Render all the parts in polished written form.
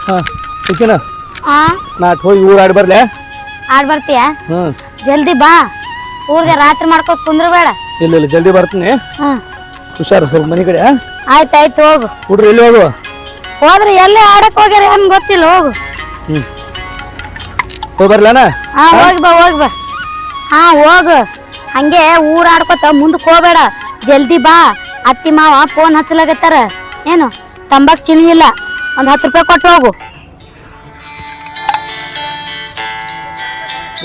ಹಾಂ ಓಕೆನ ಆ ನಾ ಹೋಗಿ ಊರು ಆಡಿ ಬರ್ಲೆ ಆಡ್ ಬರ್ತೀಯ ಹ್ಞೂ ಜಲ್ದಿ ಬಾ ಊರ್ಗೆ ರಾತ್ರಿ ಮಾಡ್ಕೋತ ಕುಂದ್ರ ಬೇಡ ಇಲ್ಲ ಜಲ್ದಿ ಬರ್ತೀನಿ ಹ್ಮ್ ಹುಷಾರು ಸ್ವಲ್ಪ ಮನೆ ಕಡೆ ಆಯ್ತಾಯ್ತು ಹೋಗು ಹುಡ್ರಿ ಎಲ್ಲಿ ಹೋಗುವ ಹೋದ್ರೆ ಎಲ್ಲಿ ಆಡಕ್ ಹೋಗ್ಯಾರ ಹೆಂಗ್ ಗೊತ್ತಿಲ್ಲ ಹೋಗು ಹ್ಞೂ ಹೋಗಿ ಬರ್ಲಾನ ಹೋಗಿ ಬಾ ಹಾ ಹೋಗು ಹಂಗೆ ಊರ್ ಆಡ್ಕೋತ ಮುಂದಕ್ಕೆ ಹೋಗ್ಬೇಡ ಜಲ್ದಿ ಬಾ ಅತ್ತಿ ಮಾವ ಫೋನ್ ಹಚ್ಚಲಾಗತ್ತಾರ ಏನು ತಂಬಾಕ್ ಚಿನಿ ಇಲ್ಲ ಒಂದ್ 10 ರೂಪಾಯಿ ಕೊಟ್ಟು ಹೋಗು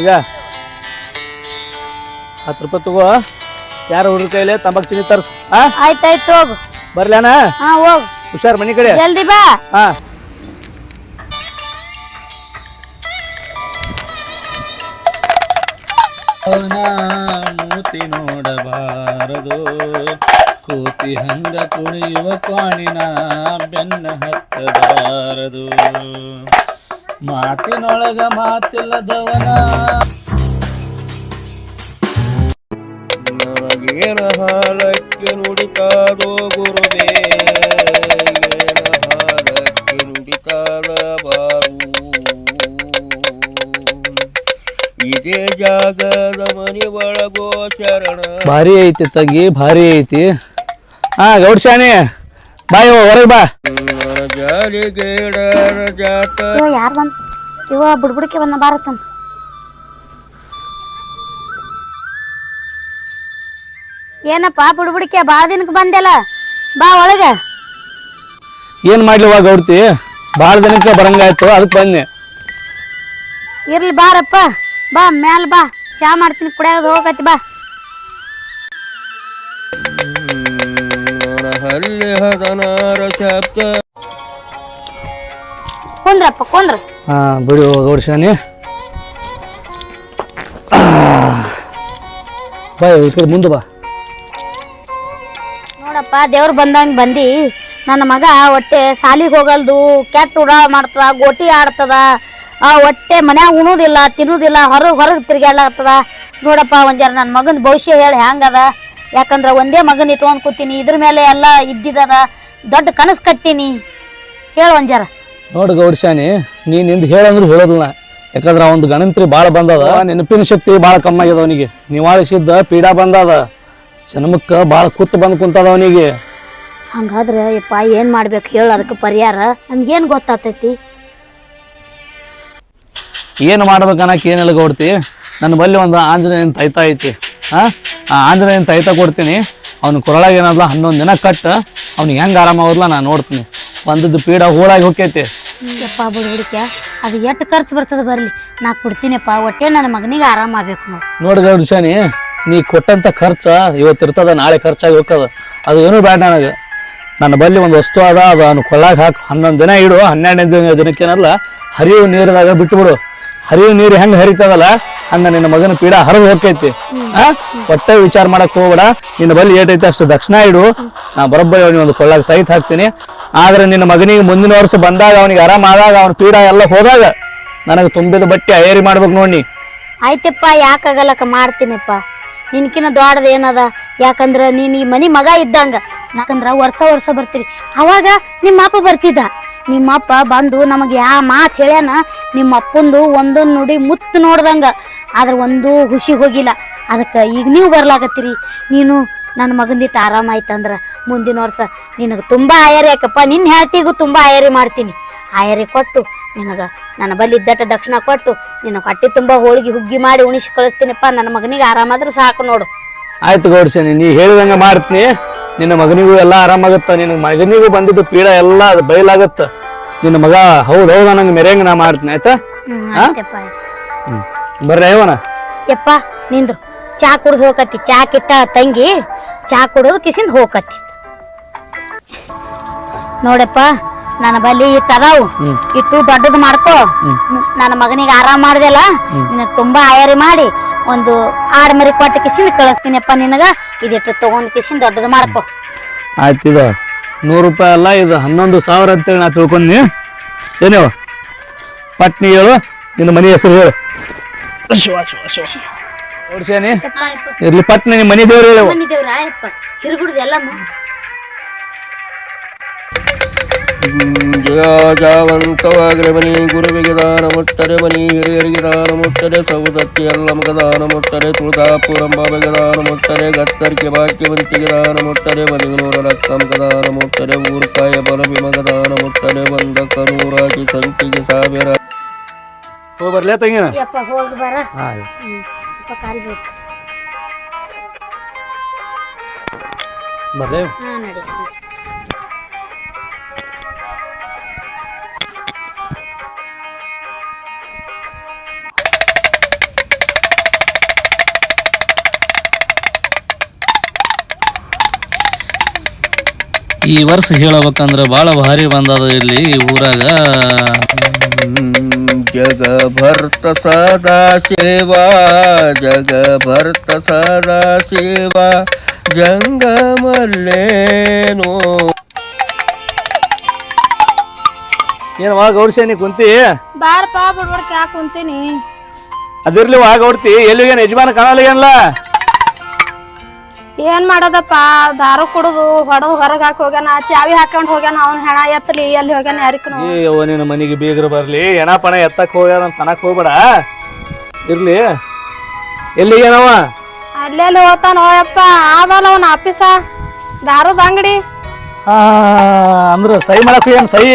ಈಗ 10 ರೂಪಾಯಿ ತಗೋ ಯಾರು ಹುಡ್ರ ಕೈಲಿ ತಂಬಾಕು ಚಿನ್ನಿ ತರ್ಸ್ ಆಯ್ತಾಯ್ತು ಹೋಗು ಬರ್ಲಾನ ಹೋಗು ಹುಷಾರ್ ಮನೆ ಕಡೆ ಜಲ್ದಿ ಬಾ ಹಾ ಮೂತಿ ನೋಡಬಾರದು ಕೂತಿ ಹಂಗ ಕುಣಿಯುವ ಕಾಣಿನ ಬೆನ್ನ ಹತ್ತಬಾರದು ಮಾತಿನೊಳಗ ಮಾತಿಲ್ಲದವನ ನನಗೇನ ಹಾಲಕ್ಕೆ ನುಡಿತಾರೋ ಗುರುದೇ ಹಾಲಕ್ಕೆ ನುಡಿತಾರ ಬಾರು ಇದೇ ಜಾಗದ ಮನೆ ಒಳಗೋ ಶರಣ ಭಾರಿ ಐತಿ ತಗಿ ಭಾರಿ ಐತಿ ಗೌಡ್ಶಾಣಿ ಬಾಯ್ ಹೊರಗೆ ಬಾ ಯಾರು ಬಂದ್ ಬುಡ್ಬುಡಕ್ಕೆ ಬಂದ ಬಾರತ್ತಂತ ಏನಪ್ಪ ಬುಡ್ಬುಡಿಕೆ ಬಾಳ ದಿನಕ್ಕೆ ಬಂದೆಲ್ಲ ಬಾ ಒಳಗ ಏನ್ ಮಾಡ್ಲಿವ ಗೌಡ್ತಿ ಬಾಳ ದಿನಕ್ಕೆ ಬರಂಗಾಯ್ತು ಅದಕ್ಕೆ ಬಂದೆ ಇರ್ಲಿ ಬಾರಪ್ಪ ಬಾ ಮ್ಯಾಲ ಬಾ ಚಾ ಮಾಡ್ತೀನಿ ಕುಡಿಯೋದು ಹೋಗತಿ ಬಾ ಕುಂದ್ರಪ್ಪ ಕುಂದ್ರ ಬಿಡು ಗೌಡ್ಶಾನಿ ಬಾ ಈ ಕಡೆ ಮುಂದೆ ಬಾ ನೋಡಪ್ಪ ದೇವ್ರು ಬಂದಂಗ ಬಂದಿ ನನ್ನ ಮಗ ಹೊಟ್ಟೆ ಸಾಲಿಗೆ ಹೋಗಲ್ದು ಕೆಟ್ಟ ಉಡಾ ಮಾಡ್ತದ ಗೋಟಿ ಆಡ್ತದ ಹೊಟ್ಟೆ ಮನ್ಯಾಗ ಉಣುದಿಲ್ಲ ತಿನ್ನುದಿಲ್ಲ ಹೊರಗೆ ತಿರ್ಗಾಡ್ಲಾಗ್ತದ ನೋಡಪ್ಪ ಒಂದ್ ಜರ ನನ್ನ ಮಗನ ಭವಿಷ್ಯ ಹೇಳಿ ಹೆಂಗದ ಯಾಕಂದ್ರ ಒಂದೇ ಮಗನ ಇಟ್ಕೊಂಡ್ ಕೂತೀನಿ ಇದ್ರ ಮೇಲೆ ಎಲ್ಲ ಇದ್ದಿದದ ದೊಡ್ಡ ಕನಸು ಕಟ್ಟೀನಿ ಹೇಳ ಒಂದ್ ಜರ ನೋಡು ಗೌಡ್ಶಾನಿ ನೀನ್ ಹೇಳಂದ್ರು ಹೇಳೋದಿಲ್ಲ ಯಾಕಂದ್ರ ಒಂದು ಗಣಂತ್ರಿ ಬಾಳ ಬಂದದ ನೆನಪಿನ ಶಕ್ತಿ ಬಾಳ ಕಮ್ಮಿ ಆಗ್ಯದ ಅವನಿಗೆ ನಿವಾಳಿಸಿದ್ದ ಪೀಡಾ ಬಂದದ ಜನ್ಮಕ್ಕ ಬಾಳ ಕುತ್ತು ಬಂದ್ ಕುಂತದ ಅವನಿಗೆ ಹಂಗಾದ್ರೆ ಯಪ್ಪ ಏನ್ ಮಾಡ್ಬೇಕು ಹೇಳ ಅದಕ್ಕೆ ಪರಿಹಾರ ನಮ್ಗೇನ್ ಗೊತ್ತಾತೈತಿ ಏನು ಮಾಡ್ಬೇಕು ಅನ್ನಕ್ಕೆ ಏನೆಲ್ಲ ಕೊಡ್ತಿ ನನ್ನ ಬಲ್ಲಿ ಒಂದು ಆಂಜನೇಯನ ತೈತ ಐತಿ ಆ ಆಂಜನೇಯನ ತೈತ ಕೊಡ್ತೀನಿ ಅವ್ನ ಕೊರಳಾಗ ಏನಾದ್ಲ 11 ದಿನ ಕಟ್ಟ ಅವ್ನಿಗೆ ಹೆಂಗೆ ಆರಾಮಾಗೋದ್ಲ ನಾನು ನೋಡ್ತೀನಿ ಬಂದದ್ದು ಪೀಡ ಹೂಳಾಗಿ ಹೋಗ್ತೈತಿ ಯಪ್ಪ ಬುಡ್ಬುಡಿಕೆ ಅದು ಎಷ್ಟು ಖರ್ಚು ಬರ್ತದೆ ಬರ್ಲಿ ನಾ ಕೊಡ್ತೀನಪ್ಪ ಒಟ್ಟೆ ನನ್ನ ಮಗನಿಗೆ ಆರಾಮ ಆಗ್ಬೇಕು ನೋಡಿ ಗೌಡ್ಶಾನಿ ನೀ ಕೊಟ್ಟಂತ ಖರ್ಚ ಇವತ್ತಿರ್ತದ ನಾಳೆ ಖರ್ಚಾಗಿ ಹೋಗ್ತದ ಅದು ಏನೂ ಬೇಡ ನನಗೆ ನನ್ನ ಬಲ್ಲಿ ಒಂದು ವಸ್ತು ಅದ ಅದು ಅವ್ನು ಕೊಳ್ಳಾಗ ಹಾಕಿ 11 ದಿನ ಇಡು 12ನೇ ದಿನಕ್ಕೇನಲ್ಲ ಹರಿವು ನೀರಿದಾಗ ಬಿಟ್ಬಿಡು ಹರಿವು ನೀರು ಹೆಂಗ್ ಹರಿತದಲ್ಲ ಹಂಗ ನಿನ್ನ ಮಗನ ಪೀಡ ಹರಿದು ಹೋಗ್ತೈತಿ ಒಟ್ಟೆ ವಿಚಾರ ಮಾಡಕ್ ಹೋಗ್ಬೇಡ ನಿನ್ನ ಬಲ್ಲಿ ಏಟೈತಿ ಅಷ್ಟು ದಕ್ಷಿಣ ಇಡು ನಾ ಬರೋಬ್ಬರಿ ಅವನಿಗೆ ಒಂದು ಕೊಳ್ಳಾಗ ತೈತ್ ಹಾಕ್ತೀನಿ ಆದ್ರೆ ನಿನ್ನ ಮಗನಿಗೆ ಮುಂದಿನ ವರ್ಷ ಬಂದಾಗ ಅವನಿಗೆ ಆರಾಮ ಆದಾಗ ಅವನ ಪೀಡ ಎಲ್ಲ ಹೋದಾಗ ನನಗೆ ತುಂಬಿದ ಬಟ್ಟೆ ಅಯ್ಯರಿ ಮಾಡ್ಬೇಕು ನೋಡಿ ಆಯ್ತಪ್ಪ ಯಾಕಾಗಲ್ಲಕ್ಕ ಮಾಡ್ತೀನಪ್ಪ ನಿನ್ಕಿನ ದೊಡ್ಡದ ಏನದ ಯಾಕಂದ್ರ ನೀನ್ ಈ ಮನಿ ಮಗ ಇದ್ದಂಗ ಯಾಕಂದ್ರ ವರ್ಷ ಬರ್ತೀರಿ ಅವಾಗ ನಿಮ್ಮ ಅಪ್ಪ ಬರ್ತಿದ್ದ ನಿಮ್ಮ ಅಪ್ಪ ಬಂದು ನಮಗೆ ಯಾ ಮಾತು ಹೇಳ್ಯಾನ ನಿಮ್ಮ ಅಪ್ಪಂದು ಒಂದೊಂದು ನುಡಿ ಮುತ್ತು ನೋಡ್ದಂಗ ಆದ್ರೆ ಒಂದು ಖುಷಿ ಹೋಗಿಲ್ಲ ಅದಕ್ಕೆ ಈಗ ನೀವು ಬರ್ಲಾಕತ್ತೀರಿ ನೀನು ನನ್ನ ಮಗಂದಿಟ್ಟು ಆರಾಮಾಯ್ತಂದ್ರ ಮುಂದಿನ ವರ್ಷ ನಿನಗೆ ತುಂಬಾ ಆಯರಿ ಯಾಕಪ್ಪ ನಿನ್ನ ಹೆಳ್ತಿಗೂ ತುಂಬಾ ಆಯರಿ ಮಾಡ್ತೀನಿ ಆಯರಿ ಕೊಟ್ಟು ನಿನಗ ನನ್ನ ಬಲ್ಲಿ ಇದ್ದಟ್ಟ ದಕ್ಷಿಣ ಕೊಟ್ಟು ನಿನ್ನ ಹೊಟ್ಟೆ ತುಂಬಾ ಹೋಳಿಗೆ ಹುಗ್ಗಿ ಮಾಡಿ ಉಣಿಸಿ ಕಳಿಸ್ತೀನಪ್ಪ ನನ್ನ ಮಗನಿಗೆ ಆರಾಮಾದ್ರೆ ಸಾಕು ನೋಡು ಆಯ್ತು ಗೌಡ್ಶಾನಿ ನೀ ಹೇಳಿದಂಗ ಮಾಡ್ತೀನಿ ನಿನ್ನ ಮಗನಿಗೂ ಎಲ್ಲ ಆರಾಮಾಗತ್ತ ನಿನ್ನ ಮಗನಿಗೂ ಬಂದಿದ್ದು ಪೀಡ ಎಲ್ಲ ಬಯಲಾಗತ್ತ ನಿನ್ನ ಮಗ ಹೌದು ನಂಗೆ ಮೆರೆಯಂಗ ನಾ ಮಾಡ್ತೀನಿ ಆಯ್ತಾ ಬರ್ರಿ ಅಯ್ಯವನ ಯಪ್ಪ ನಿಂದ್ರು ಚಾ ಕುಡ್ದು ಹೋಗತಿ ಚಾ ಕಿಟ್ಟ ತಂಗಿ ಚಾ ಕುಡಿದು ಕಿಸಿಂದ ಹೋಗತಿ ನೋಡಪ್ಪ ನನ್ನ ಬಲ್ಲಿ ಇಟ್ಟದಾವು ಇಟ್ಟು ದೊಡ್ಡದು ಮಾಡ್ಕೋ ನನ್ನ ಮಗನಿಗೆ ಆರಾಮ್ ಮಾಡ್ದಲ್ಲ ನಿನಗ್ ತುಂಬಾ ಆಯರಿ ಮಾಡಿ ಒಂದು ಆಡ್ಮರಿ ಕೊಟ್ಟ ಕಿಸಿಂದ ಕಳಿಸ್ತೀನಪ್ಪ ನಿನಗ ಇದಿಟ್ಟು ತಗೊಂಡ್ ಕಿಸಿಂದ ದೊಡ್ಡದು ಮಾಡ್ಕೋ ಆಯ್ತಿದ 100 ರೂಪಾಯಿ ಅಲ್ಲ ಇದು 11,000 ಅಂತೇಳಿ ನಾ ತಿಳ್ಕೊಂಡಿ ಏನೇವ ಪಟ್ನಿ ಹೇಳು ನಿನ್ನ ಮನೆ ಹೆಸರು ಹೇಳು ಓಡ್ಸೇನಿ ಇರ್ಲಿ ಪಟ್ನಿ ನಿಮ್ಮ ಮನೆ ದೇವ್ರು ಹೇಳು ಜಾವಂತವಾಗರೆ ಮನಿ ಗುರುವಿಗೆ ದಾನ ಮುಟ್ಟರೆ ಮನಿ ಹಿರಿಯರಿಗೆ ದಾನ ಮುಟ್ಟರೆ ಸೌದತ್ತಿ ಅಲ್ಲಮಗ ದಾನ ಮುಟ್ಟರೆ ತುಳಜಾಪುರಂಬಾಬೆಗೆ ದಾನ ಮುಟ್ಟರೆ ಗತ್ತರ್ಕೆ ಭಾಗ್ಯವಂತಿಗೆ ದಾನ ಮುಟ್ಟರೆ ಮನಿಗನೂರ ರಕ್ಕಂಗ ದಾನ ಮುಟ್ಟರೆ ಊರ್ಕಾಯ ಬಲಭೀಮಗ ದಾನ ಮುಟ್ಟರೆ ಒಂದ ಕನೂರಾಗಿ ಸಂತಿಗೆ ಸಾವಿರ ಹೋಗಿ ಬರ್ಲೇ ತಂಗಿನ ಯಪ್ಪ ಹೋಗಿ ಬರ ಹಾಂ ಸ್ವಲ್ಪ ಕಾಲ್ ಬೇಕು ಬರ್ಲೇ ಹಾ ನಡಿ ಈ ವರ್ಷ ಹೇಳಬೇಕಂದ್ರೆ ಭಾಳ ಭಾರಿ ಬಂದದ ಇಲ್ಲಿ ಊರಾಗ ಜಗ ಭರ್ತ ಸದಾ ಸೇವಾ ಜಗ ಭರ್ತ ಸದಾ ಸೇವಾ ಜಂಗಮಲ್ಲೇನೋ ಏನು ವಾ ಗೌಡ್ಸೇನಿ ಕುಂತಿ ಬಾರಪ್ಪ ಬಿಡ್ಬಡ್ಕ ಯಾಕೆ ಕುಂತೀನಿ ಅದಿರ್ಲಿ ವಾ ಗೌಡ್ತಿ ಎಲ್ಲಿಗೇನು ಯಜಮಾನ ಕಾಣಲಿಗೇನಲ್ಲ ಏನ್ ಮಾಡೋದಪ್ಪ ದಾರು ಕುಡುದು ಹೊಡೆದು ಹೊರಗೆ ಹಾಕಿ ಹೋಗ್ಯಾನ ಚಾವಿ ಹಾಕೊಂಡ್ ಹೋಗ್ಯಾನ ಅವ್ನ ಹೆಣ ಎತ್ತಲಿ ಎಲ್ಲಿ ಹೋಗ್ಯಾನ ಯಾರಿಗೂ ಏ ಅವ್ವ ನಿನ್ನ ಮನೆಗೆ ಬೀಗರು ಬರ್ಲಿ ಎಣ ಪಣ ಎತ್ತಕ್ ಹೋಗ್ಯಾನ ಅಂತ ತನಕ್ ಹೋಗ್ಬೇಡ ಇರ್ಲಿ ಎಲ್ಲಿಗೇನವ ಅಲ್ಲೆಲ್ಲಿ ಹೋಗ್ತಾನೋ ಯಪ್ಪ ಆದಲ್ಲ ಅವನ ಆಫೀಸ ದಾರದ ಅಂಗಡಿ ಅಂದ್ರ ಸಹಿ ಮಾಡಕ್ ಏನ್ ಸಹಿ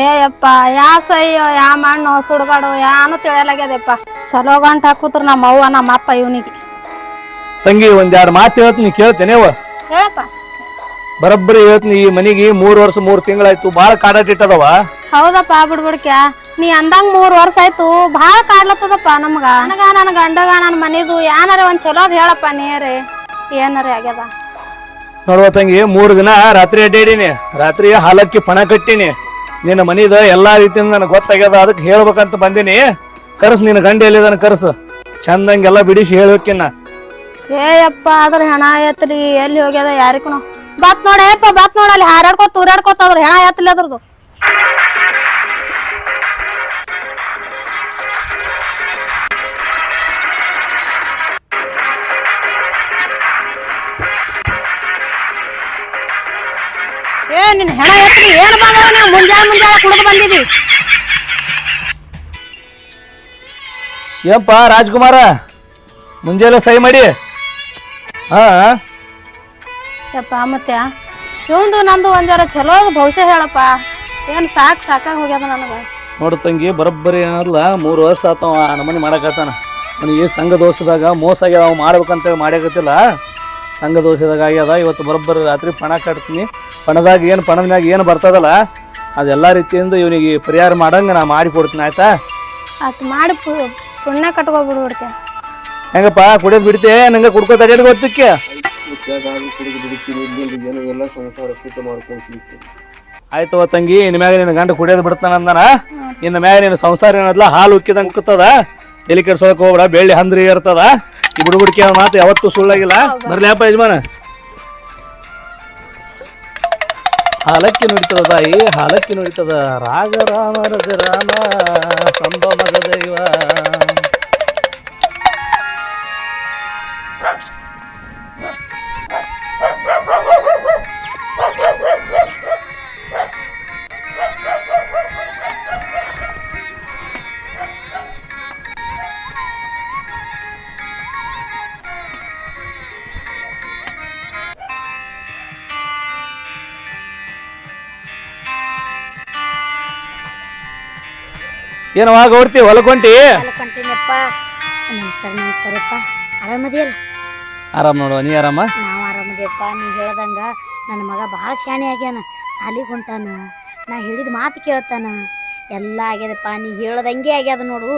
ಏ ಯಪ್ಪ ಯಾ ಸೈಯೋ ಯಾ ಮಣ್ಣು ಸುಡ್ಗಾಡು ಯಾನು ತಿಳಿಯಲಾಗ್ಯದಪ್ಪ ಚಲೋ ಗಂಟ ಹಾಕುತ್ರ ನಮ್ಮ ಅವ್ವ ನಮ್ಮ ಅಪ್ಪ ಇವನಿಗೆ ತಂಗಿ ಒಂದೆರಡು ಮಾತು ಹೇಳ್ತೀನಿ ಕೇಳ್ತೇನೆ ಹೇಳಪ್ಪ ಬರಬ್ಬರಿ ಹೇಳ್ತೀನಿ ಈ ಮನಿಗೆ 3 ವರ್ಷ 3 ತಿಂಗಳಾಯ್ತು ಭಾಳ ಕಾಡಾಟ ಇಟ್ಟದವ ಹೌದಪ್ಪ ಬಿಡ್ಬಿಡ್ಕ್ಯ ನೀ ಅಂದಂಗ 3 ವರ್ಷ ಆಯ್ತು ಭಾಳ ಕಾಡ್ಲತ್ತದಪ್ಪ ನಮ್ಗ ನನ್ನ ಗಂಡಗ ನನ್ನ ಮನಿದು ಏನಾರ ಒಂದ್ ಚಲೋದ್ ಹೇಳಪ್ಪ ನೀರೇ ಏನಾರ ಆಗ್ಯದ ನೋಡುವ ತಂಗಿ 3 ದಿನ ರಾತ್ರಿ ಅಡ್ಡಾಡೀನಿ ರಾತ್ರಿ ಹಾಲಕ್ಕಿ ಪಣ ಕಟ್ಟೀನಿ ನಿನ್ನ ಮನಿದ ಎಲ್ಲಾ ರೀತಿಯಿಂದ ನನಗೆ ಗೊತ್ತಾಗ್ಯದ ಅದಕ್ಕೆ ಹೇಳ್ಬೇಕಂತ ಬಂದೀನಿ ಕರ್ಸ್ ನಿನ್ನ ಗಂಡ ಎಲ್ಲಿದಾನ ಕರ್ಸು ಚಂದಂಗೆಲ್ಲ ಬಿಡಿಸಿ ಹೇಳ್ಬೇಕಿನ್ನ ಏಯಪ್ಪ ಅದ್ರ ಹೆಣ ಎತ್ತಲಿ ಎಲ್ಲಿ ಹೋಗ್ಯದ ಯಾರಿಗೂ ಬಾತ್ ನೋಡಪ್ಪ ಬಾತ್ ನೋಡ ಅಲ್ಲಿ ಹಾರಾಡ್ಕೋತ ತೂರಾಡ್ಕೋತ ಅದ್ರ ಹೆಣ ಎತ್ತಲಿ ಅದ್ರದ್ದು ಏ ನಿನ್ ಹೆಣ ಎತ್ತಲಿ ಏನ್ ಬಂದವ ನೀವು ಮುಂಜಾನೆ ಕುಡಿದು ಬಂದಿದಿ ಏನಪ್ಪ ರಾಜ್ಕುಮಾರ ಮುಂಜಾನೆ ಸಹಿ ಮಾಡಿ ಹಾ ಯಪ್ಪ ಮತ್ತೆ ಇವಂದು ನಂದು ಒಂದ್ ಜರ ಚಲೋ ಭವಿಷ್ಯ ಹೇಳಪ್ಪ ಏನ್ ಸಾಕಾಗಿ ಹೋಗ್ಯದ ನನಗ ನೋಡು ತಂಗಿ ಬರೋಬ್ಬರಿ ಏನಲ್ಲ 3 ವರ್ಷ ಆತವ ನಮ್ಮನೆ ಮಾಡಕತ್ತಾನ ನನಗೆ ಸಂಘ ದೋಷದಾಗ ಮೋಸ ಆಗ್ಯದ ಅವ ಮಾಡ್ಬೇಕಂತೇಳಿ ಮಾಡ್ಯಾಕತ್ತಿಲ್ಲ ಸಂಘ ದೋಷದಾಗ ಆಗ್ಯದ ಇವತ್ತು ಬರೋಬ್ಬರಿ ರಾತ್ರಿ ಪಣ ಕಟ್ತೀನಿ ಪಣದಾಗ ಏನು ಪಣದ ಮ್ಯಾಗ ಏನು ಬರ್ತದಲ್ಲ ಅದೆಲ್ಲ ರೀತಿಯಿಂದ ಇವನಿಗೆ ಪರಿಹಾರ ಮಾಡಂಗೆ ನಾ ಮಾಡಿ ಕೊಡ್ತೀನಿ ಆಯ್ತಾ ಅಟ್ ಮಾಡಿ ಪುಣ್ಯ ಕಟ್ಕೊಬಿಡ್ಬಿಡ್ತೆ ಹೆಂಗಪ್ಪ ಕುಡಿಯೋದು ಬಿಡ್ತೆ ನಂಗೆ ಕುಡ್ಕೋತ ಅಡ್ಯಾಡ್ ಗೊತ್ತಕ್ಕೆ ಆಯ್ತವ ತಂಗಿ ಇನ್ ಮ್ಯಾಗ ನಿನ್ನ ಗಂಡ ಕುಡಿಯೋದು ಬಿಡ್ತಾನ ಅಂದಾನ ಇನ್ನು ಮ್ಯಾಗ ನಿನ್ನ ಸಂಸಾರ ಏನದ್ಲ ಹಾಲು ಉಕ್ಕಿದಂಗೆ ಉಕ್ಕುತ್ತದ ತಲೆ ಕೆಡ್ಸೋಕ್ ಹೋಗ್ಬೇಡ ಬೆಳ್ಳಿ ಹಂದ್ರಿ ಇರ್ತದ ಈ ಬುಡುಬುಡಿಕೆ ಮಾತು ಯಾವತ್ತೂ ಸುಳ್ಳಾಗಿಲ್ಲ ಬರ್ಲಿ ಅಪ್ಪ ಯಜಮಾನ ಹಾಲಕ್ಕಿ ನುಡಿತದ ತಾಯಿ ಹಾಲಕ್ಕಿ ನುಡಿತದ ರಾಗ ರಾಮ ರಜ ರಾಮ ಸಂಭವದ ದೈವ ಏನವಾ ಗೌಡ್ತಿ ಹೊಲಕೊಂಟಿ ಹೊಂಟೀನಪ್ಪ ನಮಸ್ಕಾರಪ್ಪ ಆರಾಮದಿಯಲ್ಲ ಆರಾಮ್ ನೋಡುವ ನೀ ಆರಾಮ ನಾವು ಆರಾಮದಿಯಪ್ಪ ನೀ ಹೇಳ್ದಂಗ ನನ್ನ ಮಗ ಭಾಳ ಶಾಣೆ ಆಗ್ಯಾನ ಸಾಲಿಗೆ ಹೊಂಟಾನ ನಾ ಹೇಳಿದ ಮಾತು ಕೇಳ್ತಾನ ಎಲ್ಲ ಆಗ್ಯದಪ್ಪ ನೀ ಹೇಳ್ದಂಗೆ ಆಗ್ಯದ ನೋಡು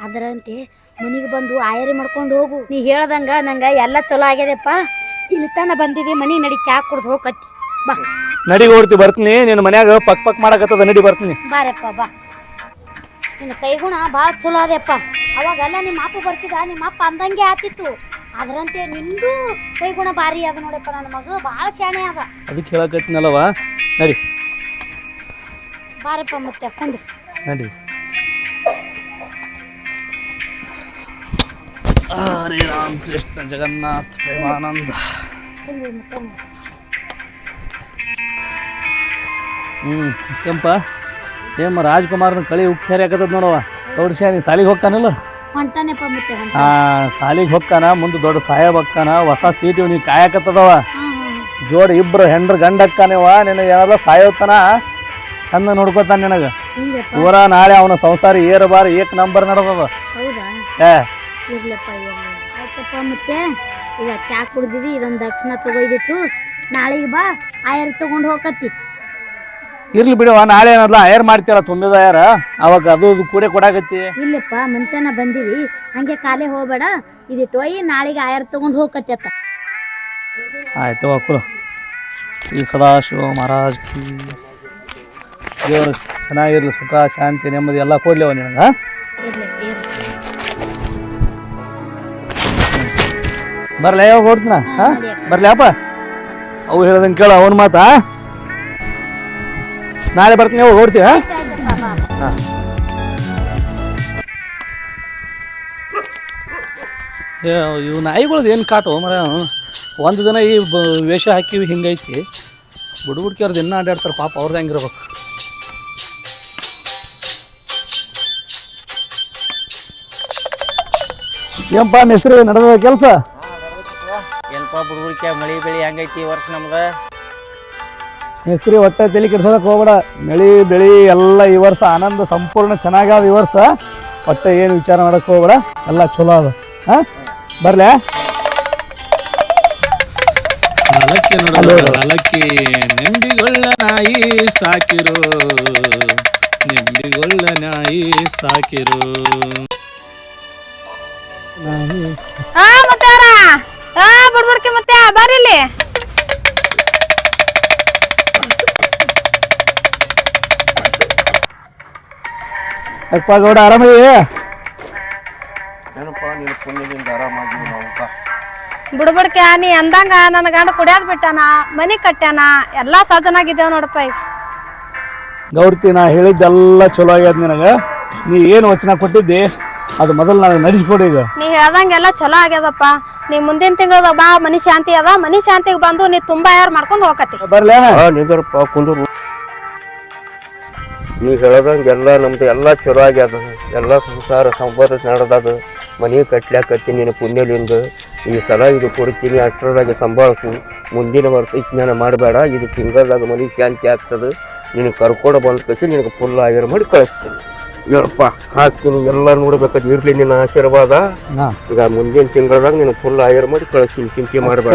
ಅದರಂತೆ ಮನೆಗೆ ಬಂದು ಆಯರಿ ಮಾಡ್ಕೊಂಡು ಹೋಗು ನೀ ಹೇಳ್ದಂಗ ನಂಗೆ ಎಲ್ಲ ಚಲೋ ಆಗ್ಯದಪ್ಪ ಇಲ್ಲಿ ತನ ಬಂದಿದೆ ಮನೆ ನಡಿ ಚಾ ಕುಡ್ದು ಹೋಗತ್ತಿ ಬಾ ನಡಿ ಗೌಡ್ತಿ ಬರ್ತೀನಿ ನಿನ್ನ ಮನ್ಯಾಗ ಪಕ್ ಮಾಡಕತ್ತದ ನಡಿ ಬರ್ತೀನಿ ಬಾರಪ್ಪ ಬಾ ನಿನ್ನ ಕೈಗುಣ ಭಾಳ ಚಲೋ ಅದಪ್ಪ ಅವಾಗೆಲ್ಲ ನಿಮ್ಮ ಅಪ್ಪ ಬರ್ತಿದ್ದ ನಿಮ್ಮ ಅಪ್ಪ ಅಂದಂಗೆ ಆತಿತ್ತು ಅದರಂತೆ ನಿಂದು ಕೈಗುಣ ಭಾರಿ ಅದ ನೋಡಪ್ಪ ನನ್ನ ಮಗ ಭಾಳ ಶಾಣೆ ಅದ ಅದಕ್ಕೆ ಹೇಳಕತ್ತೀನಲ್ಲವ ನಡಿ ಬಾರಪ್ಪ ಮತ್ತೆ ಕುಂದು ನಡಿ ಹರೇ ರಾಮ ಕೃಷ್ಣ ಜಗನ್ನಾಥ ಪ್ರೇಮಾನಂದ ಕೆಂಪ ಏಮ್ಮ ರಾಜ್ಕುಮಾರ್ನ ಕಳಿ ಉಕ್ಕೇರಿ ಹಾಕತ್ತದ ನೋಡವ ತೋಡ್ಸ್ಯಾ ನೀ ಸಾಲಿಗೆ ಹೋಗ್ತಾನಲ್ಲ ಹೊಂಟಾನೆಪ್ಪ ಮತ್ತೆ ಸಾಲಿಗೆ ಹೋಗ್ತಾನ ಮುಂದೆ ದೊಡ್ಡ ಸಾಹೇಬ್ ಅಕ್ಕಾನ ಹೊಸ ಸೀಟ್ ಇವ್ ನೀ ಕಾಯಕತ್ತದವ ಜೋಡಿ ಇಬ್ರು ಹೆಂಡ್ರ ಗಂಡ ಅಕ್ಕಾನೇವ ನಿನಗೆ ಏನಾರ ಸಾಯೋತನ ಚಂದ ನೋಡ್ಕೊತಾನ ನಿನಗ ಪೂರ ನಾಳೆ ಅವನ ಸಂಸಾರ ಏರಬಾರ ಏಕ್ ನಂಬರ್ ನಡೆದದ ಹೌದಾ ಏ ಇರ್ಲಪ್ಪ ಆಯ್ತಪ್ಪ ಮತ್ತೆ ಈಗ ಚಾ ಕುಡ್ದಿದಿ ಇದೊಂದು ದಕ್ಷಿಣ ತಗೊಯ್ದಿಟ್ಟು ನಾಳೆಗೆ ಬಾ ಆಯರ್ ತಗೊಂಡು ಹೋಗತ್ತಿ ಇರ್ಲಿ ಬಿಡವ ನಾಳೆ ಏನಾದ್ಲ ಆಯರ್ ಮಾಡ್ತೀರ ತುಂಬಿದ ಆಯರ್ ಅವಾಗ ಅದು ಕೂಡ ಕೊಡಾಕತ್ತಿ ಇಲ್ಲಪ್ಪ ಮಂತೆನ ಬಂದಿದಿ ಹಂಗೆ ಕಾಲೇ ಹೋಗ್ಬೇಡ ಇದಿಟ್ಟು ಒಯ್ಯಿ ನಾಳೆಗೆ ಆಯರ್ ತಗೊಂಡು ಹೋಗತ್ತಿ ಅತ್ತ ಆಯ್ತು ಕುಳು ಈ ಸದಾಶಿವ ಮಹಾರಾಜ್ ದೇವರು ಚೆನ್ನಾಗಿರ್ಲಿ ಸುಖ ಶಾಂತಿ ನೆಮ್ಮದಿ ಎಲ್ಲ ಕೊಡ್ಲಿವ ನಿನಗೆ ಬರ್ಲ ಯಾವಾಗ ಹೊಡ್ತೀನ ಬರ್ಲ್ಯಾಪ ಅವು ಹೇಳ್ದಂಗೆ ಕೇಳ ಅವನ ಮಾತಾ ನಾಳೆ ಬರ್ತೀನಿ ಯಾವಾಗ ಹೊಡ್ತೀವಿ ಇವು ನಾಯಿಗಳದ್ದು ಏನು ಕಾಟು ಮರ ಒಂದು ದಿನ ಈ ವೇಷ ಹಾಕಿವಿ ಹಿಂಗೈತಿ ಬುಡ್ಬುಡ್ಕಿಯವ್ರದ್ದು ಇನ್ನೂ ಅಡ್ಡಾಡ್ತಾರೆ ಪಾಪ ಅವ್ರದ್ದು ಹೆಂಗಿರ್ಬೇಕು ಏನಪ್ಪ ಹೆಸರು ನಡೆದ ಕೆಲಸ ಏನಪ್ಪ ಬುಡ್ಬುಡ್ಕ್ಯಾ ಮಳಿ ಬೆಳಿ ಹೆಂಗೈತಿ ಈ ವರ್ಷ ನಮ್ದು ಹೆಸರಿ ಒಟ್ಟೆ ತಲೆ ಕೆಡ್ಸೋದಕ್ಕೆ ಹೋಗ್ಬೇಡ ಮಳಿ ಬೆಳಿ ಎಲ್ಲ ಈ ವರ್ಷ ಆನಂದ ಸಂಪೂರ್ಣ ಚೆನ್ನಾಗ್ಯಾವ ಈ ವರ್ಷ ಒಟ್ಟೆ ಏನು ವಿಚಾರ ಮಾಡಕ್ಕೆ ಹೋಗ್ಬೇಡ ಎಲ್ಲ ಚಲೋ ಅದ ಹಾಂ ಬರ್ಲೆ ಅಲಕ್ಕಿ ನೆಂಬಿಗೊಳ್ಳ ನಾಯಿ ಸಾಕಿರು ನೆಂಬಿಗೊಳ್ಳ ನಾಯಿ ಸಾಕಿರು ಮುತ್ತಾರ ಬುಡ್ಬುಡ್ಕಿ ಮತ್ತೆ ಬರಿಲಿ ಅಪ್ಪ ಗೌಡ ಆರಾಮದಿ ಏನಪ್ಪ ನೀನು ಪುಣ್ಯದಿಂದ ಆರಾಮಾಗಿವಿ ನಾವು ಬುಡ್ಬುಡ್ಕ್ಯಾ ನೀ ಅಂದಂಗ ನನ್ನ ಗಂಡ ಕುಡಿಯೋದ್ ಬಿಟ್ಟಾನ ಮನಿ ಕಟ್ಟ್ಯಾನ ಎಲ್ಲಾ ಸಜ್ಜನಾಗಿದ್ದೇವ್ ನೋಡಪ್ಪ ಈಗ ಗೌಡ್ತಿ ನಾ ಹೇಳಿದ್ದೆಲ್ಲ ಚಲೋ ಆಗ್ಯದ ನಿನಗೆ ನೀ ಏನು ವಚನ ಕೊಟ್ಟಿದ್ದಿ ಅದು ಮೊದಲು ನನಗೆ ನಡೆಸ್ಕೊಡಿ ಈಗ ನೀ ಹೇಳ್ದಂಗೆಲ್ಲ ಚಲೋ ಆಗ್ಯದಪ್ಪ ನೀ ಮುಂದಿನ ತಿಂಗಳ ಬಾ ಮನಿ ಶಾಂತಿ ಅದ ಮನಿ ಶಾಂತಿಗೆ ಬಂದು ನೀ ತುಂಬಾ ಯಾರು ಮಾಡ್ಕೊಂಡು ಹೋಗತಿ ಬರ್ಲೇ ನಿಂದ್ರಪ್ಪ ಕುಂದ್ರು ನೀ ಹೇಳ್ದಂಗೆ ಎಲ್ಲ ನಮ್ದು ಎಲ್ಲ ಚಲೋ ಆಗ್ಯದ ಎಲ್ಲ ಸಂಸಾರ ಸಂಬಂಧ ನಡೆದದು ಮನೆ ಕಟ್ಲಾಕತ್ತಿ ನೀನು ಪುಣ್ಯಲಿಂದ ಈ ಸಲ ಇದು ಕೊಡ್ತೀನಿ ಅಷ್ಟರದಾಗೆ ಸಂಭಾಳಿಸು ಮುಂದಿನ ವರ್ಷ ಸ್ನಾನ ಮಾಡಬೇಡ ಇದು ತಿಂಗಳದಾಗ ಮನೆ ಶಾಂತಿ ಆಗ್ತದೆ ನೀನು ಕರ್ಕೊಂಡು ಬಂದ ಕಸಿ ನಿನಗೆ ಫುಲ್ ಆಗಿರೋ ಮಾಡಿ ಕಳಿಸ್ತೀನಿ ಹೇಳಪ್ಪ ಹಾಕ್ತೀನಿ ಎಲ್ಲ ನೋಡ್ಬೇಕಾದ್ರೆ ಇರ್ಲಿ ನಿನ್ನ ಆಶೀರ್ವಾದ ಈಗ ಮುಂದಿನ ತಿಂಗಳದಾಗ ನೀನು ಫುಲ್ ಆಗಿರೋ ಮಾಡಿ ಕಳಿಸ್ತೀನಿ ಚಿಂತೆ ಮಾಡಬೇಡ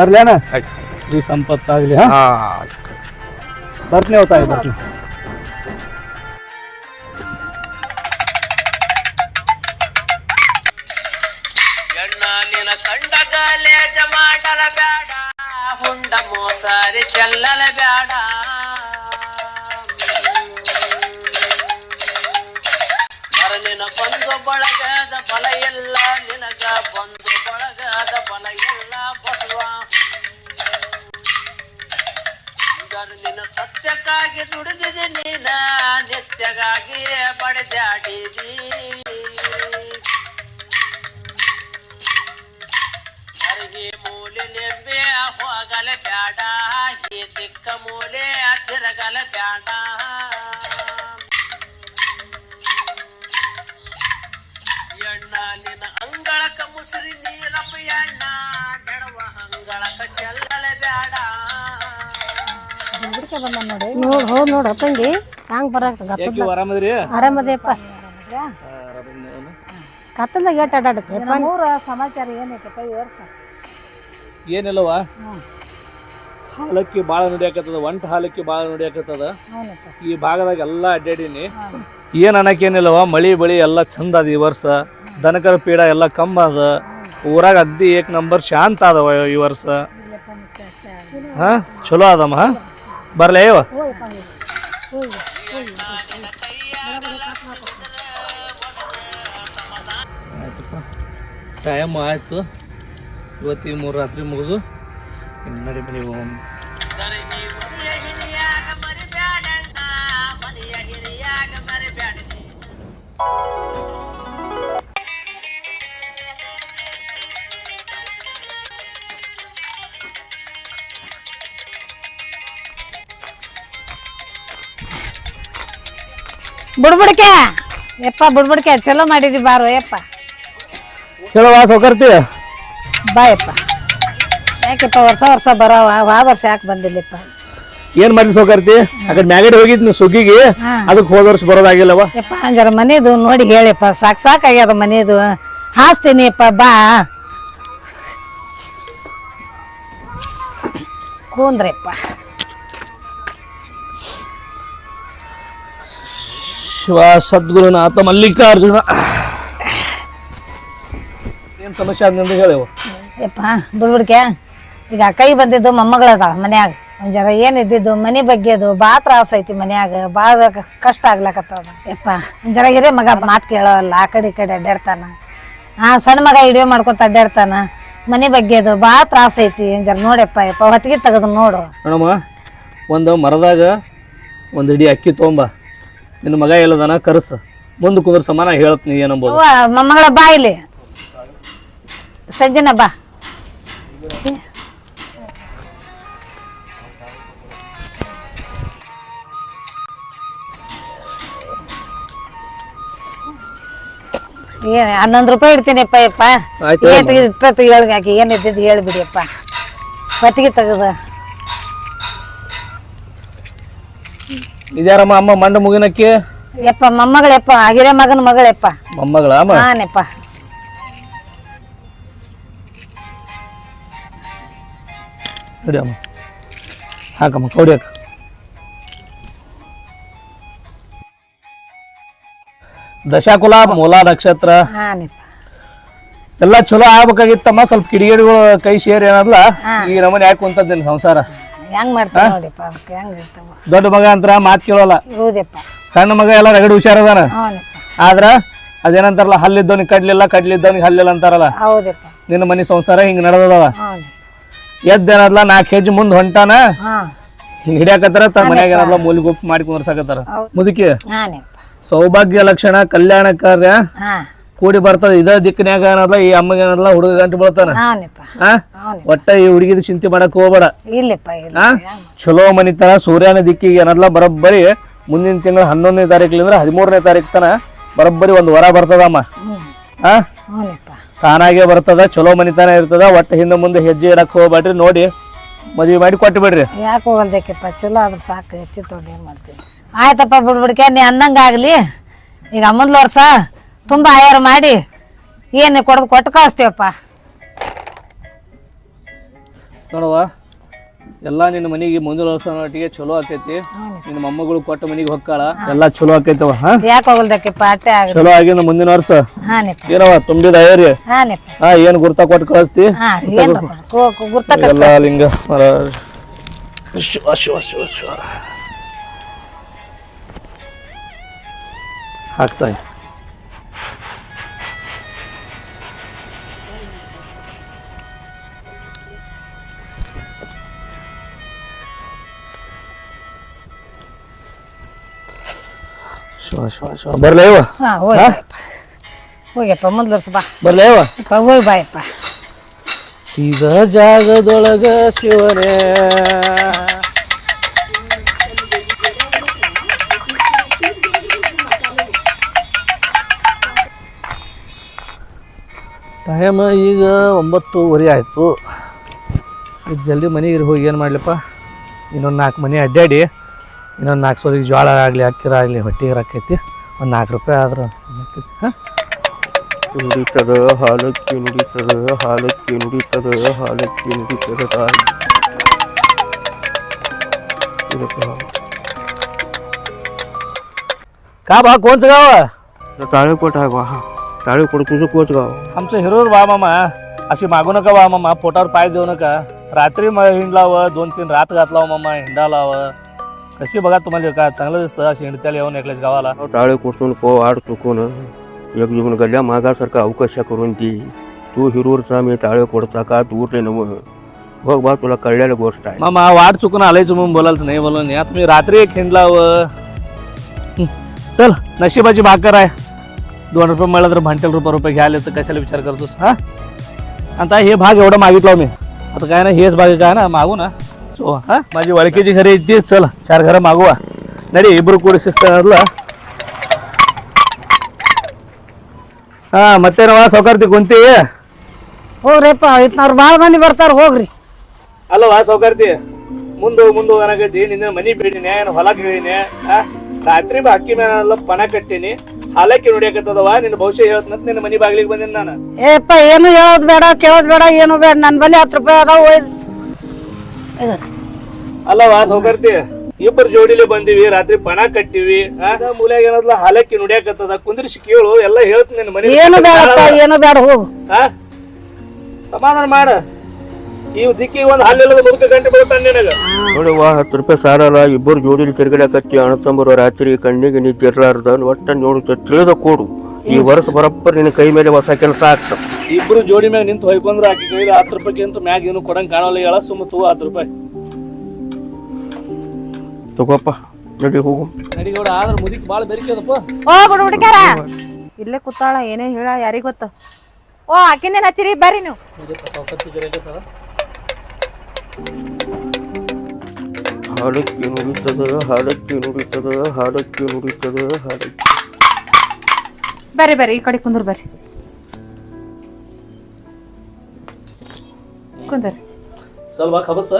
ಬರ್ಲೇನ ಶ್ರೀ ಸಂಪತ್ತಾಗಲಿ ಬರ್ತೀನಿ ಹೋಗ್ತಾ ಬರ್ತೀನಿ ಕಂಡಗಲೆ ಜಮಾಟಲ ಬೇಡ ಹುಂಡ ಮೋಸಾರಿ ಚೆಲ್ಲಲ ಬೇಡ ನಿನ ಬಂದು ಬಳಗದ ಬಲ ಎಲ್ಲ ನಿನಗ ಬಂದು ಬಳಗದ ಬಲ ಎಲ್ಲ ಬಸವ ನಿನ್ನ ಸತ್ಯಕ್ಕಾಗಿ ದುಡಿದಿದೆ ನೀನ ನಿತ್ಯಗಾಗಿ ಬಡದಾಡಿದಿ ಅರ್ಹಿ ಮೂಲೆ ನೆಂಬೆ ಹೋಗಲ ಬ್ಯಾಡ ಈ ದಿಕ್ಕ ಮೂಲೆ ತಿರಗಲ ಬ್ಯಾಡ ಎಣ್ಣ ನಿನ್ನ ಅಂಗಳಕ ಮುಸುರಿ ನೀರಪ್ಪ ಎಣ್ಣ ಬೆಳವ ಅಂಗಳಕ ಚೆಲ್ಲಲ ಬ್ಯಾಡ ನೋಡ್ ನೋಡ ತಂಗಿ ಹಂಗ್ ಬರಕ್ ಆರಾಮದ್ರಿ ಆರಾಮದೇಪ್ಪ ಕತ್ತಲ್ದಾಗ ಏಟ್ ಅಡ್ಡಾಡತ್ತೆ ಸಮಾಚಾರ ಏನೈತಪ್ಪ ಈ ವರ್ಷ ಏನಿಲ್ಲವಾ ಹಾಲಕ್ಕಿ ಭಾಳ ನುಡಿಯಾಕತ್ತದ ಒಂಟ ಹಾಲಕ್ಕಿ ಭಾಳ ನುಡಿಯಾಕತ್ತದ ಈ ಭಾಗದಾಗ ಎಲ್ಲ ಅಡ್ಡಾಡೀನಿ ಏನ್ ಅನ್ನಕೇನಿಲ್ಲವ ಮಳಿ ಬಳಿ ಎಲ್ಲ ಚಂದ ಅದ ಈ ವರ್ಷ ದನಕರ ಪೀಡ ಎಲ್ಲ ಕಮ್ಮ ಅದ ಊರಾಗ ಅದ್ದಿ ಏಕ್ ನಂಬರ್ ಶಾಂತ ಅದಾವ ಈ ವರ್ಷ ಹಾ ಚಲೋ ಅದಮ್ಮ ಬರ್ಲೇ ಇವ ಆಯ್ತಪ್ಪ ಟೈಮ್ ಆಯ್ತು ಇವತ್ತಿಗೆ 3 ರಾತ್ರಿ ಮುಗಿದು ನಡಿ ಮನೆಗೆ ಹೋಗೋಣ ಬುಡ್ಬುಡ್ಕೆ ಯಪ್ಪ ಬುಡ್ಬುಡ್ಕೆ ಚಲೋ ಮಾಡಿದಿ ಬಾರೋ ಯಪ್ಪ ಹೇಳುವ ಸೌಕರ್ತಿ ಬಾ ಯಪ್ಪ. ಯಾಕೆಪ್ಪ ವರ್ಷ ಬರವ ಹೋದ ವರ್ಷ ಯಾಕೆ ಬಂದಿಲ್ಲಪ್ಪ? ಏನ್ ಮಾಡ್ಲಿ ಸೌಕರ್ತಿ ಆ ಕಡೆ ಮ್ಯಾಗಡೆ ಹೋಗಿದ್ನಿ ಸುಗ್ಗಿಗೆ ಅದಕ್ಕೆ ಹೋದ ವರ್ಷ ಬರೋದಾಗಿಲ್ಲವ. ಯಪ್ಪ ಜರ ಮನೆದು ನೋಡಿ ಹೇಳಿಪ್ಪ, ಸಾಕಾಗ್ಯದ ಮನೆದು. ಹಾಸ್ತೀನಿ ಯಪ್ಪ, ಬಾ ಕೂಂದ್ರಪ್ಪ. ಶಿವ ಸದ್ಗುರುನಾಥ ಮಲ್ಲಿಕಾರ್ಜುನ. ಏನ್ ಸಮಸ್ಯೆ ಆದ್ನಂತ ಹೇಳವ. ಯಪ್ಪ ಬುಡ್ಬುಡ್ಕೆ ಈಗ ಕೈ ಬಂದಿದ್ದು ಮೊಮ್ಮಗಳದಾಳ ಮನ್ಯಾಗ. ಒಂದ್ ಜರ ಏನಿದ್ದಿದ್ದು ಮನೆ ಬಗ್ಗೆದು ಭಾಳ ತ್ರಾಸ ಐತಿ ಮನ್ಯಾಗ, ಭಾಳ ಕಷ್ಟ ಆಗ್ಲಕತ್ತದ ಯಪ್ಪ. ಒಂದ್ ಜರ ಹಿರೇ ಮಗ ಮಾತು ಕೇಳೋಲ್ಲ, ಆ ಕಡೆ ಈ ಕಡೆ ಅಡ್ಡಾಡ್ತಾನ. ಸಣ್ಣ ಮಗ ಹಿಡಿಯೋ ಮಾಡ್ಕೊತ ಅಡ್ಡಾಡ್ತಾನ. ಮನೆ ಬಗ್ಗೆದು ಭಾಳ ತ್ರಾಸ ಐತಿ. ಒಂದ್ ಜರ ನೋಡಪ್ಪ ಯಪ್ಪ, ಹೊತ್ತಿಗೆ ತೆಗೆದು ನೋಡು. ನೋಡಮ್ಮ, ಒಂದು ಮರದಾಗ ಒಂದು ಇಡೀ ಅಕ್ಕಿ ತೊಗೊಂಬ, ನಿನ್ನ ಮಗ ಎಲ್ಲದಾನ ಕರ್ಸ, ಮುಂದೆ ಕುಂದ್ರ ಸಮಾನ ಹೇಳತ್ನಿ ಏನಂಬೋದು. ಮೊಮ್ಮಗಳ ಬಾ ಇಲ್ಲಿ, ಸಜ್ಜನ ಬಾ. ಏನ್ 11 ರೂಪಾಯಿ ಇಡ್ತೀನಿಪ್ಪ ಯಪ್ಪ. ಆಕಿ ಏನ್ ಇದ್ದಿದ್ದು ಹೇಳ್ಬಿಡಿಯಪ್ಪ, ಹೊತ್ತಿಗೆ ತೆಗದ. ಇದ್ಯಾರಮ್ಮ ಅಮ್ಮ ಮಂಡ ಮುಗಿನಕ್ಕಿ? ಯಪ್ಪ ಮೊಮ್ಮಗಳಪ್ಪ, ಹಿರೇ ಮಗನ ಮಗಳಪ್ಪ. ಮೊಮ್ಮಗಳ ಅಮ್ಮ? ಹಾನಪ್ಪ. ನೋಡಿ ಅಮ್ಮ, ಹಾಕಮ್ಮ ಕೌಡಿ ಹಾಕ. ದಶಾಕುಲ ಮೂಲ ನಕ್ಷತ್ರ ಹಾನಪ್ಪ. ಎಲ್ಲ ಚಲೋ ಆಗ್ಬೇಕಾಗಿತ್ತಮ್ಮ. ಸ್ವಲ್ಪ ಕಿಡಿಗೇಡಿಗಳು ಕೈ ಸೇರಿ ಏನಲ್ಲ ಈ ನಮ್ಮನೆ ಯಾಕೆ ಕುಂತದ್ ನಿನ್ ಸಂಸಾರ. ಹೆಂಗ್ ಮಾಡ್ತಾವ ನೋಡಿಪ್ಪ, ಅದಕ್ಕೆ ಹೆಂಗ್ ಇರ್ತಾವ. ದೊಡ್ಡ ಮಗ ಅಂತರ ಮಾತ್ ಕೇಳೋಲ್ಲ, ಹೌದಪ್ಪ. ಸಣ್ಣ ಮಗ ಎಲ್ಲ ರಗಡ್ ಹುಷಾರದಾನ. ಹೌದಪ್ಪ. ಆದ್ರ ಅದೇನಂತಾರಲ್ಲ, ಹಲ್ಲಿದ್ದವನಿಗೆ ಕಡ್ಲಿಲ್ಲ, ಕಡ್ಲಿದ್ದವನಿಗೆ ಹಲ್ಲಿಲ್ಲ ಅಂತಾರಲ್ಲ. ಹೌದಪ್ಪ. ನಿನ್ನ ಮನೆ ಸಂಸಾರ ಹಿಂಗ್ ನಡೆದವ. ಎದ್ದೇನದ್ಲ 4 ಹೆಜ್ಜೆ ಮುಂದ್ ಹೊಂಟಾನ, ಹಿಂಗ್ ಹಿಡಿಯಾಕತ್ತಾರ, ತನ್ನ ಮನ್ಯಾಗ ಏನಲ್ಲ ಮೂಲಿ ಗುಪ್ ಮಾಡಿ ಕುಂದ್ರಸಾಕತ್ತಾರ. ಮುದುಕಿ ಹಾನಪ್ಪ. ಸೌಭಾಗ್ಯ ಲಕ್ಷಣ, ಕಲ್ಯಾಣ ಕಾರ್ಯ ಹಾ ಕೂಡಿ ಬರ್ತದ. ಇದ ದಿಕ್ಕಿನ್ಯಾಗ ಏನಲ್ಲ, ಈ ಅಮ್ಮಗೆ ಏನಲ್ಲ ಹುಡುಗ ಗಂಟು ಬೀಳ್ತಾನ. ಹಾನಪ್ಪ. ಒಟ್ಟ ಈ ಹುಡುಗಿದ ಚಿಂತೆ ಮಾಡಕ್ ಹೋಗ್ಬೇಡ. ಇಲ್ಲಪ್ಪ ಇಲ್ಲ. ಚಲೋ ಮನಿತನ ಸೂರ್ಯನ ದಿಕ್ಕಿಗೆ ಏನಲ್ಲ ಬರೋಬ್ಬರಿ ಮುಂದಿನ ತಿಂಗಳ 11ನೇ ತಾರೀಕಿಲಿಂದ 13ನೇ ತಾರೀಕು ತನ ಬರೋಬ್ಬರಿ ಒಂದು ವರ ಬರ್ತದಮ್ಮ. ತಾನಾಗೆ ಬರ್ತದ, ಚಲೋ ಮನಿತನ ಇರ್ತದ. ಒಟ್ಟ ಹಿಂದೆ ಮುಂದೆ ಹೆಜ್ಜೆ ಇಡಕ್ ಹೋಗ್ಬೇಡ್ರಿ, ನೋಡಿ ಮದ್ವಿ ಮಾಡಿ ಕೊಟ್ಟು ಬಿಡ್ರಿ. ಯಾಕೆ ಹೋಗಲ್ದಕ್ಕೆಪ್ಪ, ಚಲೋ ಆದ್ರೆ ಸಾಕು, ಹೆಚ್ಚು ತೊಗೊಂಡು ಏನ್ ಮಾಡ್ತೀವಿ. ಆಯ್ತಪ್ಪ ಬಿಡ್ಬಿಡ್ಕೆ, ನೀ ಅಂದಂಗಾಗ್ಲಿ. ಈಗ ಮುಂದ್ಲ ವರ್ಷ ತುಂಬಾ ಆಯಾರ ಮಾಡಿ ಏನು ಕೊಟ್ಟು ಕಳಿಸ್ತೀವಪ್ಪ. ನೋಡವ್ವ, ಎಲ್ಲಾ ನಿನ್ನ ಮನೆಗೆ ಮುಂದಿನ ವರ್ಷ ಒಟ್ಟಿಗೆ ಚಲೋ ಆಕೈತಿ. ನಿನ್ನ ಮೊಮ್ಮಗಳು ಕೊಟ್ಟ ಮನೆಗೆ ಹೊಕ್ಕಾಳ, ಎಲ್ಲಾ ಚಲೋ ಆಕೈತವ. ಯಾಕೆ ಹೋಗಲ್ದಕ್ಕೆಪ್ಪ, ಅಟ್ಟೆ ಆಗ ಚಲೋ ಆಗಿಂದ ಮುಂದಿನ ವರ್ಷ ಹಾನಪ್ಪ. ಏನವ ತುಂಬಿದ ಅಯ್ಯರಿ. ಹಾನಪ್ಪ. ಏನ್ ಗುರ್ತ ಕೊಟ್ಟು ಕಳಿಸ್ತಿ? ಏನು ಗುರ್ತ ಎಲ್ಲ ಲಿಂಗ ಮರ ಶಿವ ಶಿವ ಶಿವ ಶಿವ ಹಾಕ್ತಾ. ಶಿವ ಶಿವ ಶಿವ ಬರ್ಲೇವ. ಹೋಗ್ಯಪ್ಪ, ಮುಂದ್ಲ ವರ್ಷ ಬಾ. ಬರ್ಲೇವ. ಹೋಗಿ ಬಾಯಪ್ಪ. ಈಗ ಜಾಗದೊಳಗ ಶಿವನೇ ಟೈಮ್ ಈಗ 9:30 ಆಯಿತು. ಇದು ಜಲ್ದಿ ಮನೆಗೆ ಹೋಗಿ ಏನು ಮಾಡಲಿಪ್ಪ, ಇನ್ನೊಂದು 4 ಮನೆ ಅಡ್ಡಾಡಿ ಇನ್ನೊಂದು 4 ಸೋದಿಗೆ ಜೋಳ ಆಗಲಿ ಅಕ್ಕಿರ ಆಗಲಿ ಹೊಟ್ಟೆಗೆ ರಾಕೈತಿ. ಒಂದು 4 ರೂಪಾಯಿ ಆದ್ರೆ ಹಾಂ. ನುಡಿತದ ಹಾಲಕ್ಕಿ ನುಡಿತದ ಹಾಲಕ್ಕಿ ನುಡಿತದ ಹಾಲಕ್ಕಿ ನುಡಿತದ का बा कोण गाव? टाळेपोट आहे बा. टाळेपोट तुझं कोच गाव. आमचं हिरोर बा मामा, अशी मागू नका बा मामा, पोटावर पाय देऊ नका. रात्री हिंडलावं, 2-3 रात घातलावं मामा, हिंडालावं. कशी बघा तुम्हाला का चांगलं दिसतं अशी हिंडत्याला येऊन एकल्याच गावाला. टाळेपोटून पो आड चुकून एक जीवन गल्ल्या मागासारखा अवकाश करून ती तू हिरोरचा मी टाळेपोटचा का दूर रे नव बघ बा, तुला कळलेली गोष्ट आहे. मामा वाट चुकून आलायच म्हणून बोलायचं नाही बोलून या. तुम्ही रात्री एक हिंडलावं. चल नशिबाची भाकर आहे. 2 रुपये मिळालं तर भांटेल रुपये घ्यायला तर कशाला विचार करतोस हा. आता हे भाग एवढं मागितलं मी, आता काय ना हेच भाग काय ना मागू ना. सो हा माझी वळखीची घरी येते. चल 4 घरं मागवा. नडी इब्रू ಕೂಡಿ ಶಿಸ್ತನಲ್ಲ ಹಾ ಮತ್ತೇನವ ಸೌಕರ್ತಿ ಕುಂತಿ? ಹೋಗ್ರಿಪ್ಪ ಇತ್ನವ್ರು ಭಾಳ ಮಂದಿ ಬರ್ತಾರ ಹೋಗ್ರಿ. ಅಲ್ಲವಾ ಸೌಕರ್ತಿ ಮುಂದು ಅನ್ನಕೈತಿ. ನಿನ್ನ ಮನಿ ಬೇಡಿನಿ, ಹೊಲ ಕೇಳಿನಿ, ರಾತ್ರಿ ಅಕ್ಕಿ ಮೇಲೆ ಪಣ ಕಟ್ಟಿನಿ, ಹಾಲಕ್ಕಿ ನೋಡಿಯಕತ್ತದವ. ನಿನ್ನ ಭವಿಷ್ಯ ಹೇಳ್ತಂತ ನಿನ್ನ ಮನಿ ಬಾಗ್ಲಿಗೆ ಬಂದಿನಿ ನಾನು. ಏಪ್ಪ ಏನು ಹೇಳೋದ್ ಬೇಡ ಕೇಳೋದ್ ಬೇಡ ಏನು ಬೇಡ, ನನ್ ಬಲ್ಲಿ 10 ರೂಪಾಯಿ ಅದಾವ. ಅಲ್ಲವಾ ಸೌಕರ್ತಿ ಇಬ್ಬರು ಜೋಡಿಲಿ ಬಂದಿವಿ, ರಾತ್ರಿ ಪಣ ಕಟ್ಟಿವಿ, ಮೂಲ್ಯಾಗ ಏನದ್ಲ ಹಾಲಕ್ಕಿ ನುಡಿಯಾಕತ್ತದ. ಕುಂದ್ರಿಸಿ ಕೇಳು, ಎಲ್ಲ ಹೇಳ್ತೀನಿ ನಿನ್ನ ಮನಿ. ಏನು ಬೇಡಪ್ಪ ಏನು ಬೇಡ ಹೋಗು. ಸಮಾಧಾನ ಮಾಡ. ಈ ದಿಕ್ಕಿ ಒಂದ್ ಹಾಲಿಲ್ಲದ ಮುದುಕ ಗಂಟೆ ಬೀಳ್ತಾನೆ ನಿನಗ. ನೋಡುವ 10 ರೂಪಾಯಿ ಸಾರಲ್ಲ, ಇಬ್ಬರು ಜೋಡಿಲಿ ತಿರುಗಡಕತ್ತಿ ಅಣ್ಣ ತಮ್ಮರು ರಾತ್ರಿ ಕಣ್ಣಿಗೆ ನಿದ್ದೆ ಇರ್ಲಾರ್ದ ಒಟ್ಟ ನೋಡು ತಿಳಿದ ಕೊಡು. ಈ ವರ್ಷ ಬರಪ್ಪರ್ ನಿನ್ನ ಕೈ ಮೇಲೆ ಹೊಸ ಕೆಲಸ ಆಗ್ತದ. ಇಬ್ರು ಜೋಡಿ ಮ್ಯಾಗ ನಿಂತು ಹೊಯ್ಕೊಂಡ್ರ ಆಕಿ ಕೈಲಿ 10 ರೂಪಾಯಿಗಿಂತ ಮ್ಯಾಗ ಏನು ಕೊಡಂಗ್ ಕಾಣಲ್ಲ. ಹೇಳ ಸುಮ್ಮ ತೂ 10 ರೂಪಾಯಿ ತಗೋಪ್ಪ, ನಡಿ ಹೋಗು. ನಡಿಗೌಡ ಆದ್ರ ಮುದಿಕ್ ಬಾಳ ಬೆರಿಕೆದಪ್ಪ. ಹೋಗ್ಬಿಡು ಹುಡುಗ್ಯಾರ, ಇಲ್ಲೇ ಕೂತಾಳ, ಏನೇ ಹೇಳ ಯಾರಿಗ ಗೊತ್ತ. ಓ ಆಕಿಂದೇನ್ ಹಚ್ಚಿರಿ, ಬರ್ರಿ ನೀವು. ಹಾಡಕ್ಕಿ ನುಡಿತದ, ಹಾಡಕ್ಕಿ ನುಡಿತದ, ಹಾಡಕ್ಕಿ ನುಡಿತದ, ಹಾಡಕ್ಕಿ. ಬರ್ರಿ ಬರ್ರಿ ಈ ಕಡೆ ಕುಂದ್ರ, ಬರ್ರಿ ಕುಂದ್ರಿ. ಸ್ವಲ್ಪ ಖಬಸ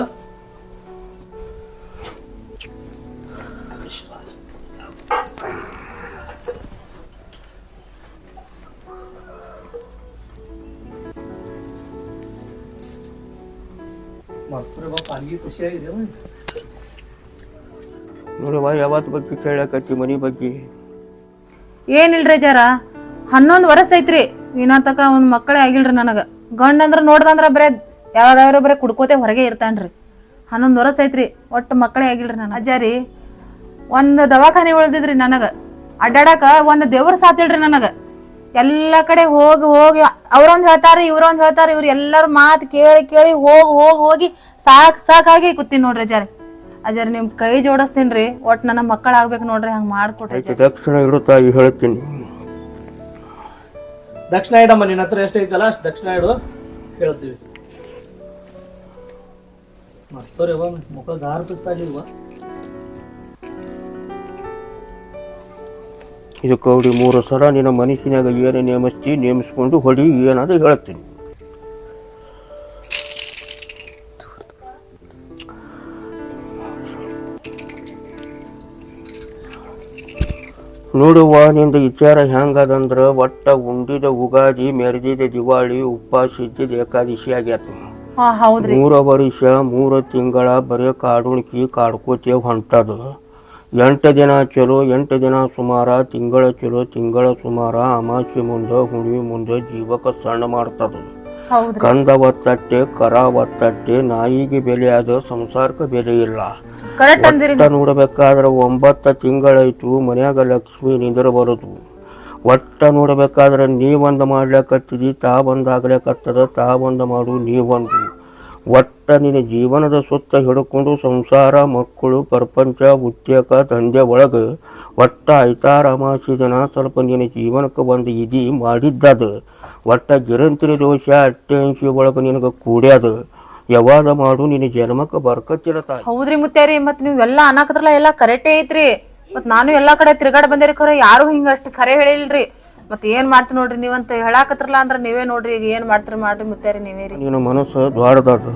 ನೋಡುವ ಯಾವತ್ ಬಗ್ಗೆ ಕೇಳಕತ್ತಿ ಮನಿ ಬಗ್ಗೆ? ಏನಿಲ್ರಿ ಜರ 11 ವರ್ಷ ಐತ್ರಿ, ಇನ್ನ ತಕ ಒಂದ್ ಮಕ್ಕಳೇ ಆಗಿಲ್ರಿ ನನಗ. ಗಂಡ ಅಂದ್ರ ನೋಡ್ದಂದ್ರ ಬರೇ ಯಾವಾಗಾದ್ರೂ ಬರೇ ಕುಡ್ಕೋತೆ ಹೊರಗೆ ಇರ್ತಾನ್ರಿ. 11 ವರ್ಷ ಐತ್ರಿ, ಒಟ್ಟು ಮಕ್ಕಳೇ ಆಗಿಲ್ರಿ ನನಗ. ಅಜ್ಜಾರಿ ಒಂದ್ ದವಾಖಾನೆ ಉಳ್ದಿದ್ರಿ ನನಗ. ಅಡ್ಡಾಡಕ ಒಂದ್ ದೇವ್ರ ಸಾತಿಲ್ರಿ ನನಗ. ಎಲ್ಲ ಕಡೆ ಹೋಗಿ ಹೋಗಿ ಅವ್ರೊಂದ್ ಹೇಳ್ತಾರ ಇವ್ರೊಂದ್ ಹೇಳ್ತಾರ, ಇವ್ರು ಎಲ್ಲಾರು ಮಾತು ಕೇಳಿ ಕೇಳಿ ಹೋಗಿ ಸಾಕಾಗಿ ಕೂತೀನಿ ನೋಡ್ರಿ ಅಜ್ಜಾರಿ. ಅಜ್ಜಾರಿ ನಿಮ್ ಕೈ ಜೋಡಿಸ್ತೀನ್ರಿ, ಒಟ್ ನನ್ನ ಮಕ್ಕಳ ಆಗ್ಬೇಕು ನೋಡ್ರಿ, ಹಂಗ ಮಾಡ್ಕೊಡ್ರಿ. ದಕ್ಷಿಣ ಇಡುತ್ತಾ ಹೇಳ್ತೀನಿ. ದಕ್ಷಿಣ ಇಡಮ್ಮ, ನಿನ್ನ ಹತ್ರ ಎಷ್ಟು ಐತಲ್ಲ ಅಷ್ಟು ದಕ್ಷಿಣ ಇಡು, ಹೇಳ್ತೀವಿ. ಮಸ್ತೋರಿ ಮಕ್ಕಳ ದಾರ್ಪಿಸ್ತಾ ಇಲ್ವಾ? ಇದು ಕೌಡಿ 3 ಸಲ ನಿನ್ನ ಮನಸ್ಸಿನಾಗ ಏನು ನೇಮಿಸ್ಕೊಂಡು ಹೊಡಿ, ಏನಾದ್ರು ಹೇಳ್ತೀನಿ. ನೋಡುವ ನಿಂದ ವಿಚಾರ ಹೆಂಗದಂದ್ರ ಒಟ್ಟ ಉಂಡಿದ ಉಗಾದಿ, ಮೆರೆದಿದ ದಿವಾಳಿ, ಉಪವಾಸ ಇದ್ದಿದ ಏಕಾದಶಿ ಆಗ್ಯಾತ. 3 ವರ್ಷ 3 ತಿಂಗಳ ಬರೀ ಕಾಡುಣಿಕಿ ಕಾಡ್ಕೋತೇ ಹೊಂಟದ. 8 ದಿನ ಚಲೋ, 8 ದಿನ ಸುಮಾರ, ತಿಂಗಳ ಚಲೋ, ತಿಂಗಳ ಸುಮಾರ, ಅಮಾಸೆ ಮುಂದ ಹುಣ್ಣಿಮೆ ಮುಂದ ಜೀವಕ್ಕೆ ಸಣ್ಣ ಮಾಡ್ತದ. ಕಂದ ಒತ್ತಟ್ಟೆ, ಕರ ಒತ್ತಟ್ಟೆ, ನಾಯಿಗೆ ಬೆಲೆ ಆದ ಸಂಸಾರಕ್ಕೆ ಬೆಲೆ ಇಲ್ಲ. ಒಟ್ಟ ನೋಡ್ಬೇಕಾದ್ರ 9 ತಿಂಗಳಾಯ್ತು ಮನ್ಯಾಗ ಲಕ್ಷ್ಮಿ ನಿಂದ್ರ ಬರೋದು. ಒಟ್ಟ ನೋಡ್ಬೇಕಾದ್ರ ನೀವೊಂದು ಮಾಡ್ಲಿಕತ್ತಿದಿ, ತಾ ಬಂದಾಗ್ಲಿಕತ್ತದ, ತಾ ಬಂದ ಮಾಡು ನೀವೊಂದು. ಒಟ್ಟ ನಿನ್ನ ಜೀವನದ ಸುತ್ತ ಹಿಡ್ಕೊಂಡು ಸಂಸಾರ, ಮಕ್ಕಳು, ಪ್ರಪಂಚ, ಉದ್ಯೋಗ, ದಂಧೆ ಒಳಗೆ ಒಟ್ಟ ಐತಾರ ಅಮಾಸಿ ದಿನ ಸ್ವಲ್ಪ ನಿನ್ನ ಜೀವನಕ್ಕೆ ಒಂದು ಇದಿ ಮಾಡಿದ್ದದ. ಒಟ್ಟ ಗಿರಂತಿರಿ ದೋಷ ಅಟ್ಟೆಂಶಿ ಒಳಗೆ ನಿನಗೆ ಕೂಡ್ಯಾದ. ಯಾವಾಗ ಮಾಡು ನಿನ್ನ ಜನ್ಮಕ್ಕೆ ಬರ್ಕತ್ತಿರತಾಯ. ಹೌದ್ರಿ ಮುತ್ಯಾರಿ, ಮತ್ ನೀವೆಲ್ಲಾ ಅನ್ನಕತ್ರಲ್ಲ ಎಲ್ಲಾ ಕರೆಕ್ಟೇ ಐತ್ರಿ. ಮತ್ ನಾನು ಎಲ್ಲಾ ಕಡೆ ತಿರ್ಗಾಡ್ ಬಂದೇರಿ, ಖರೆ ಯಾರು ಹಿಂಗಷ್ಟು ಖರೆ ಹೇಳಿಲ್ರಿ. ಮತ್ ಏನ್ ಮಾಡ್ತೀರಿ ನೋಡ್ರಿ, ನೀವಂತ ಹೇಳಾಕತ್ರಲ್ಲ ಅಂದ್ರ ನೀವೇ ನೋಡ್ರಿ, ಈಗ ಏನ್ ಮಾಡ್ತೀರಿ ಮಾಡ್ರಿ ಮುತ್ಯಾರಿ ನೀವೇ ರೀ. ನಿನ್ನ ಮನಸ್ಸು ದ್ವಾರದಾದ.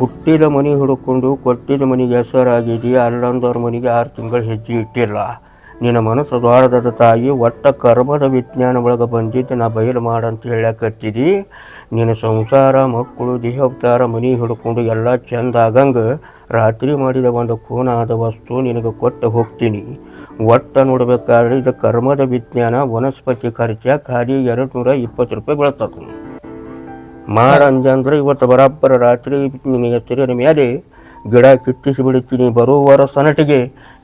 ಹುಟ್ಟಿದ ಮನೆ ಹುಡುಕೊಂಡು ಕೊಟ್ಟಿದ ಮನೆಗೆ ಹೆಸರಾಗಿದೆಯಾ, ಅಲ್ಲೊಂದವ್ರ ಮನೆಗೆ 6 ತಿಂಗಳು ಹೆಜ್ಜೆ ಇಟ್ಟಿಲ್ಲ. ನಿನ್ನ ಮನಸ್ಸು ದ್ವಾರದಾದ ತಾಯಿ. ಒಟ್ಟ ಕರ್ಮದ ವಿಜ್ಞಾನ ಒಳಗೆ ಬಂದಿದ್ದು ನಾ ಬಯಲು ಮಾಡಂತ ಹೇಳಕತ್ತಿದಿ. ನಿನ್ನ ಸಂಸಾರ, ಮಕ್ಕಳು, ದೇಹವತಾರ, ಮನೆ ಹಿಡ್ಕೊಂಡು ಎಲ್ಲ ಚೆಂದ ಆಗಂಗೆ ರಾತ್ರಿ ಮಾಡಿದ ಒಂದು ಖೂನಾದ ವಸ್ತು ನಿನಗೆ ಕೊಟ್ಟು ಹೋಗ್ತೀನಿ. ಒಟ್ಟ ನೋಡ್ಬೇಕಾದ್ರೆ ಇದು ಕರ್ಮದ ವಿಜ್ಞಾನ. ವನಸ್ಪತಿ ಖರ್ಚ ಖಾಲಿ 220 ರೂಪಾಯಿ ಬೀಳ್ತದೆ. ಮಾಡಂದ್ರೆ ಇವತ್ತು ಬರಾಬ್ಬರ ರಾತ್ರಿ ನಿನ್ನ ಹೆಸರಿನ ಮೇಲೆ ಗಿಡ ಕಿತ್ತಿಸಿ ಬಿಡುತ್ತೀನಿ. ಬರುವವರ ಸನಟಿಗೆ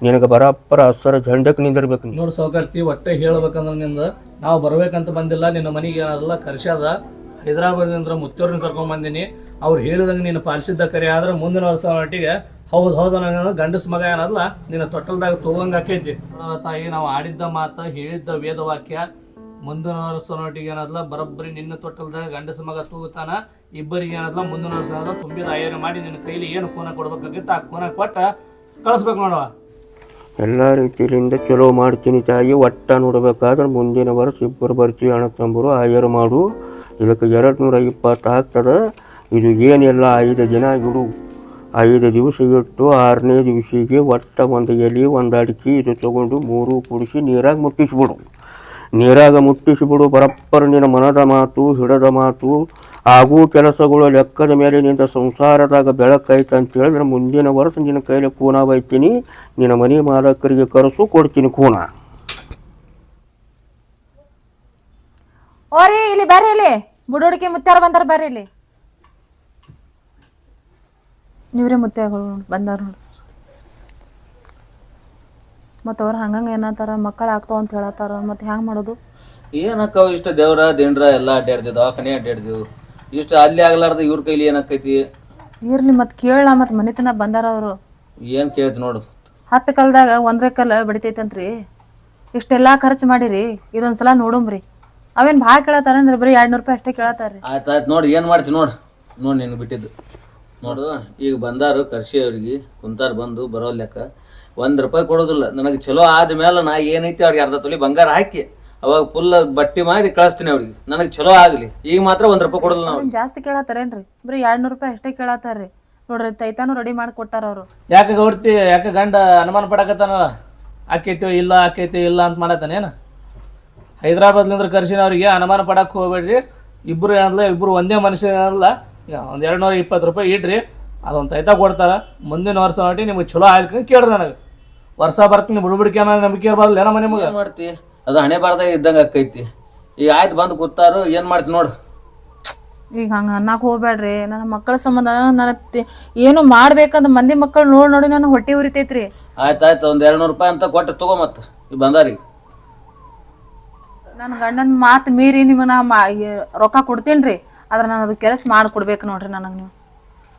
ನಿನಗೆ ಬರಾಬ್ಬರ 10 ಝಂಡಕ್ಕೆ ನಿಂದಿರ್ಬೇಕು. ನೋಡು ಸೌಕರ್ತಿ, ಒಟ್ಟೆ ಹೇಳ್ಬೇಕಂದ್ರೆ ನಿಂದ ನಾವು ಬರ್ಬೇಕಂತ ಬಂದಿಲ್ಲ. ನಿನ್ನ ಮನೆಗೆ ಎಲ್ಲ ಕರ್ಸ್ಯಾದ. ಹೈದರಾಬಾದಿಂದ ಮುತ್ತೂರ್ನ ಕರ್ಕೊಂಡ್ ಬಂದಿನಿ. ಅವ್ರು ಹೇಳಿದಂಗೆ ನೀನು ಪಾಲಿಸಿದ್ದ ಕರೆ ಆದ್ರೆ ಮುಂದಿನ ವರ್ಷ ಮಟ್ಟಿಗೆ ಹೌದು ನನಗೆ ಗಂಡಸ ಮಗ ಏನಲ್ಲ ನಿನ್ನ ತೊಟ್ಟಲ್ದಾಗ ತಗೋಂಗ ಆಕೈತಿ. ತಾಯಿ, ನಾವು ಆಡಿದ್ದ ಮಾತ, ಹೇಳಿದ್ದ ವೇದವಾಕ್ಯ ಮುಂದಿನ ವರ್ಷ ನೋಟಿಗೆ ಏನದ್ಲ ಬರೋಬ್ಬರಿ ನಿನ್ನ ತೊಟ್ಟಲ್ದಾಗ ಗಂಡಸ ಮಗ ತೂಗುತ್ತಾನ. ಇಬ್ಬರಿಗೆ ಏನದ್ಲ ಮುಂದಿನ ವರ್ಷ ತುಂಬಿದ ಆಯೋಜನೆ ಮಾಡಿ ನಿನ್ನ ಕೈಲಿ ಏನು ಫೋನ ಕೊಡ್ಬೇಕಾಗಿತ್ತು ಆ ಫೋನ ಕೊಟ್ಟ ಕಳಿಸ್ಬೇಕು ನೋಡುವ. ಎಲ್ಲ ರೀತಿಯಿಂದ ಚಲೋ ಮಾಡ್ತೀನಿ ತಾಯಿ. ಒಟ್ಟ ನೋಡ್ಬೇಕಾದ್ರೆ ಮುಂದಿನ ವರ್ಷ ಇಬ್ಬರು ಬರ್ತೀವಿ ಅಣ್ಣ ತಂಬರು ಆಯರು ಮಾಡು. ಇದಕ್ಕೆ 220 ಆಗ್ತದೆ. ಇದು ಏನೆಲ್ಲ 5 ದಿನ ಇಡು. 5 ದಿವಸ ಇಟ್ಟು 6ನೇ ದಿವಸಿಗೆ ಒಟ್ಟ ಒಂದು ಎಲೆ ಒಂದು ಅಡಿಕೆ ಇದು ತೊಗೊಂಡು 3 ಕುಡಿಸಿ ನೀರಾಗ ಮುಟ್ಟಿಸ್ಬಿಡು. ನೀರಾಗ ಮುಟ್ಟಿಸಿಬಿಡು. ಬರಪ್ಪರ ನಿನ್ನ ಮನದ ಮಾತು ಹಿಡದ ಮಾತು ಹಾಗೂ ಕೆಲಸಗಳು ಲೆಕ್ಕದ ಮೇಲೆ ನಿಂದ ಸಂಸಾರದಾಗ ಬೆಳಕೈತೆ ಅಂತ ಹೇಳಿದ್ರೆ ಮುಂದಿನ ವರ್ಷ ನಿನ್ನ ಕೈಲಿ ಕೂನ ಬೈತೀನಿ. ನಿನ್ನ ಮನೆ ಮಾಲಕರಿಗೆ ಕರೆಸು, ಕೊಡ್ತೀನಿ ಕೂನ. ಓರಿ ಇಲ್ಲಿ ಬರ್ರಿ, ಇಲ್ಲಿ ಬುಡೋಡಿಕೆ ಮುತ್ಯಾರ ಬಂದಾರ, ಬರ್ರಿ ಇಲ್ಲಿ. ನೀವ್ರೇ ಮುತ್ಯಾಗಳು ಬಂದಾರ ನೋಡಿ. ಮತ್ತು ಅವ್ರು ಹಂಗಂಗೆ ಏನತ್ತಾರ, ಮಕ್ಕಳು ಆಗ್ತಾವ ಅಂತ ಹೇಳತ್ತಾರ. ಮತ್ತು ಹ್ಯಾಂಗೆ ಮಾಡೋದು? ಏನಕ್ಕವ ಇಷ್ಟ ದೇವ್ರ ದಿಂಡ್ರ ಎಲ್ಲ ಅಡ್ಡಾಡ್ದಿದ್ದು, ದವಾಖಾನೆ ಅಡ್ಡಾಡ್ದಿವು. ಇಷ್ಟು ಅಲ್ಲಿ ಆಗ್ಲಾರ್ದ ಇವ್ರ ಕೈಲಿ ಏನಾಕೈತಿ? ಇರ್ಲಿ ಮತ್ತೆ ಕೇಳ. ಮತ್ತು ಮನೆತನ ಬಂದಾರ ಅವರು. ಏನು ಕೇಳ್ತಿ ನೋಡು. 10 ಕಲ್ದಾಗ 1 ಕಲ್ಲ ಬಡಿತೈತಂತ್ರಿ. ಇಷ್ಟೆಲ್ಲ ಖರ್ಚು ಮಾಡಿರಿ, ಇದೊಂದ್ಸಲ ನೋಡುಮ್ರಿ. ಅವೇನು ಭಾಳ ಕೇಳತ್ತಾರನ್ರಿ? ಬರೀ 200 ರೂಪಾಯಿ ಅಷ್ಟೇ ಕೇಳತ್ತಾರ್ರಿ. ಆಯ್ತು ನೋಡಿ, ಏನು ಮಾಡ್ತಿ ನೋಡು. ನಿನ್ಗೆ ಬಿಟ್ಟಿದ್ದು ನೋಡು. ಈಗ ಬಂದಾರು ಕರ್ಸಿ ಅವ್ರಿಗೆ ಕುಂತಾರ, ಬಂದು ಬರೋ ಲೆಕ್ಕ 1 ರೂಪಾಯಿ ಕೊಡೋದಿಲ್ಲ ನನಗೆ. ಚಲೋ ಆದ್ಮೇಲೆ ನಾ ಏನೈತಿ ಅವ್ರಿಗೆ ಅರ್ಧ ತೊಲಿ ಬಂಗಾರ ಹಾಕಿ ಅವಾಗ ಫುಲ್ ಬಟ್ಟಿ ಮಾಡಿ ಕಳಿಸ್ತೀನಿ ಅವ್ರಿಗೆ. ನನಗೆ ಚಲೋ ಆಗಲಿ. ಈಗ ಮಾತ್ರ 1 ರೂಪಾಯಿ ಕೊಡೋದಿಲ್ಲ ನಾವು. ಜಾಸ್ತಿ ಕೇಳತ್ತಾರೇನ್ರಿ? ಬರೀ 200 ರೂಪಾಯಿ ಅಷ್ಟೇ ಕೇಳತ್ತಾರ್ರಿ. ನೋಡ್ರಿ, ತೈತಾನು ರೆಡಿ ಮಾಡಿ ಕೊಟ್ಟಾರ ಅವರು. ಯಾಕೆ ಗೌಡ್ತಿ, ಯಾಕೆ ಗಂಡ ಅನುಮಾನ ಪಡಕತ್ತಾನ? ಆಕೈತೋ ಇಲ್ಲ ಆಕೈತೋ ಇಲ್ಲ ಅಂತ ಮಾಡತ್ತಾನೇನು? ಹೈದ್ರಾಬಾದ್ಲಿಂದ ಕರ್ಸಿನ ಅವ್ರಿಗೆ ಅನುಮಾನ ಪಡಕ್ಕೆ ಹೋಗ್ಬೇಡ್ರಿ. ಇಬ್ಬರು ಒಂದೇ ಮನುಷ್ಯ ಅಲ್ಲ. ಒಂದು 220 ರೂಪಾಯಿ ಇಡ್ರಿ, ಅದೊಂದು ತೈತ ಕೊಡ್ತಾರ. ಮುಂದಿನ ವರ್ಷ ನೋಡಿ ನಿಮಗೆ ಚಲೋ ಆಗ್ಲಿಕ್ಕೆ ಕೇಳ್ರಿ. ನನಗೆ ವರ್ಷ ಬರ್ತೀನಿ ಬಿಡ್ಬಿಡ್ಕೆ ಮೇಲೆ ನಂಬಿಕೆ ಇರಬಾರ್ದು ಏನಮ್ಮ ನಿಮಗೆ? ಏನು ಮಾಡ್ತಿ? ಅದು ಹಣೆ ಬಾರ್ದಾಗ ಇದ್ದಂಗೆ ಆಕೈತಿ. ಈಗ ಆಯ್ತು ಬಂದು ಕೂತಾರು, ಏನು ಮಾಡ್ತಿ ನೋಡು. ಈಗ ಹಂಗೆ ಅನ್ನಕ್ಕೆ ಹೋಗ್ಬೇಡ್ರಿ. ನನ್ನ ಮಕ್ಕಳ ಸಂಬಂಧ ನನ್ನ ಏನು ಮಾಡ್ಬೇಕಂತ ಮಂದಿ ಮಕ್ಕಳು ನೋಡಿ ನಾನು ಹೊಟ್ಟೆ ಉರಿತೈತ್ರಿ. ಆಯ್ತು ಒಂದು 200 ರೂಪಾಯಿ ಅಂತ ಕೊಟ್ಟು ತಗೋ. ಮತ್ತೆ ಈಗ ಬಂದಾರಿಗೆ ನನ್ನ ಗಂಡನ ಮಾತು ಮೀರಿ ನಿಮಗೆ ನಾ ರೊಕ್ಕ ಕೊಡ್ತೀನಿ ರೀ. ಆದ್ರೆ ನಾನು ಅದು ಕೆಲಸ ಮಾಡಿಕೊಡ್ಬೇಕು ನೋಡ್ರಿ ನನಗೆ. ನೀವು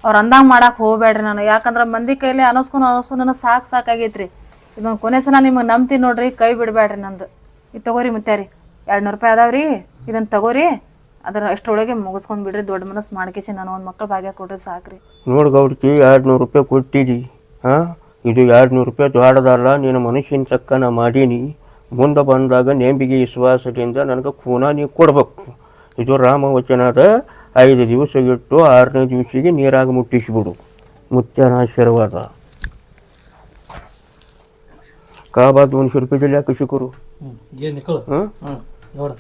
ಅವ್ರು ಅಂದಂಗೆ ಮಾಡಕ್ಕೆ ಹೋಗ್ಬೇಡ್ರಿ ನನಗೆ. ಯಾಕಂದ್ರೆ ಮಂದಿ ಕೈಲಿ ಅನಸ್ಕೊಂಡು ನನಗೆ ಸಾಕಾಗೈತ್ರಿ. ಇದೊಂದು ಕೊನೆ ಸಲ ನಿಮಗೆ ನಂಬ್ತೀನಿ ನೋಡ್ರಿ. ಕೈ ಬಿಡಬೇಡ್ರಿ ನಂದು. ಇದು ತಗೋರಿ ಮುತ್ಯಾರಿ, 200 ರೂಪಾಯಿ ಅದಾವ್ರಿ. ಇದನ್ನು ತಗೋರಿ. ಅದರ ಅಷ್ಟರೊಳಗೆ ಮುಗಿಸ್ಕೊಂಡು ಬಿಡ್ರಿ. ದೊಡ್ಡ ಮನಸ್ಸು ಮಾಡ್ಕೇಸಿ ನಾನು ಒಂದು ಮಕ್ಕಳ ಭಾಗ್ಯ ಕೊಡ್ರಿ ಸಾಕ್ರಿ. ನೋಡಿ ಗೌಡ್ತಿ, 200 ರೂಪಾಯಿ ಕೊಟ್ಟಿದ್ದಿ. ಇದು 200 ರೂಪಾಯಿ ದೊಡ್ಡದಲ್ಲ. ನಿನ್ನ ಮನುಷ್ಯನ ತಕ್ಕ ನಾ ಮಾಡೀನಿ. ಮುಂದೆ ಬಂದಾಗ ನೆಂಬಿಗೆ ವಿಶ್ವಾಸದಿಂದ ನನಗೆ ಕೂನ ನೀವು ಕೊಡ್ಬೇಕು. ಇದು ರಾಮವಚನದ. 5 ದಿವಸ ಇಟ್ಟು 6ನೇ ದಿವಸಿಗೆ ನೀರಾಗ ಮುಟ್ಟಿಸಿಬಿಡು. ಮುತ್ಯನ ಆಶೀರ್ವಾದ. काबा 200 रुपये दिल्या कशी करू? ये निकळ. एवढं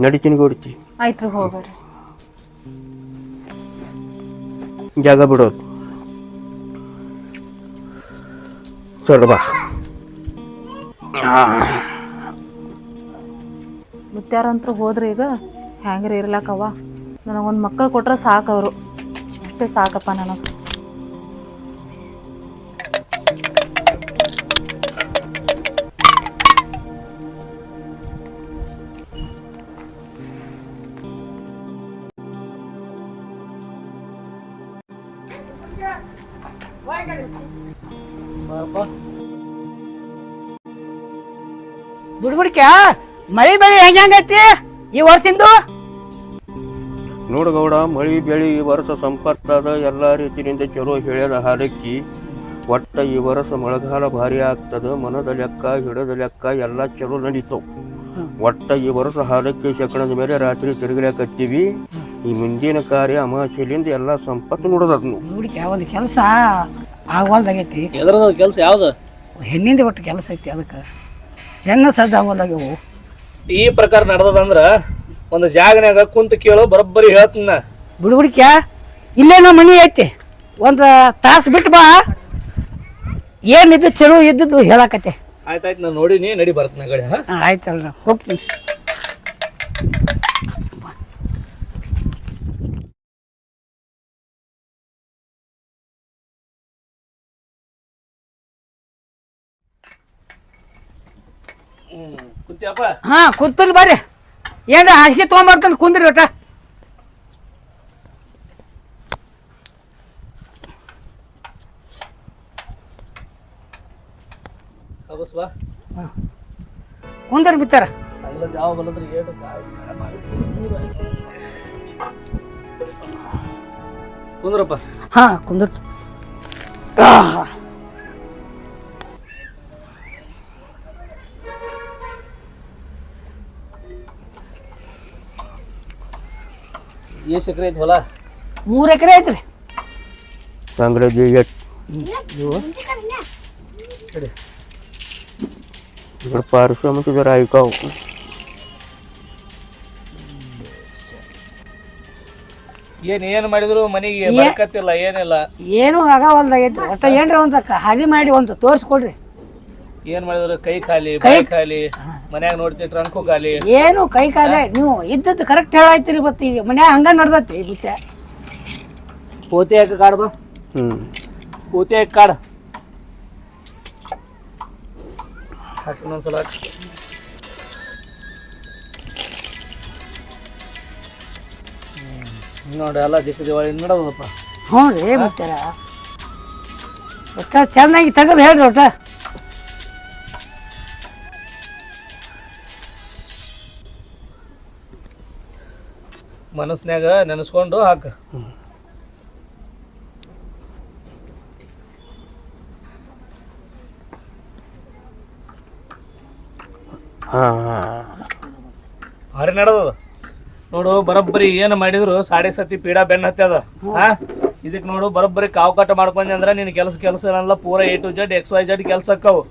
ನಡಿತೀನಿ ಕೊಡ್ತಿ. ಆಯ್ತು ಹೋಗ್ಬರ್ರಿ. ಜಾಗ ಬಿಡೋದು ಚಲ ಬಾ. ಮುತ್ಯಾರಂತರೂ ಹೋದ್ರಿ. ಈಗ ಹ್ಯಾಂಗ್ರಿ ಇರ್ಲಾಕವ್ವ. ನನಗೊಂದು ಮಕ್ಕಳು ಕೊಟ್ರೆ ಸಾಕು. ಅವರು ಅಷ್ಟೇ ಸಾಕಪ್ಪ ನನಗೆ. ಬುಡ್ಬುಡ್ಕ್ಯಾ ಮಳಿ ಬೆಳಿ ಹೆಂಗೈತಿ ಈ ವರ್ಷಿಂದು? ನೋಡಗೌಡ, ಮಳಿ ಬೆಳಿ ಈ ವರ್ಷ ಸಂಪತ್ತದ. ಎಲ್ಲ ರೀತಿಯಿಂದ ಚಲೋ ಹೇಳ್ಯದ ಹಾಲಕ್ಕಿ. ಒಟ್ಟ ಈ ವರ್ಷ ಮಳೆಗಾಲ ಭಾರಿ ಆಗ್ತದ. ಮನದ ಲೆಕ್ಕ ಹಿಡದ ಲೆಕ್ಕ ಎಲ್ಲ ಚಲೋ ನಡೀತಾವ. ಒಟ್ಟ ಈ ವರ್ಷ ಹಾಲಕ್ಕಿ ಶಕಣದ ಮೇಲೆ ರಾತ್ರಿ ತಿರುಗಲಾಕತ್ತೀವಿ. ಈ ಮುಂದಿನ ಕಾರ್ಯ ಅಮಾವಾಸ್ಯೆಲಿಂದ ಎಲ್ಲ ಸಂಪತ್ತು ನೋಡೋದನ್ನು. ಬುಡ್ಕ್ಯಾ ಒಂದು ಕೆಲಸ ಆಗವಲ್ದಾಗೈತಿ. ಎದ್ರದ ಕೆಲಸ ಯಾವ್ದು? ಹೆಣ್ಣಿಂದ ಒಟ್ಟು ಕೆಲಸ ಐತಿ. ಅದಕ್ಕೆ ಹೆಣ್ಣು ಸಜ್ಜ ಆಗೋಲ್ಲಾಗ್ಯವು. ಈ ಪ್ರಕಾರ ನಡೆದಂದ್ರ ಒಂದು ಜಾಗನ್ಯಾಗ ಕುಂತ ಕೇಳೋ ಬರೋಬ್ಬರಿ ಹೇಳ್ತೀನಿ. ಬುಡ್ಬುಡ್ಕ್ಯಾ ಇಲ್ಲೇನೋ ಮನಿ ಐತಿ. ಒಂದು ತಾಸು ಬಿಟ್ಟು ಬಾ. ಏನಿದ್ದು ಚಲೋ ಇದ್ದದ್ದು ಹೇಳಕತ್ತೆ. ಆಯ್ತಾಯ್ತು, ನಾನು ನೋಡಿನಿ. ನಡಿ ಬರ್ತೀನಿ ಗಡಿ. ಆಯ್ತಲ್ರ, ಹೋಗ್ತೀನಿ. ಕುಂತಿಯಪ್ಪ? ಹಾ ಕುಂತಲ್ ಬರ್ರಿ. ಏನ್ರ ಹಾಸಿಗೆ ತೊಗೊಂಬರ್ತಾನೆ, ಕುಂದ್ರಿ ಒಟ್ಟ. ಕುಂದ್ರ ಬಿತ್ತಾರ ಯಾವ ಬಲ್ಲದ್ರಿ ಏನು ಕುಂದ್ರಪ್ಪ. ಹಾ ಕುಂದ್ರ ಎಷ್ಟು ಎಕರೆ ಐತಿ ಹೊಲ? 3 ಎಕರೆ ಐತ್ರಿ. ಅಂಗ್ರೇಜಿ इकडे पारिश्रमिक जरा ऐकाव. ಏನ್ ಮಾಡಿದ್ರು ಮನೆಗೆ ಬರಕತ್ತಿಲ್ಲ ಏನಿಲ್ಲ. ಏನು ಆಗವಲ್ದಾಗೈತ್ರಿ. ಒಟ್ಟ ಏನ್ರಿ ಒಂದ್ ಹಾದಿ ಮಾಡಿ ಒಂದು ತೋರಿಸ್ಕೊಡ್ರಿ. ಏನ್ ಮಾಡಿದ್ರು ಕೈ ಖಾಲಿ ಬಾಯಿ ಖಾಲಿ, ಮನ್ಯಾಗ ನೋಡ್ತಿ ಟ್ರಂಕು ಖಾಲಿ. ಏನು ಕೈ ಕಾಲೇ ನೀವು ಇದ್ದದ್ದು ಕರೆಕ್ಟ್ ಹೇಳಾಯ್ತಿರಿ. ಮತ್ತೆ ಈಗ ಮನ್ಯಾಗ ಹಂಗ ನಡ್ದತಿ ಮತ್ತೆ. ಪೋತಿ ಹಾಕಿ ಕಾಡ್ ಬಾ. ಪೋತಿ ಹಾಕಿ ಕಾಡ್ ಹಾಕಿ ಇನ್ನೊಂದ್ಸಲ ಹಾಕಿ. ನೋಡಿ ಎಲ್ಲ ದಿಕ್ಕು ದಿವಾಳಿ ನಡೋದಪ್ಪ. ಹ್ಞೂ ರೀ ಮತ್ತೆ ಒಟ್ಟ ಚೆನ್ನಾಗಿ ತೆಗೆದು ಹೇಳ್ರಿ. ಒಟ್ಟ ಮನಸ್ನ್ಯಾಗ ನೆನೆಸ್ಕೊಂಡು ಹಾಕ. ಭಾರಿ ನಡದ ನೋಡು. ಬರೋಬ್ಬರಿ ಏನು ಮಾಡಿದ್ರು ಸಾಡೆ ಸತಿ ಪೀಡ ಬೆನ್ನ ಹತ್ತದ. ಇದಕ್ಕೆ ನೋಡು ಬರೋಬ್ಬರಿ ಕಾವು ಕಟ್ಟ ಮಾಡ್ಕೊಂಡೆ ಅಂದ್ರೆ ನಿನ್ ಕೆಲಸ ಏನಲ್ಲ, ಪೂರ A to Z XYZ ಕೆಲಸ ಅಕ್ಕವು.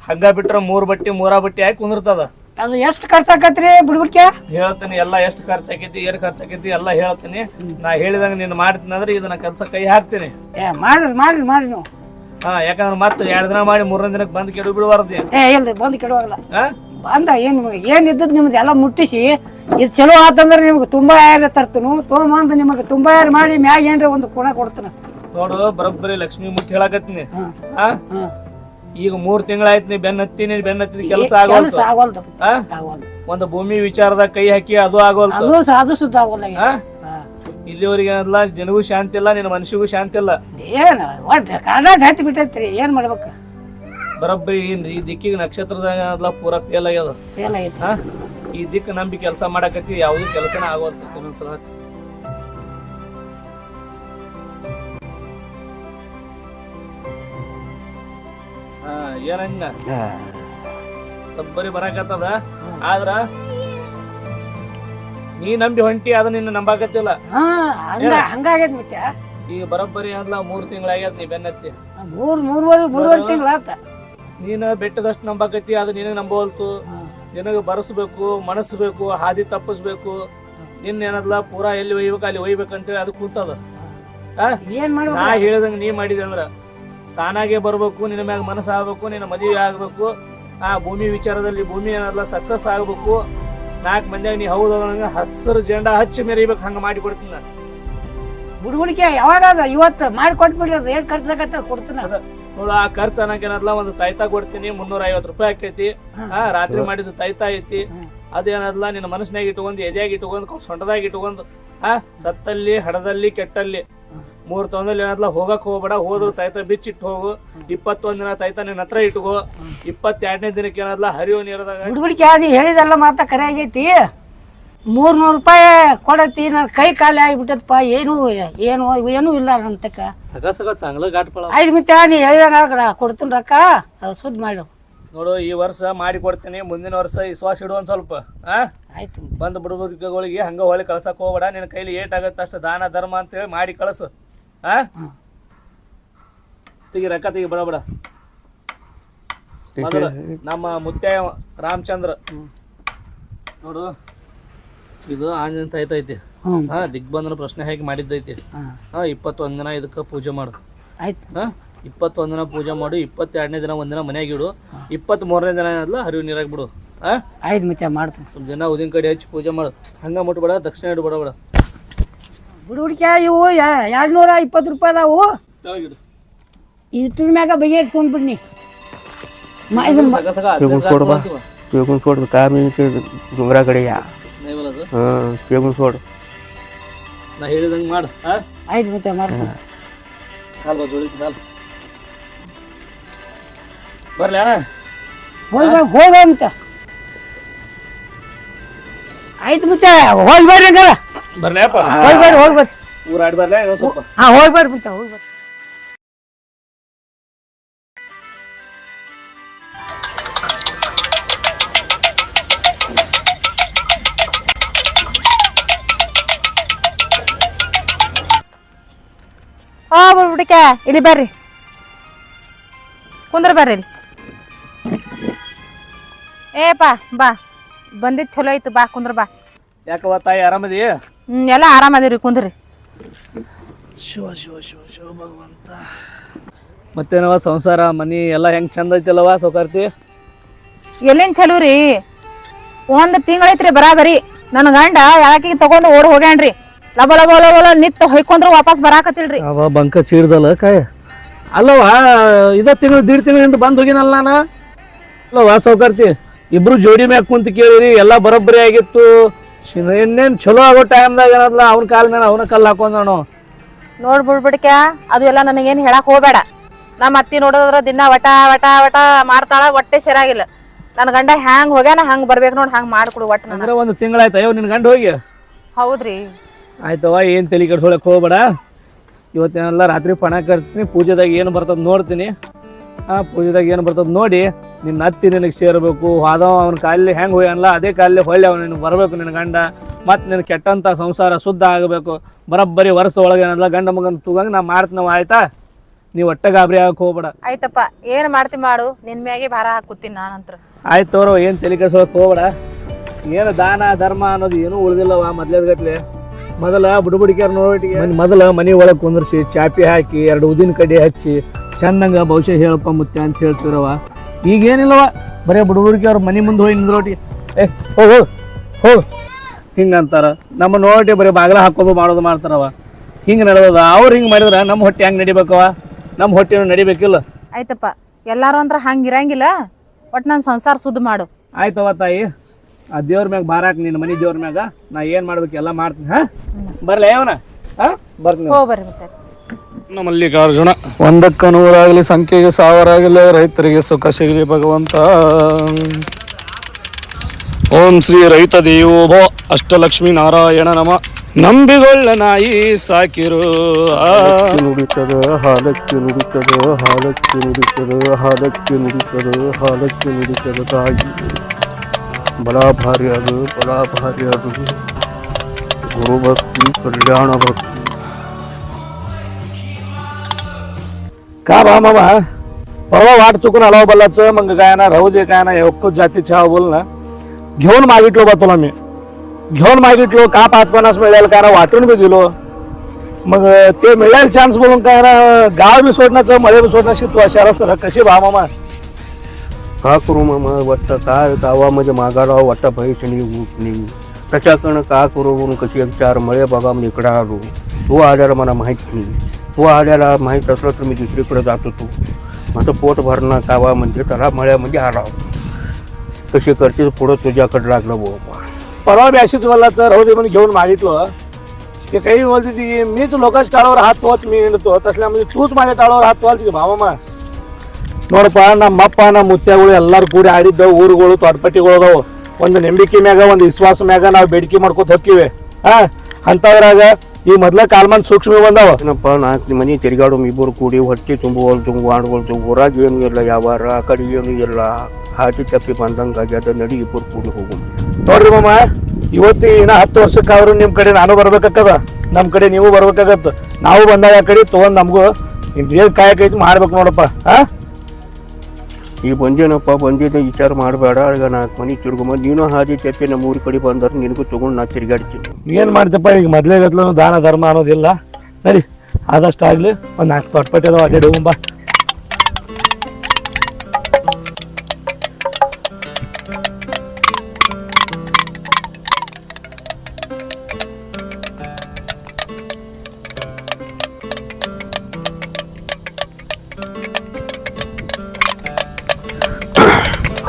ಹಂಗ ಬಿಟ್ರೆ 3 ಬಟ್ಟಿ 3 ಬಟ್ಟಿ ಹಾಕಿ ಕುಂದಿರ್ತದ. ಅದು ಎಷ್ಟು ಖರ್ಚಾಕತ್ರಿ ಬಿಡ್ಬಿಡ್ಕೆ? ಹೇಳ್ತೀನಿ ಎಲ್ಲ ಎಷ್ಟು ಖರ್ಚಾಕೈತಿ ಏನ್ ಖರ್ಚಾಕೈತಿ ಎಲ್ಲ ಹೇಳ್ತೀನಿ. ನಾ ಹೇಳಿದಂಗ ನೀನ್ ಮಾಡ್ತೀನಿ ಅಂದ್ರೆ ಇದನ್ನ ಕೆಲ್ಸ ಕೈ ಹಾಕ್ತೀನಿ. ಮಾಡ್ರಿ ಮಾಡ್ರಿ ಮಾಡ್ರಿ ನೀವು. ಯಾಕಂದ್ರೆ ಮತ್ತೆ 2 ದಿನ ಮಾಡಿ 3ನೇ ದಿನಕ್ಕೆ ಬಂದು ಕೆಡು ಬಿಡಬಾರ್ದು. ಇಲ್ರಿ ಬಂದು ಕೆಡುವಾಗಲ್ಲ. ಬಂದ ಏನ್ ಇದ್ದದ್ ನಿಮ್ದು ಎಲ್ಲ ಮುಟ್ಟಿಸಿ ಇದು ಚಲೋ ಆತಂದ್ರೆ ನಿಮ್ಗೆ ತುಂಬಾ ಯಾರ ತರ್ತನು ತೊಗೊಂಬಂದು ನಿಮಗೆ ತುಂಬಾ ಯಾರು ಮಾಡಿ ಮ್ಯಾಗ ಏನ್ರಿ ಒಂದು ಕೋಣ ಕೊಡ್ತಾನ. ನೋಡು ಬರೋಬ್ಬರಿ ಲಕ್ಷ್ಮಿ ಮುಟ್ಟಿ ಹೇಳಕತ್ತೀನಿ. ಈಗ 3 ತಿಂಗಳಾಯ್ತು ನೀ ಬೆನ್ನ ಹತ್ತಿದ ಕೆಲಸ ಆಗೋಲ್ತು. ಒಂದು ಭೂಮಿ ವಿಚಾರದಾಗ ಕೈ ಹಾಕಿ ಅದು ಆಗೋಲ್ತು. ಅದು ಸುದ್ದ ಆಗೋಲ್ಲ. ಇಲ್ಲಿವರೆಗೆ ಏನಲ್ಲ, ನಿನಗೂ ಶಾಂತಿ ಇಲ್ಲ, ನಿನ್ನ ಮನಸ್ಸಿಗೂ ಶಾಂತಿ ಇಲ್ಲ. ಏನ್ ಒಟ್ಟು ಕಾಡಾಟ ಹತ್ತಿ ಬಿಟ್ಟೈತ್ರಿ. ಏನ್ ಮಾಡ್ಬೇಕು? ಬರೋಬ್ಬರಿ ಈ ದಿಕ್ಕಿಗೆ ನಕ್ಷತ್ರದಾಗ ಪೂರ ಫೇಲ್ ಆಗ್ಯದ. ಈ ದಿಕ್ಕು ನಂಬಿ ಕೆಲಸ ಮಾಡಕತ್ತಿ, ಯಾವ್ದು ಕೆಲಸನ ಆಗೋಲ್ತು. ಇನ್ನೊಂದ್ಸಲ ಏನಂಗ ಬರೀ ಬರಾಕತ್ತದ. ಆದ್ರ ನೀ ನಂಬಿ ಹೊಂಟಿ, ಅದು ನಿನ್ನ ನಂಬಾಕತ್ತಿಲ್ಲ. ಹಂಗಾಗ್ಯದ ಮತ್ತೆ. ಈಗ ಬರೋಬ್ಬರಿ ಅದ್ಲ 3 ತಿಂಗಳಾಗ್ಯದ ನೀ ಬೆನ್ನತ್ತಿ. 3 ತಿಂಗಳಾತ. ನೀನ್ ಬೆಟ್ಟದಷ್ಟು ನಂಬಾಕತ್ತಿ, ಅದು ನಿನಗೆ ನಂಬೋಲ್ತು. ನಿನಗೆ ಬರಸ್ಬೇಕು, ಮನಸ್ಬೇಕು, ಹಾದಿ ತಪ್ಪಿಸ್ಬೇಕು. ನಿನ್ನ ಏನದ್ಲ ಪೂರಾ ಎಲ್ಲಿ ಒಯ್ಬೇಕು ಅಲ್ಲಿ ಒಯ್ಬೇಕಂತೇಳಿ ಅದು ಕುಂತದ. ನಾ ಹೇಳಿದಂಗ ನೀ ಮಾಡಿದೆ ಅಂದ್ರ ತಾನಾಗೆ ಬರ್ಬೇಕು, ನಿನ್ನ ಮ್ಯಾಗ ಮನಸ್ಸು ಆಗ್ಬೇಕು, ನಿನ್ನ ಮದುವೆ ಆಗ್ಬೇಕು. ಆ ಭೂಮಿ ವಿಚಾರದಲ್ಲಿ ಭೂಮಿ ಏನಲ್ಲ ಸಕ್ಸಸ್ ಆಗ್ಬೇಕು. 4 ಮಂದಿಯಾಗ ನೀ ಹೌದು ಹಸಿರು ಜೆಂಡಾ ಹಚ್ಚಿ ಮೆರಿಬೇಕು. ಹಂಗ ಮಾಡಿ ಕೊಡ್ತೀನಿ ನಾನು. ಬುಡ್ಬುಡಿಕೆ ಯಾವಾಗ ಇವತ್ತು ಮಾಡಿ ಕೊಟ್ಬಿಡಿ. ಅದು ಏನ್ ಖರ್ಚಾಗತ್ತ ಕೊಡ್ತೀನಿ. ನೋಡು ಆ ಖರ್ಚು ಅನ್ನಕೇನಲ್ಲ, ಒಂದು ತಾಯ್ತಾ ಕೊಡ್ತೀನಿ, 350 ರೂಪಾಯಿ ಆಕೈತಿ. ರಾತ್ರಿ ಮಾಡಿದ ತಾಯ್ತಾ ಐತಿ. ಅದೇನಲ್ಲ ನಿನ್ನ ಮನಸ್ಸಿನಾಗ ಇಟ್ಕೊಂಡು, ಎದೆಯಾಗಿ ಇಟ್ಕೊಂಡು, ಸೊಂಟದಾಗ ಇಟ್ಕೊಂಡು, ಸತ್ತಲ್ಲಿ ಹಡದಲ್ಲಿ ಕೆಟ್ಟಲ್ಲಿ 3 ತೊಂದಲ್ಲಿ ಏನಲ್ಲ ಹೋಗಕ್ ಹೋಗ್ಬೇಡ. ಹೋದ್ರು ತಾಯ್ತಾ ಬಿಚ್ಚಿಟ್ಟು ಹೋಗು. 21 ದಿನ ತಾಯ್ತಾ ನಿನ್ನ ಹತ್ರ ಇಟ್ಕೋ. 22ನೇ ದಿನಕ್ಕೆ ಏನಲ್ಲ ಹರಿಯೋ ನೀರದಾಗ ಬುಡ್ಬುಡಿಕೆ ನೀ ಹೇಳಿದೆಲ್ಲ ಮಾತಾ ಕರೆ ಆಗೈತಿ. 300 ರೂಪಾಯಿ ಕೊಡತಿ. ನನ್ನ ಕೈ ಖಾಲಿ ಆಗಿಬಿಟ್ಟದಪ್ಪ. ಏನು ಇಲ್ಲ ನನ್ನ ತಕ್ಕ. ಸಗ ಚಾಂಗ್ಲ ಗಾಟ್ ಪಳ. ಆಯ್ತು ಮತ್ತೆ ನೀ ಹೇಳಿದಾಗ ಕೊಡ್ತೀನಿ ರೊಕ್ಕ. ಸುದ್ದಿ ಮಾಡು. ನೋಡು ಈ ವರ್ಷ ಮಾಡಿ ಕೊಡ್ತೀನಿ. ಮುಂದಿನ ವರ್ಷ ವಿಶ್ವಾಸ ಇಡು ಒಂದ್ ಸ್ವಲ್ಪ. ಆಯ್ತು ಬಂದು ಬುಡುಬುಡಿಕೆಗಳಿಗೆ ಹಂಗ ಹೊಳಿ ಕಳ್ಸಕ್ ಹೋಗ್ಬೇಡ. ನಿನ್ನ ಕೈಲಿ ಏಟಾಗತ್ತ ಅಷ್ಟು ದಾನ ಧರ್ಮ ಅಂತೇಳಿ ಮಾಡಿ ಕಳ್ಸು. ತೆಗಿ ರೊಕ್ಕ ತೆಗಿ ಬಡ ಬಡ. ನಮ್ಮ ಮುತ್ಯಾಯ ರಾಮಚಂದ್ರ ನೋಡು, ಇದು ಆಂಜನೇಯ ತಾಯ್ತೈತಿ. ದಿಗ್ಬಂಧನ ಪ್ರಶ್ನೆ ಹೇಗೆ ಮಾಡಿದ್ದೈತಿ. 21 ದಿನ ಇದಕ್ಕೆ ಪೂಜೆ ಮಾಡು. 21 ದಿನ ಪೂಜೆ ಮಾಡು. 22ನೇ ದಿನ ಒಂದಿನ ಮನ್ಯಾಗ ಇಡು. 23ನೇ ದಿನ ಏನಲ್ಲ ಹರಿವು ನೀರಾಗ ಬಿಡು. ಆಯ್ತು ಮತ್ತೆ ಮಾಡ್ತೀನಿ. ಸ್ವಲ್ಪ ದಿನ ಉದಿನ ಕಡೆ ಹಚ್ಚಿ ಪೂಜೆ ಮಾಡು. ಹಂಗ ಮುಟ್ಬೇಡ, ದಕ್ಷಿಣ ಇಡು ಬಡಬೇಡ. ಬುಡುಬುಡಿಕೆ ಇವು 220 ರೂಪಾಯಿ ಅದಾವು. ಇದ್ರ ಮ್ಯಾಗ ಬಗೆಹರಿಸ್ಕೊಂಡ್ ಬಿಡ್ನಿ. सोड काम डोंगराकडे या. सोड ನಾ ಹೇಳಿದಂಗೆ ಮಾಡು. ಆಯ್ತು ಮತ್ತೆ ಮಾಡ್ತೀನಿ. ಕಾಲ್ ಬಾಜು ಬರ್ಲಿ ಹೋಗ ಮತ್ತೆ ಆಯ್ತು ಮುಚ್ಚ ಹೋಗಿ ಬರ್ರಿ ಹಂಗಾರ ಬರ್ಲೇಪ್ಪ ಹೋಗಿ ಬರ್ರಿ ಊರಾಡಿ ಬರ್ಲೇ ಇನ್ನೊಂದ್ ಸ್ವಲ್ಪ ಹಾ ಹೋಗಿ ಬರ್ರಿ ಮುಚ್ಚ ಹೋಗಿ ಬರ್ರಿ ಬರ್ಬಿಡಿಕ ಇಲ್ಲಿ ಬರ್ರಿ ಕುಂದ್ರ ಬರ್ರಿ ಇಲ್ಲಿ ಏಪಾ ಬಾ ಬಂದಿದ್ ಚಲೋ ಐತು ಬಾ ಕುಂದ್ರ ಬಾ ಯಾಕವ್ವ ತಾಯಿ ಆರಾಮದಿ ಎಲ್ಲ ಆರಾಮದಿವ್ರಿ ಕುಂದ್ರಿ ಮತ್ತೇನವ ಸಂಸಾರ ಮನಿ ಎಲ್ಲ ಹೆಂಗ್ ಚಂದ ಐತಿಲ್ಲವ ಸೌಕಾರ್ತಿ ಎಲ್ಲಿಂದ ಚಲೋ ರೀ ಒಂದ್ ತಿಂಗಳೈತ್ರಿ ಬರಾಬರಿ ನನ್ ಗಂಡ ಯಾಕೆ ತಗೊಂಡು ಓಡ್ ಹೋಗ್ಯಾನ್ರಿ ಲಬ ಲಬ ಲಬ ಲಬ ನಿತ್ ಹೊಯ್ಕೊಂಡ್ರ ವಾಪಸ್ ಬರಾಕತ್ತಿಲ್ರಿ ಅವ ಬಂಕ ಚೀರ್ದಲ್ಲ ಕಾಯ ಅಲ್ಲವ ಇದ ತಿಂಗಳು ದೀಡ್ ತಿಂಗಳಿಂದ ಬಂದ್ ಹೋಗಿನಲ್ಲ ನಾನು ಅಲ್ಲವ ಸೌಕಾರ್ತಿ ಇಬ್ರು ಜೋಡಿ ಮ್ಯಾಗ ಕುಂತ ಕೇಳಿರಿ ಎಲ್ಲ ಬರೋಬ್ಬರಿ ಆಗಿತ್ತು ಇನ್ನೇನ್ ಚಲೋ ಆಗೋ ಟೈಮ್ದಾಗ ಏನಲ್ಲ ಅವ್ನ ಕಾಲ ಮೇಲೆ ಅವನ ಕಲ್ಲು ಹಾಕೊಂಡಾನು ನೋಡ್ಬಿಡ್ಬಿಡ್ಕ ಅದು ಎಲ್ಲ ನನಗೇನ್ ಹೇಳಕ್ ಹೋಗ್ಬೇಡ ನಮ್ಮ ಅತ್ತಿ ನೋಡೋದ್ರ ದಿನ ವಟ ವಟ ವಟ ಮಾಡ್ತಾಳ ಹೊಟ್ಟೆ ಸರಿಯಾಗಿಲ್ಲ ನನ್ ಗಂಡ ಹ್ಯಾಂಗ್ ಹೋಗ್ಯಾನ ಹಂಗ್ ಬರ್ಬೇಕು ನೋಡ್ ಹಂಗ್ ಮಾಡ್ಕೊಡು ಒಟ್ಟ ನನಗ ಅಂದ್ರೆ ಒಂದು ತಿಂಗಳಾಯ್ತು ಅಯ್ಯೋ ನಿನ್ ಗಂಡ ಹೋಗಿ ಹೌದ್ರಿ ಆಯ್ತವ ಏನ್ ತಲೆ ಕೆಡ್ಸೋಳಕ್ ಹೋಗ್ಬೇಡ ಇವತ್ತೇನೆಲ್ಲ ರಾತ್ರಿ ಪಣ ಕರ್ತೀನಿ ಪೂಜೆದಾಗ ಏನು ಬರ್ತದ ನೋಡ್ತೀನಿ ಪೂಜೆದಾಗ ಏನು ಬರ್ತದ ನೋಡಿ ನಿನ್ನ ಹತ್ತಿ ನಿನಗೆ ಸೇರ್ಬೇಕು ಆದವ ಅವನ ಕಾಲಲ್ಲಿ ಹೆಂಗೆ ಹೋಯಲ್ಲ ಅದೇ ಕಾಲಲ್ಲಿ ಹೊಳ್ಳಿ ಅವ್ನು ನಿನಗೆ ಬರಬೇಕು ನಿನ್ನ ಗಂಡ ಮತ್ತು ನಿನ್ನ ಕೆಟ್ಟಂಥ ಸಂಸಾರ ಶುದ್ಧ ಆಗಬೇಕು ಬರೋಬ್ಬರಿ ವರ್ಷ ಒಳಗೆ ಏನಲ್ಲ ಗಂಡ ಮಗನ ತೂಗಂಗೆ ನಾ ಮಾಡ್ತೀನವ ಆಯ್ತಾ ನೀವು ಒಟ್ಟ ಗಾಬರಿ ಆಗಕ್ಕೆ ಹೋಗ್ಬೇಡ ಆಯ್ತಪ್ಪ ಏನ್ ಮಾಡ್ತಿ ಮಾಡು ನಿನ್ ಮ್ಯಾಗೆ ಭಾರ ಹಾಕುತ್ತೀನಿ ನಾನಂತ್ರ ಆಯ್ತು ತೋರು ಏನು ತಲೆ ಕೆಡ್ಸೋಕೆ ಹೋಗ್ಬೇಡ ಏನು ದಾನ ಧರ್ಮ ಅನ್ನೋದು ಏನೂ ಉಳಿದಿಲ್ಲವ ಮೊದ್ಲೇದ್ಗಟ್ಲೆ ಮೊದಲ ಬುಡುಬುಡಿಕೆಯವ್ರು ನೋಡಿಗೆ ಮೊದಲ ಮನೆ ಒಳಗೆ ಕುಂದ್ರಿಸಿ ಚಾಪಿ ಹಾಕಿ 2 ಉದ್ದಿನ ಕಡ್ಡಿ ಹಚ್ಚಿ ಚಂದಂಗ ಭವಿಷ್ಯ ಹೇಳಪ್ಪ ಮುತ್ತೆ ಅಂತ ಹೇಳ್ತಿರವ ಈಗೇನಿಲ್ಲವ ಬರೀ ಬುಡುಬುಡಿಕೆಯವ್ರು ಮನೆ ಮುಂದೆ ಹೋಗಿ ನಿಂದ್ರೋಟಿ ಹೋಗು ಹಿಂಗಂತಾರ ನಮ್ಮ ನೋಡಿ ಬರೀ ಬಾಗಿಲ ಹಾಕೋದು ಮಾಡೋದು ಮಾಡ್ತಾರವ ಹಿಂಗೆ ನಡೆಯೋದ ಅವ್ರು ಹಿಂಗೆ ಮಾಡಿದ್ರೆ ನಮ್ಮ ಹೊಟ್ಟೆ ಹೆಂಗೆ ನಡಿಬೇಕವ ನಮ್ಮ ಹೊಟ್ಟೆನೂ ನಡಿಬೇಕಿಲ್ಲ ಆಯ್ತಪ್ಪ ಎಲ್ಲಾರು ಅಂದ್ರ ಹಂಗ ಇರಂಗಿಲ್ಲ ಒಟ್ ನನ್ ಸಂಸಾರ ಸುದ್ದ ಮಾಡು ಆಯ್ತವ ತಾಯಿ ಆ ದೇವ್ರ ಮ್ಯಾಗ ಬಾರಾಕ್ ನಿನ್ನ ಮನೆ ದೇವ್ರ ಮ್ಯಾಗ ನಾ ಏನು ಮಾಡ್ಬೇಕು ಎಲ್ಲ ಮಾಡ್ತೀನಿ ಬರ್ಲಿ ಅವನ ಬರ್ತೀನಿ ಹೋಗ್ಬರ್ರಿ ಮತ್ತೆ ಮಲ್ಲಿಕಾರ್ಜುನ ಒಂದಕ್ಕ ನೂರಾಗಲಿ ಸಂಖ್ಯೆಗೆ 1000 ಆಗಲಿ ರೈತರಿಗೆ ಸುಖ ಸಿಗಲಿ ಭಗವಂತ ಓಂ ಶ್ರೀ ರೈತ ದೇವೋಭವ ಅಷ್ಟಲಕ್ಷ್ಮೀ ನಾರಾಯಣ ನಮ ನಂಬಿಗೊಳ್ಳ ನಾಯಿ ಸಾಕಿರು ನುಡಿತದ ಹಾಲಕ್ಕೆ ನುಡಿತದ ಹಾಲಕ್ಕೆ ನುಡಿತದ ಹಾಲಕ್ಕೆ ನುಡಿತದ ಹಾಲಕ್ಕೆ ನುಡಿತದ ತಾಯಿ ಬಲ ಭಾರಿ ಅದು ಗುರು ಭಕ್ತಿ ಕಲ್ಯಾಣ ಭಕ್ತಿ का बा मामा परवा वाट चुकून आलो बल्लाच मग काय ना राहू दे काय ना एक जाती चहा बोल ना घेऊन मागितलो बा तुला मी घेऊन मागितलो का 5-50 मिळेल काय ना वाटून बी दिलो मग ते मिळेल चान्स बोलून काय ना गाव बी सोडण्याचं मळे बी सोडण्याची तू अशा रस्ता कशी बा मामा का करू मामा वाटतं काय गावामध्ये मागाराव वाटतं पैसे उठणी त्याच्याकडनं का करू म्हणून कशी 4 मळे बघा मी इकडं आलो तू आल्याला मला माहीत नाही तू आल्याला माहीत असलं तर मी दुसरीकडे जात होतो माझं पोट भरणं कावा म्हणजे त्याला मळ्यामध्ये आला कशी करते पुढं तुझ्याकडे लागलं बाबा परवा बी अशीच वल्लाच राहू दे म्हणून घेऊन मागितलं ते काही बोलते ती मीच लोकांच्या टाळावर हात तोच मी हिंडतो तसल्यामध्ये तूच माझ्या टाळावर हात तोच की भावಮ್ಮ ನೋಡಪ್ಪ ನಮ್ಮಪ್ಪ ನಮ್ಮ ಮುತ್ಯಾಗಳು ಎಲ್ಲರೂ ಕೂಡಿ ಆಡಿದ್ದವು ಊರುಗಳು ತೋಟಪಟ್ಟಿಗಳು ಅದಾವು ಒಂದು ನಂಬಿಕೆ ಮ್ಯಾಗ ಒಂದು ವಿಶ್ವಾಸ ಮ್ಯಾಗ ನಾವು ಬೇಡಿಕೆ ಮಾಡ್ಕೊತ ಹೋಗ್ತೀವಿ ಅಂಥದ್ರಾಗ ಈ ಮೊದ್ಲ ಕಾಲ್ಮನ್ ಸೂಕ್ಷ್ಮ ಬಂದಾವ ಏನಪ್ಪ 4 ಮನೆ ತಿರುಗಾಡು ಇಬ್ಬರು ಕೂಡಿ ಹೊಟ್ಟೆ ತುಂಬುವಲ್ತು ಆಡ್ಕೊಳ್ತು ಊರಾಗ ಏನು ಇಲ್ಲ ಯಾವಾರ ಆ ಕಡೆ ಏನು ಇಲ್ಲ ಹಾಟಿ ತಪ್ಪಿ ಬಂದಂಗೆ ಆಗ್ಯದ ನಡಿ ಇಬ್ಬರು ಕೂಡಿ ಹೋಗು ನೋಡ್ರಿ ಮಾಮ ಇವತ್ತು ಇನ್ನ 10 ವರ್ಷಕ್ಕಾದ್ರೂ ನಿಮ್ಮ ಕಡೆ ನಾನು ಬರ್ಬೇಕಾಗದ ನಮ್ಮ ಕಡೆ ನೀವು ಬರ್ಬೇಕಾಗತ್ತ ನಾವು ಬಂದಾಗ ಆ ಕಡೆ ತೊಗೊಂಡು ನಮಗೂ ಏನು ಕಾಯಕೈತಿ ಮಾಡ್ಬೇಕು ನೋಡಪ್ಪ ಈ ಬಂದೇನಪ್ಪ ಬಂದಿದ್ದ ವಿಚಾರ ಮಾಡಬೇಡ ಈಗ 4 ಮನೆ ತಿರುಗುಮ ನೀನು ಹಾದಿ ತಪ್ಪಿ ನಮ್ಮ ಊರ ಕಡೆ ಬಂದ್ರೆ ನಿನಗೂ ತೊಗೊಂಡು ನಾ ತಿರುಗಾಡ್ತೀನಿ ಏನು ಮಾಡ್ತಪ್ಪ ಈಗ ಮೊದಲೇ ಗತ್ಲೂ ದಾನ ಧರ್ಮ ಅನ್ನೋದಿಲ್ಲ ನಡಿ ಆದಷ್ಟು ಆಗಲಿ ಒಂದು 4 ಪಟ್ಪಟ್ಟಿ ಅದಾವ ಅಡ್ಡಾಡಿ ಹೋಗುಂಬ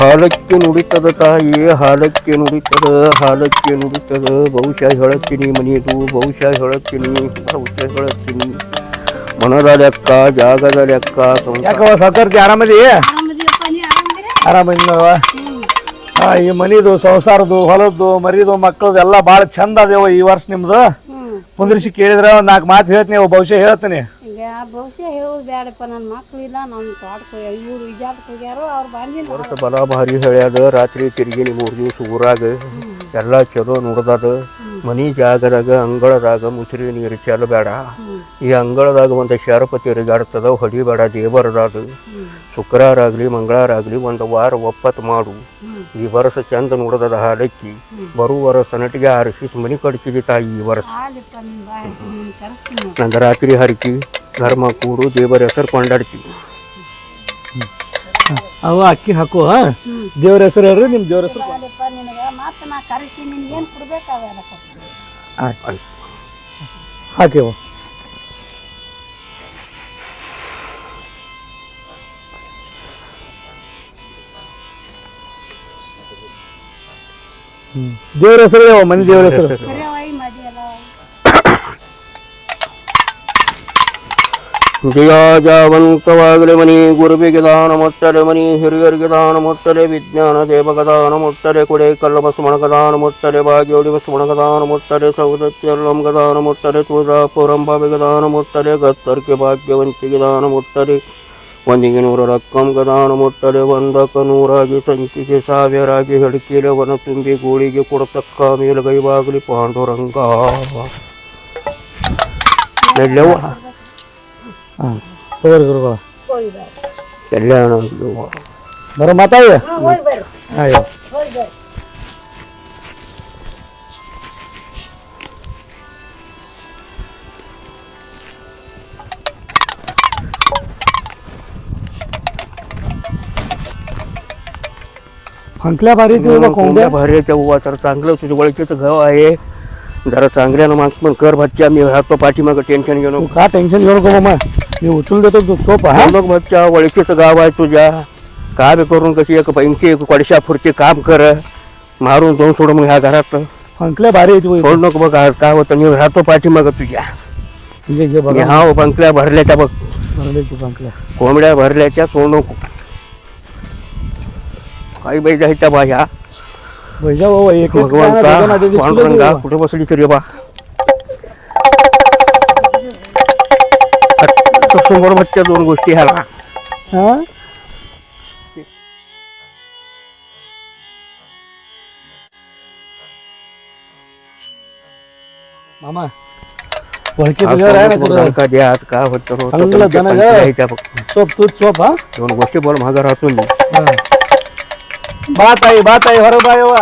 ಹಾಲಕ್ಕೆ ನುಡಿತದ ತಾಯಿ ಹಾಲಕ್ಕೆ ನುಡಿತದ ಬಹುಶಃ ಹೇಳತ್ತೀನಿ ಮನೆಯದು ಬಹುಶಃ ಹೇಳತ್ತೀನಿ ಮನದ ಲೆಕ್ಕ ಜಾಗದ ಲೆಕ್ಕ ಯಾಕವ ಸಾಕರ್ತಿ ಆರಾಮದಿ ಆರಾಮದಿನವ ಈ ಮನಿದು ಸಂಸಾರದು ಹೊಲದ್ದು ಮರಿದು ಮಕ್ಕಳದು ಎಲ್ಲ ಭಾಳ ಚಂದ ಅದೇವ ಈ ವರ್ಷ ನಿಮ್ದು. ಕುಂದ್ರಿಸಿ ಕೇಳಿದ್ರೆ ಒಂದ್ 4 ಮಾತು ಹೇಳ್ತೀನಿ, ಭವಿಷ್ಯ ಹೇಳ್ತೀನಿ. ಈಗ ಭವಿಷ್ಯ ಹೇಳೋದು ಬೇಡಪ್ಪ, ನನ್ನ ಮಕ್ಳಿಲ್ಲ, ನಮ್ಮ ತೋಟಕ್ಕೆ ಇವ್ರು ಇಜಾಟಕ್ಕೆ ಹೋಗ್ಯಾರು, ಅವ್ರು ಬಂದಿಲ್ಲ. ವರ್ಷ ಬಲ ಭಾರಿ ಹೇಳ್ಯಾದ. ರಾತ್ರಿ ತಿರುಗಿನಿ 3 ದಿವಸ ಊರಾಗ ಎಲ್ಲ ಚಲೋ ನೋಡ್ದದ. ಮನಿ ಜಾಗದಾಗ ಅಂಗಳದಾಗ ಮುಸುರಿ ನೀರು ಚೆಲ್ಲಬೇಡ. ಈ ಅಂಗಳದಾಗ ಒಂದು ಶರಪ ತಿರುಗಾಡ್ತದ, ಹೊಡಿಬೇಡ. ದೇವರದಾದ ಶುಕ್ರವಾರ ಆಗಲಿ ಮಂಗಳವಾರ ಆಗಲಿ ಒಂದು ವಾರ ಒಪ್ಪತ್ತು ಮಾಡು. ಈ ವರ್ಷ ಚಂದ ನೋಡದ ಹಾಲಕ್ಕಿ. ಬರುವ ವರ್ಷ ನಟಿಗೆ ಆರಿಸಿ ಮನಿ ಕಡ್ತಿದಿ ತಾಯಿ. ಈ ವರ್ಷ ನಂದ ರಾತ್ರಿ ಹರಕಿ ಧರ್ಮ ಕೂಡು, ದೇವರ ಹೆಸರು ಕೊಂಡಾಡ್ತಿ. ಅವ ಅಕ್ಕಿ ಹಾಕುವ. ದೇವ್ರ ಹೆಸರು ಹೇಳ್ರಿ, ನಿಮ್ ದೇವ್ರ ಹೆಸರು ನಿನಗೆ ಮತ್ತೆ ನಾ ಕರೆಸ್ತೀನಿ, ನಿನಗೆ ಏನು ಕೊಡ್ಬೇಕಾವೆಲ್ಲ ಕೊಡ್ತೀನಿ. ಹಾಕಿವ. ದೇವ್ರ ಹೆಸರು ಮನೆ ದೇವ್ರ ಹೆಸರು. ಜಯಾಜಾವಂತವಾಗಲಿ ಮನಿ, ಗುರುವಿಗೆ ದಾನ ಮುಟ್ಟಲೆ ಮನಿ, ಹಿರಿಯರಿಗೆ ದಾನ ಮುಟ್ಟಲೆ, ವಿಜ್ಞಾನ ದೇವಗ ದಾನ ಮುಟ್ಟಲೆ, ಕೊಡೆ ಕಲ್ಲ ಬಸವಣಗ ದಾನ ಮುಟ್ಟಲೆ, ಭಾಗ್ಯೋಡಿ ಬಸವಣಗ ದಾನ ಮುಟ್ಟಲೆ, ಸೌದತ್ತಿ ಅಲ್ಲಂಗ ದಾನ ಮುಟ್ಟಲೆ, ತುಳಜಾಪುರಂಬಾವಿಗೆ ದಾನ ಮುಟ್ಟಲೆ, ಗತ್ತರ್ಕೆ ಭಾಗ್ಯವಂತಿಗೆ ದಾನ ಮುಟ್ಟಲೆ, 100 ರಕ್ಕಂಗ ದಾನ ಮುಟ್ಟಲೆ, 100ಕ 100 ಸಂಖ್ಯೆಗೆ 1000 ಹೆಡ್ಕಿಲೆ, ವನ ತುಂಬಿ ಗೋಳಿಗೆ ಕೊಡತಕ್ಕ ಮೇಲುಗೈವಾಗಲಿ ಪಾಂಡುರಂಗ. ಎಲ್ಲವ ತಗೋರಿ ಗುರುಗಳ ಕಲ್ಯಾಣ ಬರೋ ಮಾತಾಡಿ. ಅಯ್ಯೋ हंकल्या भारी कोंबड्या भारी तेव्हा तर चांगलं तुझ्या ओळखीचं गाव आहे. जरा चांगल्यानं माणसं पण कर बच्चा. मी राहतो पाठीमागं, टेन्शन घेऊ नको. का टेन्शन घेऊ नको मामा, मी उचलून देतो चोप. हा मग बच्चा, ओळखीचं गाव आहे तुझ्या. का बी करून कशी एक पैंची कोडशा फुरची काम कर, मारून जाऊन सोड मग ह्या घरात. हंकल्या भारी सोड नको बघ. काय होतं, मी राहतो पाठीमागं तुझ्या. हा पंकल्या भरल्याच्या बघ, कोंबड्या भरल्याच्या. सोड नको काही बाई जायच्या बा. ह्या भगवंता पांडुरंगा कुठे बसली तरी बा. समोर बच्चा 2 गोष्टी ह्याला. मामा ओळखीचं घर आहे ना तुझं. द्या का होतं चांगलं दणं चोप तू चोप. हा 2 गोष्टी बोल मागं राहतो मी. बात आई ಹೊರ ಬಾಯವ್ವ.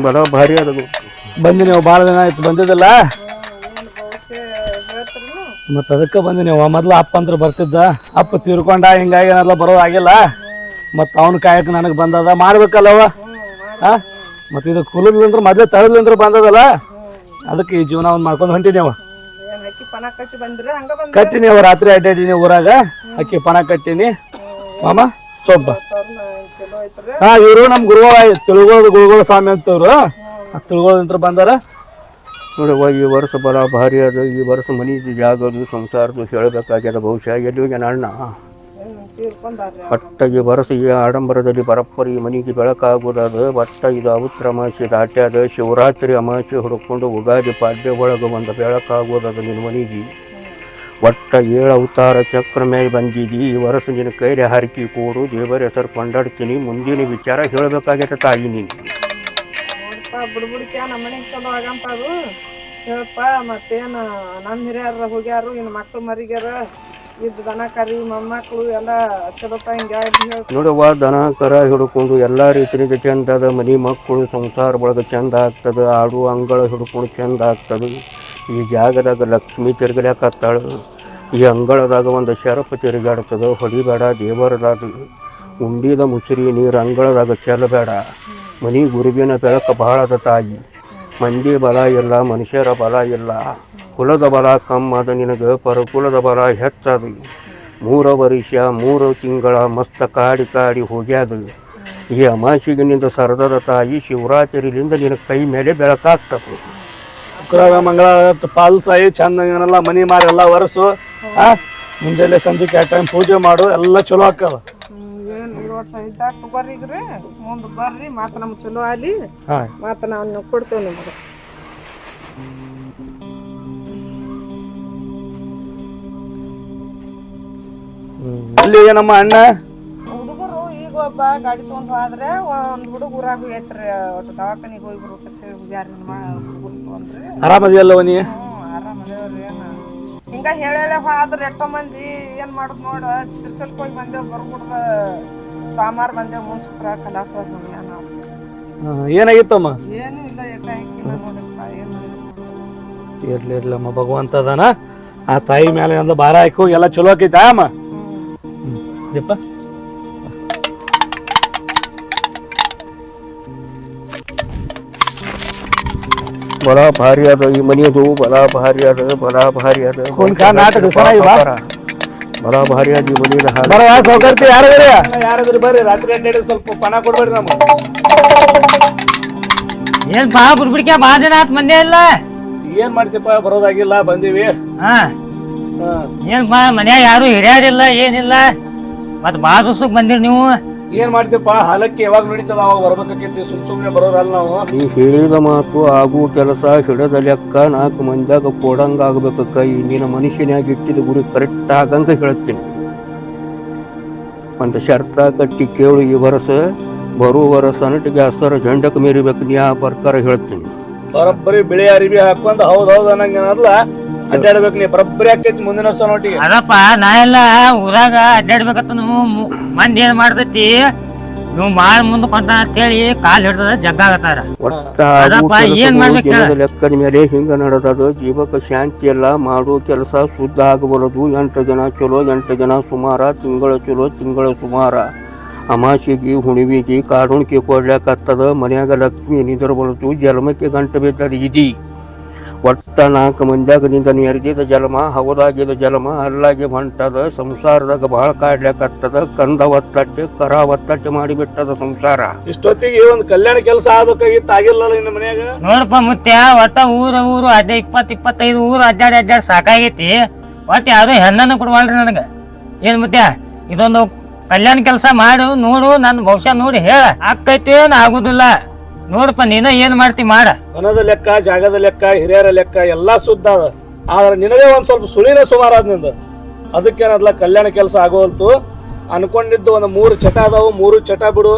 ಬಲ ಭಾರಿ ಅದ. ಬಂದಿನಿ ಭಾಳ ದಿನ ಆಯ್ತು ಬಂದಿದ್ದಲ್ಲ, ಮತ್ತ ಅದಕ್ಕೆ ಬಂದಿನಿ. ಮೊದ್ಲು ಅಪ್ಪ ಅಂತ ಬರ್ತಿದ್ದ, ಅಪ್ಪ ತೀರ್ಕೊಂಡ, ಹಿಂಗಾಗಿ ಏನೆಲ್ಲ ಬರೋದು ಆಗಿಲ್ಲ. ಮತ್ತ ಅವ್ನ ಕಾಯಕ ನನಗೆ ಬಂದದ, ಮಾಡ್ಬೇಕಲ್ಲವ. ಮತ್ತೆ ಇದು ಕುಲದ್ಲಿಂದ್ರ ಮೊದ್ಲೇ ತಳದ್ಲಿಂದ್ರ ಬಂದದಲ್ಲ, ಅದಕ್ಕೆ ಈ ಜೀವನ ಅವ್ನು ಮಾಡ್ಕೊಂಡು ಹೊಂಟಿನಿ. ಅವ ಕಟ್ಟಿನಿ, ಅವ ರಾತ್ರಿ ಅಡ್ಡಾಡಿನಿ ಊರಾಗ, ಅಕ್ಕಿ ಪಣ ಕಟ್ಟಿನಿ. ಮಾಮ ಸೊಬ್ಬ ಇವರು ನಮ್ ಗುರುಗಳು ಸ್ವಾಮಿ ಅಂತವ್ರು, ತಿಳ್ಗೊಳಂತ್ರ ಬಂದಾರ. ನೋಡವ್ವ, ಈ ವರ್ಷ ಬಲ ಭಾರಿ ಅದ. ಈ ವರ್ಷ ಮನಿದು ಜಾಗದು ಸಂಸಾರದು ಹೇಳಬೇಕಾಗ್ಯದ. ಬಹುಶಃ ಎಲ್ಲಿಗೆ ಅಣ್ಣ ಒಟ್ಟ ಈ ವರ್ಷ ಈ ಆಡಂಬರದಲ್ಲಿ ಬರಪ್ಪರಿ ಮನೆಗೆ ಬೆಳಕಾಗೋದದು. ಒಟ್ಟ ಇದು ಅವತ್ರ ಅಮಾಸೆ ದಾಟ್ಯಾದ. ಶಿವರಾತ್ರಿ ಅಮಾಸೆ ಹುಡುಕೊಂಡು ಉಗಾದಿ ಪಾಡ್ಯ ಒಳಗೆ ಒಂದು ಬೆಳಕಾಗೋದದು ನಿನ್ನ ಮನೆಗೆ. ಒಟ್ಟ 7 ಅವತಾರ ಚಕ್ರ ಮೇಲೆ ಬಂದಿದ್ದಿ. ಈ ವರ್ಷ ನಿನ್ನ ಕೈಲಿ ಹರಕಿ ಕೊಡು, ದೇವರ ಹೆಸರು ಕೊಂಡಾಡ್ತೀನಿ. ಮುಂದಿನ ವಿಚಾರ ಹೇಳಬೇಕಾಗೈತೆ ತಾಯಿ ನೀನು. ಬುಡ್ಬುಡ್ಕ್ಯಾ ನಮ್ಮ ಮನೆಗೆ ಚಲೋ ಆಗಂತ ಅದು ಹೇಳಪ್ಪ. ಮತ್ತೇನು ನಮ್ಮ ಹಿರಿಯರ ಹೋಗ್ಯಾರು, ಇನ್ನು ಮಕ್ಳು ಮರಿಗ್ಯಾರ, ಇದ್ದು ದನ ಕರಿ ಮೊಮ್ಮಕ್ಕಳು ಎಲ್ಲ ಚಲೋಪ್ಪ. ಹಿಂಗೆ ನೋಡವ್ವ, ದನ ಕರ ಹಿಡ್ಕೊಂಡು ಎಲ್ಲ ರೀತಿಯಿಂದ ಚಂದ ಅದ. ಮನೆ ಮಕ್ಕಳು ಸಂಸಾರ ಒಳಗೆ ಚಂದ ಆಗ್ತದೆ. ಆಡು ಅಂಗಳ ಹಿಡ್ಕೊಂಡು ಚಂದ ಆಗ್ತದೆ. ಈ ಜಾಗದಾಗ ಲಕ್ಷ್ಮಿ ತಿರುಗಲಾಕತ್ತಾಳು. ಈ ಅಂಗಳದಾಗ ಒಂದು ಶರಪ ತಿರುಗಾಡ್ತದೆ. ಹೊಡಿಬೇಡ, ದೇವರದಾಗ ಉಂಡಿದ ಮುಸುರಿ ನೀರು ಅಂಗಳದಾಗ ಚೆಲ್ಲಬೇಡ. ಮನೆ ಗುರುವಿನ ಬೆಳಕು ಬಹಳದ ತಾಯಿ. ಮಂದಿ ಬಲ ಇಲ್ಲ, ಮನುಷ್ಯರ ಬಲ ಇಲ್ಲ. ಕುಲದ ಬಲ ಕಮ್ಮದ ನಿನಗೆ, ಪರಕುಲದ ಬಲ ಹೆಚ್ಚದು. 3 ವರ್ಷ 3 ತಿಂಗಳ ಮಸ್ತ ಕಾಡಿ ಹೋಗ್ಯಾದು. ಈ ಅಮಾಸಿಗಿನಿಂದ ಸರದದ ತಾಯಿ. ಶಿವರಾತ್ರಿಲಿಂದ ನಿನ್ನ ಕೈ ಮೇಲೆ ಬೆಳಕಾಗ್ತದೆ. ಶುಕ್ರವಾರ ಮಂಗಳವಾರ ಪಾಲ್ಸಾಯಿ ಚಂದ ಏನೆಲ್ಲ ಮನಿ ಮಾಡಿ ಎಲ್ಲ ವರ್ಷ ಮುಂಜಾನೆ ಸಂಜೆ ಟೈಮ್ ಪೂಜೆ ಮಾಡು, ಎಲ್ಲ ಚಲೋ ಆಕ್ಕದ. ಒಟ್ಟು ಇದ್ದಾಗ ತಗೋರಿಗ್ರಿ ಮುಂದೆ ಬರ್ರಿ ಮಾತು ನಮ್ಗೆ ಚಲೋ ಅಲ್ಲಿ ಹಾ ಮಾತು ನಾವು ಕೊಡ್ತೇವೆ ನಿಮ್ಗೆ. ಅಲ್ಲಿ ನಮ್ಮ ಅಣ್ಣ ಹುಡುಗರು ಈಗ ಒಬ್ಬ ಗಾಡಿ ತಗೊಂಡ್ ಹೋದ್ರೆ ಒಂದ್ ಹುಡುಗ ಊರಾಗ ಹೋಗೈತ್ರಿ ಒಟ್ಟು ದವಾಖಾನಿಗೆ ಹೋಗಿ ಬರ್ಬೇಕಂತ ಹೇಳಿ ಹುಡುಗ್ಯಾರ ಹುಡುಗರು ತೊಗೊಂಡ್ರಿ. ಆರಾಮದಿಯಲ್ಲವ ನೀ? ಆರಾಮದೇವ್ರಿ. ಏನ ಹಿಂಗ ಹೇಳೇ ಹೋದ್ರ ಎಷ್ಟೋ ಮಂದಿ ಏನ್ ಮಾಡುದ್ ನೋಡ ಸಿರ್ಸಲ್ಕ್ ಹೋಗಿ ಬಂದೇವ್ ಬರ್ಬಿಡ್ದ ಸೋಮವಾರ ಬಂದೇವ್ ಮುನ್ಸಿಪ್ರ ಕಲಾಸ ನಾವು ಏನಾಗಿತ್ತಮ್ಮ? ಏನು ಇಲ್ಲ ಏಕಾಏಕಿನ ನೋಡಪ್ಪ ಏನು ಇರ್ಲಿರ್ಲಮ್ಮ ಭಗವಂತ ಅದಾನ. ಆ ತಾಯಿ ಮೇಲೆ ಒಂದು ಭಾರ ಹಾಕಿ ಎಲ್ಲ ಚಲೋ ಆಕೈತಾ ಅಮ್ಮ? ಯಪ್ಪ ಬಲ ಭಾರಿ ಅದ ಈ ಮನೆಯದು, ಬಲ ಭಾರಿ ಅದ, ಬಲ ಭಾರಿ ಅದ, ನಾಟಕ ಬಲ ಭಾರಿ ಅದ ಈ ಮನೆಯ ಹಾಲು. ಬರ ಸೌಕರ್ತಿ ಯಾರಾದ್ರಿ ಬರ್ರಿ, ರಾತ್ರಿ ಅಡ್ಡಾಡಿ ಸ್ವಲ್ಪ ಪಣ ಕೊಡ್ಬೇಡ್ರಿ ನಮ್ಗೆ. ಏನ್ ಬಾ ಬಿಡ್ಬಿಡ್ಕ ಬಾ ದಿನ ಆತ್ ಮಂದಿ ಇಲ್ಲ. ಏನ್ ಮಾಡ್ತಿಪ್ಪ, ಬರೋದಾಗಿಲ್ಲ, ಬಂದೀವಿ. ಹಾ ಏನ್ ಬಾ ಮನ್ಯಾಗ ಯಾರು ಹಿರಿಯಾರಿಲ್ಲ ಏನಿಲ್ಲ, ಮತ್ ಬಾ ದಿವ್ಸಕ್ ಬಂದಿರಿ ನೀವು. ಏನ್ ಮಾಡ್ತಿಪ್ಪ, ಹಾಲಕ್ಕೆ ಯಾವಾಗ ನಡೀತದ ಅವಾಗ ಬರ್ಬೇಕಾಕೈತಿ, ಸುಮ್ನೆ ಬರೋರಲ್ಲ ನಾವು. ನೀ ಹೇಳಿದ ಮಾತು ಆಗುವ ಕೆಲಸ ಹಿಡದ ಲೆಕ್ಕ 4 ಮಂದಿಯಾಗ ಕೊಡಂಗ ಆಗ್ಬೇಕಕ್ಕ. ಈ ನಿನ್ನ ಮನುಷ್ಯನಾಗ ಇಟ್ಟಿದ ಗುರಿ ಕರೆಕ್ಟ್ ಆಗಂಗ ಹೇಳ್ತೀನಿ. ಒಂದು ಶರ್ತ ಕಟ್ಟಿ ಕೇಳು, ಈ ವರ್ಷ ಬರೋ ವರ್ಷ ಅನಟಿಗೆ ಹಸರ ಜಂಡಕ್ಕೆ ಮೀರಿಬೇಕು. ನೀ ಆ ಪ್ರಕಾರ ಹೇಳ್ತೀನಿ. ಬರೋಬ್ಬರಿ ಬಿಳಿ ಅರಿವಿ ಹಾಕೊಂಡ್ ಹೌದ್ ಅನ್ನಂಗ ಏನಲ್ಲ ಅಡ್ಡಾಡ್ಬೇಕು. ನೀ ಬರೋಬ್ಬರಿ ಆಕೈತಿ ಮುಂದಿನ ವರ್ಷ ನೋಟಿಗೆ. ಅದಪ್ಪ ನಾ ಎಲ್ಲ ಊರಾಗ ಅಡ್ಡಾಡ್ಬೇಕತ್ತ ನೀವು ಮಂದಿ ಏನ್ ಮಾಡ್ತೈತಿ, ನೀವು ಮಾಳ ಮುಂದೆ ಕೊಂಟ ಅಂತೇಳಿ ಕಾಲ್ ಹಿಡ್ದ ಜಗ್ಗಾಗತ್ತಾರ. ಲೆಕ್ಕದ ಮೇಲೆ ಹಿಂಗ ನಡೆದದು. ಜೀವಕ್ಕೆ ಶಾಂತಿ ಎಲ್ಲ ಮಾಡೋ ಕೆಲಸ ಶುದ್ಧ ಆಗಬಾರದು. 8 ಜನ ಚಲೋ, 8 ಜನ ಸುಮಾರ, ತಿಂಗಳ ಚಲೋ, ತಿಂಗಳ ಸುಮಾರ. ಅಮಾಸಿಗೆ ಹುಣಿವಿಗೆ ಕಾಡುಣಿಕೆ ಕೊಡ್ಲಾಕತ್ತದ. ಮನ್ಯಾಗ ಲಕ್ಷ್ಮಿ ನಿಂದಿರಬಾರದು. ಜನ್ಮಕ್ಕೆ ಗಂಟೆ ಬಿದ್ದದ ಇದಿ. ಒಟ್ಟ 4 ಮಂದಿಯಾಗ ನಿಂದ ನೆರೆದಿದ ಜನ್ಮ, ಹವದಾಗಿದ ಜನ್ಮ ಅಲ್ಲಾಗಿ ಹೊಂಟದ. ಸಂಸಾರದಾಗ ಬಹಳ ಕಾಡ್ಲಾಕತ್ತದ. ಕಂದ ಒತ್ತಟ್ಟೆ ಕರ ಒತ್ತಟ್ಟೆ ಮಾಡಿಬಿಟ್ಟದ ಸಂಸಾರ. ಇಷ್ಟೊತ್ತಿಗೆ ಒಂದು ಕಲ್ಯಾಣ ಕೆಲಸ ಆಗ್ಬೇಕಾಗಿತ್ತು, ಆಗಿಲ್ಲ ಇನ್ನು ಮನ್ಯಾಗ. ನೋಡಪ್ಪ ಮುತ್ಯ, ಒಟ್ಟ ಊರು ಅಡ್ಡ 20-25 ಊರು ಅಡ್ಡಾಡಿ ಸಾಕಾಗೈತಿ. ಒಟ್ಟು ಯಾರು ಹೆಣ್ಣನ್ನು ಕೊಡ್ವಲ್ರಿ ನನಗ. ಏನ್ ಮುತ್ಯ, ಇದೊಂದು ಕಲ್ಯಾಣ ಕೆಲಸ ಮಾಡು, ನೋಡು, ನನ್ನ ಭವಿಷ್ಯ ನೋಡಿ ಹೇಳ. ಆಕೈತಿ ಏನ್ ಆಗುದಿಲ್ಲ ನೋಡಪ್ಪ, ನೀನ ಏನ್ ಮಾಡ್ತಿ ಮಾಡ. ಮನದ ಲೆಕ್ಕ, ಜಾಗದ ಲೆಕ್ಕ, ಹಿರಿಯರ ಲೆಕ್ಕ ಎಲ್ಲಾ ಶುದ್ಧ ಅದ. ಆದ್ರೆ ನಿನಗೆ ಒಂದ್ ಸ್ವಲ್ಪ ಸುಳಿನ ಸುಮಾರ ಅದ ನಿಂದ. ಅದಕ್ಕೇನದ್ಲ ಕಲ್ಯಾಣ ಕೆಲಸ ಆಗೋಲ್ತು. ಅನ್ಕೊಂಡಿದ್ದು ಒಂದು 3 ಚಟ ಅದಾವು, 3 ಚಟ ಬಿಡು.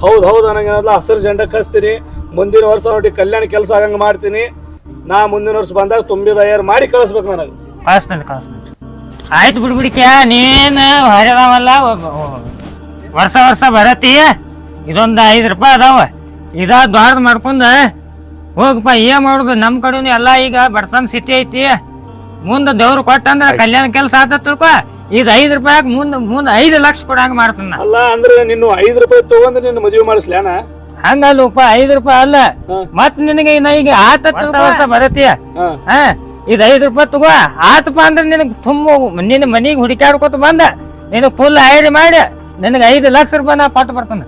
ಹೌದ್ ಅನ್ನಂಗೇನದ್ಲ ಹಸಿರು ಜೆಂಡ ಕಸ್ತೀನಿ. ಮುಂದಿನ ವರ್ಷ ನೋಡಿ ಕಲ್ಯಾಣ ಕೆಲಸ ಆಗಂಗ ಮಾಡ್ತೀನಿ. ನಾ ಮುಂದಿನ ವರ್ಷ ಬಂದಾಗ ತುಂಬಿದ ತಯಾರು ಮಾಡಿ ಕಳಿಸ್ಬೇಕು ನನಗೆ. ಕಳಿಸ್ತೀನಿ. ಆಯ್ತು ಬಿಡ್ಬಿಡಿಕ, ನೀನ್ ಹೊರದಾವಲ್ಲ ವರ್ಷ ಬರತಿ. ಇದೊಂದು 5 ರೂಪಾಯಿ ಅದಾವ, ಇದ ದೊಡ್ಡ ಮಾಡ್ಕೊಂಡ ಹೋಗಪ್ಪ. ಏನ್ ಮಾಡುದು, ನಮ್ ಕಡೆನು ಎಲ್ಲಾ ಈಗ ಬಡತನ ಸ್ಥಿತಿ ಐತಿ. ಮುಂದ ದೇವ್ರು ಕೊಟ್ಟಂದ್ರ ಕಲ್ಯಾಣ ಕೆಲಸ ಆತ ತಿಳ್ಕೊ. ಇದು 5 ರೂಪಾಯಿ ಮುಂದ 5 ಲಕ್ಷ ಕೊಡಂಗ ಮಾಡ್ತಾನ. ಅಲ್ಲ ಅಂದ್ರೆ ನಿನ್ನ 5 ರೂಪಾಯಿ ತಗೊಂಡ್ ನಿನ್ನ ಮದುವೆ ಮಾಡಿಸ್ಲ್ಯಾನ? ಹಂಗಲ್ಲಪ್ಪ, 5 ರೂಪಾಯಿ ಅಲ್ಲ. ಮತ್ ನಿನಗೆ ಈಗ ಆತ ವರ್ಷ ಬರತಿ. ಇದು 5 ರೂಪಾಯಿ ತಗೋ ಆತಪ್ಪ ಅಂದ್ರೆ ನಿನಗ್ ತುಂಬ ನಿನ್ನ ಮನಿಗೆ ಹುಡುಕಾಡ್ಕೊತ ಬಂದ ನಿನಗ್ ಫುಲ್ ಐಡಿ ಮಾಡಿ ನಿನಗೆ 5 ಲಕ್ಷ ರೂಪಾಯಿ ನಾ ಕೊಟ್ಟು ಬರ್ತಾನೆ.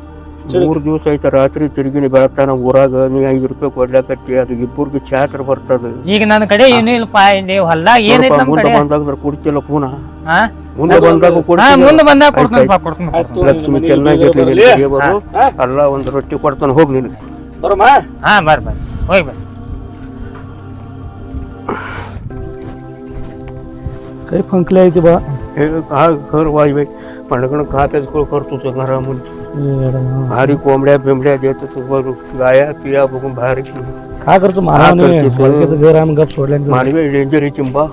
3 ದಿವಸ ಆಯ್ತು ರಾತ್ರಿ ತಿರುಗಿನಿ ಬೆಳತಾನ ಊರಾಗ. ನೀ 5 ರೂಪಾಯಿ ಕೊಡ್ಲಾಕತ್ತಿ, ಅದು ಇಬ್ಬರಿಗೆ ಚಾತ್ರ ಬರ್ತದ. ಈಗ ನನ್ನ ಕಡೆ ಏನು ಇಲ್ಲಪ್ಪ, ಇಲ್ಲಿ ಹೊಲ್ದಾಗ ಏನೈತಿ ನಮ್ಮ ಕಡೆ. ಬಂದಾಗ ಕೊಡ್ತಿಲ್ಲ ಪುನಃ. ಮುಂದೆ ಬಂದಾಗ ಕೊಡ್ತೀನಿ. ಲಕ್ಷ್ಮಿ ಚೆನ್ನಾಗಿರ್ಲಿ, ಅಲ್ಲ ಒಂದು ರೊಟ್ಟಿ ಕೊಡ್ತಾನೆ, ಹೋಗಿ ನೀನು. ಹಾ ಬರ್ರಿ ಹೋಗಿ ಬರ್ರಿ. ಕೈ ಫಂಕ್ಲೆ ಐತಿ ಬಾ. घर वाजवाय पण खात्याच करतो तो घरामध्ये भारी कोंबड्या बिंबड्या देतो तो गाया पिया बघून भारी काय करतो महाराजांचं घर आम्ही गप सोडले मानवी डेंजर चिंबा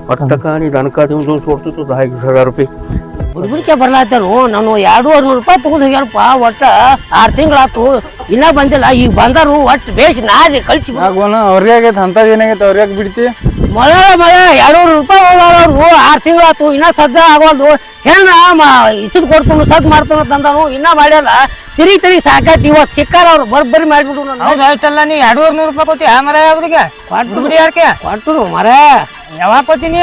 पट्टका आणि दणका देऊन जो सोडतो तो 10,000 रुपये ಬುಡ್ಬುಡಿಕೆ ಬರ್ಲಾತಾರು. ನಾನು 200 ರೂಪಾಯಿ ತಗೊಂಡ್ ಹೋಗ್ಯಾರಪ್ಪ. ಒಟ್ಟ 6 ತಿಂಗಳಾತು, ಇನ್ನ ಬಂದಿಲ್ಲ. ಈಗ ಬಂದರು ಒಟ್ಟು ಬೇಸ್ ನಾರಿ ಕಳ್ಸಿ ಅವ್ರಿಗೆ ಆಗೈತೆ ಅಂತದ್ ಏನಾಗೈತೆ ಅವ್ರಿಗೆ ಬಿಡ್ತಿ ಮಳೆ 200 ರೂಪಾಯಿ ಹೋದವ್ರು 6 ತಿಂಗಳಾತು, ಇನ್ನ ಸಜ್ಜ ಆಗವಲ್ದು. ಹೆಣ್ಣ ಇಸದ್ ಕೊಡ್ತಾನು ಸದ್ ಮಾಡ್ತಾನ ತಂದಾನು, ಇನ್ನ ಮಾಡ್ಯಲ್ಲ. ತಿರುಗಿ ಸಾಕಾಯ್ತು. ಇವತ್ತು ಸಿಕ್ಕಾರ ಅವ್ರು ಬರ್ಬರಿ ಮಾಡ್ಬಿಡು. ಆಯ್ತಲ್ಲ, ನೀ 200 ರೂಪಾಯಿ ಕೊಟ್ಟಿ ಆ ಮರ ಅವ್ರಿಗೆ ಕೊಟ್ಟು ಯಾಕೆ ಕೊಟ್ಟರು ಮರ ಯಾವಾಗ ಕೊಟ್ಟಿನಿ?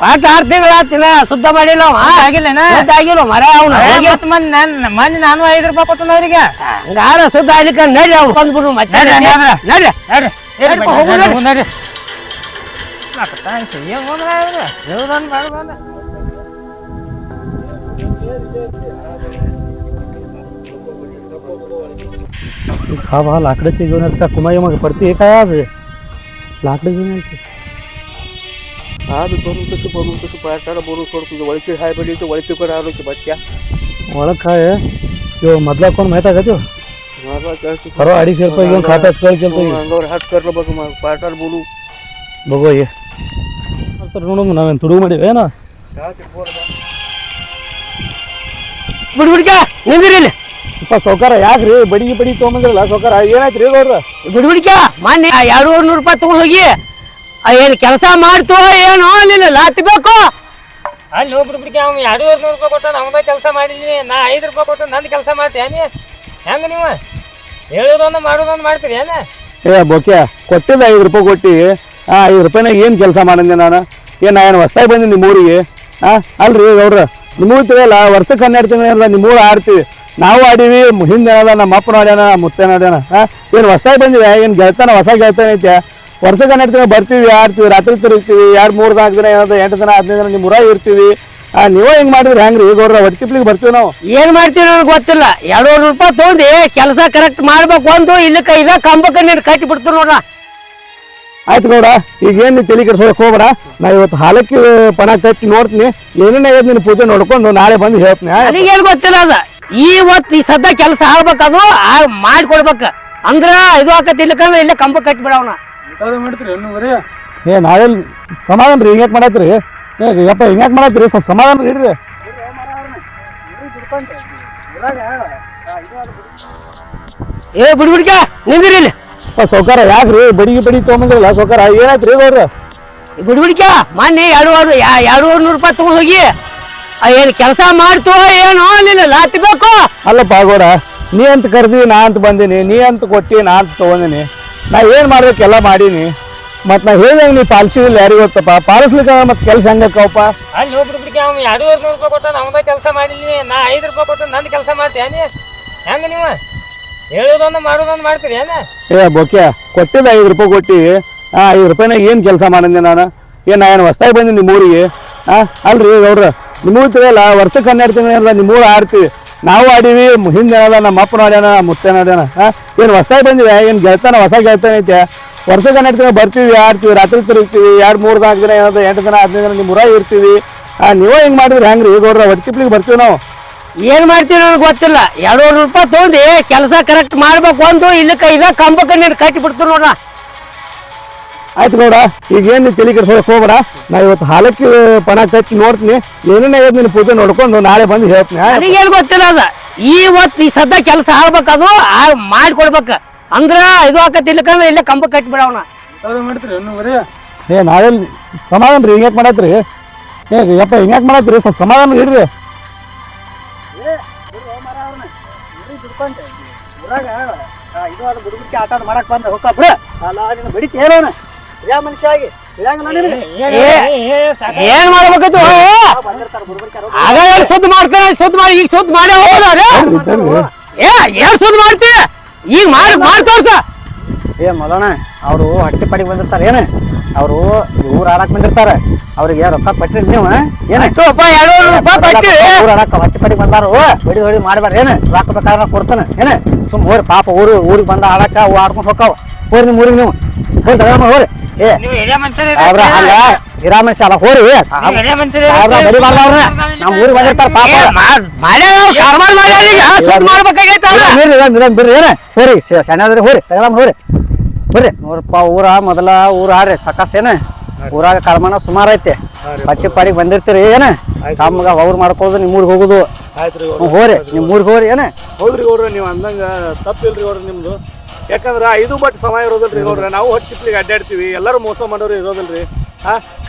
ಕೊಟ್ಟು 6 ತಿಂಗಳಾತಿನ ಶುದ್ಧ ಮಾಡಿಲ್ಲ ಆಗಿಲ್ಲ ಆಗಿಲ್ಲ ಮರ. ಅವ್ನು ಮೊನ್ನೆ ನಾನು 5 ರೂಪಾಯಿ ಕೊಟ್ಟನ ಅವ್ರಿಗೆ. ಹಂಗಾರ ಶುದ್ಧ ಆಗ್ಲಿಕ್ಕೆ ನಡ್ರಿ ಅವ್ರು ಬಂದ್ಬಿಡು. ಮತ್ತೆ ನಡ್ರಿ हा बा लाकडाची घेऊन येत का कुमाई मग पडते काय आज लाकडं घेऊन येते आज बनवू तसं पाटाला बोलू सोड तुझं वळखी हाय बडी तर वळखीकडे आलो की बच्च्या ओळख काय तो मधला कोण माहित आहे का तो मला परवा 250 रुपये घेऊन खात्याच कळ केलं अंगावर हात करलं बघ मग पाटाला बोलू बघू ये तर ನೋಡು ನಾವೇನು ತುಡುಗು ಮಾಡಿವಿ ಏನೋ ಬಿಡ್ಬಿಡ್ಕ ನಿಂದಿರಿ ಇಲ್ಲಿ ಅಪ್ಪ ಸೌಕಾರ ಯಾಕ್ರಿ ಬಡಿ ತೊಗೊಂಬಂದ್ರಲ್ಲ ಸೌಕಾರ ಏನಾಯ್ತ್ರಿ ಗೌಡ್ರ ಬಿಡ್ಬಿಡ್ಕ ಮೊನ್ನೆ 200 ರೂಪಾಯಿ ತಗೊಂಡ್ ಹೋಗಿ ಏನ್ ಕೆಲಸ ಮಾಡ್ತು ಏನೋ ಅಲ್ಲಿ ಲಾತಿ ಬೇಕು ಅಲ್ಲಿ ಒಬ್ರು ಬಿಡ್ಕೆ ಅವ್ನು 200 ರೂಪಾಯಿ ಕೊಟ್ಟ ನಮ್ದ ಕೆಲಸ ಮಾಡಿದ್ದೀನಿ ನಾ 5 ರೂಪಾಯಿ ಕೊಟ್ಟು ನಂದು ಕೆಲಸ ಮಾಡ್ತೇನೆ ಹೆಂಗ ನೀವು ಹೇಳೋದೊಂದು ಮಾಡೋದೊಂದು ಮಾಡ್ತೀರಿ ಏನ ಏ ಬೊಕ್ಕೆ ಕೊಟ್ಟಿದ್ದ 5 ರೂಪಾಯಿ ಕೊಟ್ಟು 5 ರೂಪಾಯಿನಾಗ ಏನು ಕೆಲಸ ಮಾಡಿದ್ದೆ ನಾನು ಏನು ಹೊಸ್ತಾಗಿ ಬಂದಿ ನಿಮ್ಮೂರಿಗೆ ಅಲ್ರಿ ಗೌಡ್ರ ನಿಮ್ಮೂರು ತಿಳಿಯಲ್ಲ ವರ್ಷಕ್ಕೆ 12 ತಿಂಗಳ ನಿಮ್ಮೂರು ಆಡ್ತೀವಿ ನಾವು ಆಡೀವಿ ಹಿಂದೆ ಏನದ ನಮ್ಮ ಅಪ್ಪನ ಆಡ್ಯಾನ ನಮ್ಮ ಮುತ್ತೇನ ಆಡ್ಯಾನ ಏನು ಹೊಸ್ತಾಗಿ ಬಂದಿವೆ ಏನು ಗೆಳ್ತಾನ ಹೊಸ ಗೆಳ್ತಾನ ಐತೆ ವರ್ಷಕ್ಕೆ 12 ತಿಂಗಳು ಬರ್ತೀವಿ ಆಡ್ತೀವಿ ರಾತ್ರಿ ತಿರುಗ್ತೀವಿ 2-3-4 ದಿನ ಏನದ 8 ದಿನ 15 ದಿನ ನಿಮ್ಮ ಊರಾಗ ಇರ್ತೀವಿ ನೀವೇ ಹಿಂಗೆ ಮಾಡಿದ್ರಿ ಹೆಂಗ್ರಿ ಗೌಡ್ರ ಹೊಟ್ಟಿಪ್ಲಿಗೆ ಬರ್ತೀವಿ ನಾವು ಏನ್ ಮಾಡ್ತೀವಿ ನನಗೆ ಗೊತ್ತಿಲ್ಲ 200 ರೂಪಾಯಿ ತಗೊಂಡು ಕೆಲಸ ಕರೆಕ್ಟ್ ಮಾಡ್ಬೇಕು ಒಂದು ಇಲ್ಲಕ್ಕ ಈಗ ಕಂಬಕ್ಕೆ ನೀರು ಕಟ್ಟಿ ಬಿಡ್ತೀವಿ ನೋಡ್ರ ಆಯ್ತು ಗೌಡ ಈಗ ಏನು ತಲೆ ಕೆಡ್ಸೋಕೆ ಹೋಗ್ಬೇಡ ನಾ ಇವತ್ತು ಹಾಲಕ್ಕಿ ಪಣ ಕಟ್ಟಿ ನೋಡ್ತೀನಿ ಏನೇನು ನಿನ್ನ ಪೂಜೆ ನೋಡ್ಕೊಂಡು ನಾಳೆ ಬಂದು ಹೇಳ್ತೀನಿ ನನಗೇನು ಗೊತ್ತಿಲ್ಲ ಅದ ಇವತ್ತು ಈ ಸದ್ದ ಕೆಲಸ ಆಗ್ಬೇಕದು ಮಾಡ್ಕೊಡ್ಬೇಕು ಅಂದ್ರ ಇದು ಆಕತಿ ಇಲ್ಲಕಂದ್ರೆ ಇಲ್ಲೇ ಕಂಬ ಕಟ್ಟಿ ಬಿಡವನ ಏ ನಾಳೆ ಸಮಾಧಾನ ರೀ ಹಿಂಗ್ಯಾಕೆ ಮಾಡತ್ರಿ ಯಪ್ಪ ಹಿಂಗ್ಯಾಕೆ ಮಾಡತ್ರಿ ಸ್ವಲ್ಪ ಸಮಾಧಾನ ಇಡ್ರಿ ಏ ಬಿಡ್ಬಿಡ್ಕ ನಿಂದಿರಿ ಇಲ್ಲಿ ಸೌಕಾರ ಯಾಕ್ರಿ ಬಡಿ ತೊಗೊಂಬಂದ್ರಲ್ಲ ಸೌಕಾರ ಏನಾಯ್ತ್ರಿ ಗೌಡ್ರ ಬಿಡ್ಬಿಡ್ಕ ಮೊನ್ನೆ 200 ರೂಪಾಯಿ ತಗೊಂಡ್ ಹೋಗಿ ಏನ್ ಕೆಲಸ ಮಾಡ್ತು ಏನೋ ಅಲ್ಲಿ ಲಾತಿ ಬೇಕು ಅಲ್ಲಪ್ಪ ಗೌಡ ನೀ ಅಂತ ಕರ್ದಿ ನಾ ಅಂತ ಬಂದೀನಿ ನೀ ಅಂತ ಕೊಟ್ಟಿ ನಾ ಅಂತ ತೊಗೊಂಡಿನಿ ನಾ ಏನು ಮಾಡ್ಬೇಕೆಲ್ಲ ಮಾಡೀನಿ ಮತ್ತು ನಾ ಹೇಳ್ದಂಗೆ ನೀ ಪಾಲಿಸಿದಿಲ್ಲ ಯಾರಿಗೆ ಗೊತ್ತಪ್ಪ ಪಾಲಿಸ್ಲಿಕ್ಕೆ ಮತ್ತೆ ಕೆಲಸ ಹೆಂಗಕ್ಕವಪ್ಪ ಅಲ್ಲಿ ಒಬ್ರು ಬಿಡ್ಕೆ ಅವ್ನು 200 ರೂಪಾಯಿ ಕೊಟ್ಟ ನಮ್ದ ಕೆಲಸ ಮಾಡಿದ್ದೀನಿ ನಾ 5 ರೂಪಾಯಿ ಕೊಟ್ಟು ನಂದು ಕೆಲಸ ಮಾಡ್ತೇನೆ ಹೆಂಗ ನೀವು ಹೇಳೋದೊಂದು ಮಾಡೋದೊಂದು ಮಾಡ್ತೀರಿ ಏನ ಏ ಬೊಕ್ಕೆ ಕೊಟ್ಟಿದ್ದ 5 ರೂಪಾಯಿ ಕೊಟ್ಟು 5 ರೂಪಾಯಿನಾಗ ಏನು ಕೆಲಸ ಮಾಡಿದ್ದೆ ನಾನು ಏನು ಹೊಸ್ತಾಗಿ ಬಂದಿ ನಿಮ್ಮೂರಿಗೆ ಅಲ್ರಿ ಗೌಡ್ರ ನಿಮ್ಮೂರು ತಿಳಿಯಲ್ಲ ವರ್ಷಕ್ಕೆ 12 ತಿಂಗಳ ನಿಮ್ಮೂರು ಆಡ್ತೀವಿ ನಾವು ಆಡೀವಿ ಹಿಂದೆ ಏನದ ನಮ್ಮ ಅಪ್ಪನ ಆಡ್ಯಾನ ಮುತ್ತೇನ ಆಡ್ಯಾನ ಏನು ಹೊಸ್ತಾಗಿ ಬಂದಿವೆ ಏನು ಗೆಳ್ತಾನ ಹೊಸ ಗೆಳ್ತಾನ ಐತೆ ವರ್ಷಕ್ಕೆ 12 ತಿಂಗಳು ಬರ್ತೀವಿ ಆಡ್ತೀವಿ ರಾತ್ರಿ ತಿರುಗ್ತೀವಿ 2-3-4 ದಿನ ಏನದ 8 ದಿನ 15 ದಿನ ನಿಮ್ಮ ಊರಾಗ ಇರ್ತೀವಿ ನೀವೇ ಹಿಂಗೆ ಮಾಡಿದ್ರಿ ಹೆಂಗ್ರಿ ಗೌಡ್ರ ಹೊಟ್ಟಿಪ್ಲಿಗೆ ಬರ್ತೀವಿ ನಾವು ಏನ್ ಮಾಡ್ತೀವಿ ನನಗೆ ಗೊತ್ತಿಲ್ಲ 200 ರೂಪಾಯಿ ತಗೊಂಡು ಕೆಲಸ ಕರೆಕ್ಟ್ ಮಾಡ್ಬೇಕು ಒಂದು ಇಲ್ಲಕ್ಕ ಈಗ ಕಂಬಕ್ಕೆ ನೀರು ಕಟ್ಟಿ ಬಿಡ್ತೀವಿ ನೋಡ್ರ ಆಯ್ತು ಗೌಡ ಈಗ ಏನು ತಲೆ ಕೆಡ್ಸೋಕೆ ಹೋಗ್ಬೇಡ ನಾ ಇವತ್ತು ಹಾಲಕ್ಕಿ ಪಣ ಕಟ್ಟಿ ನೋಡ್ತೀನಿ ಏನೇನು ನಿನ್ನ ಪೂಜೆ ನೋಡ್ಕೊಂಡು ನಾಳೆ ಬಂದು ಹೇಳ್ತೀನಿ ನನಗೇನು ಗೊತ್ತಿಲ್ಲ ಅದ ಇವತ್ತು ಈ ಸದ್ದ ಕೆಲಸ ಆಗ್ಬೇಕದು ಮಾಡ್ಕೊಡ್ಬೇಕು ಅಂದ್ರ ಇದು ಆಕತಿ ಇಲ್ಲಕಂದ್ರೆ ಇಲ್ಲೇ ಕಂಬ ಕಟ್ಟಿ ಬಿಡವನ ಏ ನಾಳೆ ಸಮಾಧಾನ ರೀ ಹಿಂಗ್ಯಾಕೆ ಮಾಡತ್ರಿ ಯಪ್ಪ ಹಿಂಗ್ಯಾಕೆ ಮಾಡತ್ರಿ ಸ್ವಲ್ಪ ಸಮಾಧಾನ ಇಡ್ರಿ ಇದು ಅದು ಬಿಡ್ಬಿಟ್ಟು ಆಟ ಮಾಡಕ್ ಬಂದ ಹೋಗ ಬಿಡ ಅಲ್ಲ ನಿನ್ನ ಬಿಡಿತ ಹೇಳೋಣ ಯಾ ಮನುಷ್ಯ ಆಗಿ ಏನ್ ಮಾಡ್ಬೇಕತ್ತು ಆಗ ಸುದ್ದಿ ಮಾಡ್ತಾನೆ ಸುದ್ದಿ ಮಾಡಿ ಈಗ ಸುದ್ದಿ ಮಾಡಿ ಹೋಗೋದ ಏನ್ ಸುದ್ದಿ ಮಾಡ್ತೀವಿ ಈಗ ಮಾಡಿ ತೋರ್ಸ ಏ ಮಲೋಣ ಅವರು ಹಟ್ಟಿ ಪಡಿಗೆ ಬಂದಿರ್ತಾರ ಏನ ಅವರು ಊರ್ ಆಡಕ್ ಬಂದಿರ್ತಾರ ಅವ್ರಿಗೆ ರೊಕ್ಕ ಕೊಟ್ಟಿರಿ ನೀವು ಏನಷ್ಟು 200 ರೂಪಾಯಿ ಊರ್ ಆಡಕ್ ಹಟ್ಟಿ ಪಡಿಗೆ ಬಂದಾರು ಹೊಡಿ ಮಾಡ್ಬೇಡ್ರಿ ಏನ ರೊಕ್ಕ ಬೇಕಾದ್ರೆ ಕೊಡ್ತಾನ ಏನ ಸುಮ್ ಹೋರಿ ಪಾಪ ಊರಿಗೆ ಬಂದ ಆಡಕ್ಕ ಆಡ್ಕೊಂಡ್ ಹೋಗ್ತಾವ ಹೋರಿ ನಿಮ್ ಊರಿಗೆ ನೀವು ಹೋರಿ ತಗೊಂಡ್ ಹೋರಿ ಅಲ್ಲ ಇರಾ ಮನುಷ್ಯ ಅಲ್ಲ ಹೋರಿ ಬರಿ ಮಾಡ್ದವ್ರ ನಮ್ ಊರಿಗೆ ಬಂದಿರ್ತಾರ ಬಿಡ್ರಿ ಏನ ಹೋರಿ ಸಣ್ಣ ಹೋರಿ ತಗೊಂಡ್ ಹೋರಿ ಬರ್ರಿ ನೋಡ್ರಪ್ಪ ಊರ ಮೊದಲ ಊರ್ ಆಡ್ರಿ ಸಕಾಸ್ ಏನ ಊರಾಗ ಕಳ್ಮಣ ಸುಮಾರು ಐತೆ ಪಟ್ಟಿ ಪಾಡಿಗೆ ಬಂದಿರ್ತೀರಿ ಏನ ತಮ್ಗ ಅವ್ರು ಮಾಡ್ಕೊಳ್ಳೋದು ನಿಮ್ಮ ಊರಿಗೆ ಹೋಗುದು ಹೋರಿ ನಿಮ್ಮ ಊರಿಗೆ ಹೋರಿ ಏನ ಹೌದ್ರಿ ಗೌಡ್ರ ನೀವು ಅಂದಂಗ ತಪ್ಪಿಲ್ರಿ ಗೌಡ್ರ ನಿಮ್ದು ಯಾಕಂದ್ರೆ 5 ಬಟ್ ಸಮಯ ಇರೋದಿಲ್ರಿ ಗೌಡ್ರ ನಾವು ಹೊಟ್ಟಿಪ್ಲಿಗೆ ಅಡ್ಡಾಡ್ತೀವಿ ಎಲ್ಲರೂ ಮೋಸ ಮಾಡೋರು ಇರೋದಿಲ್ರಿ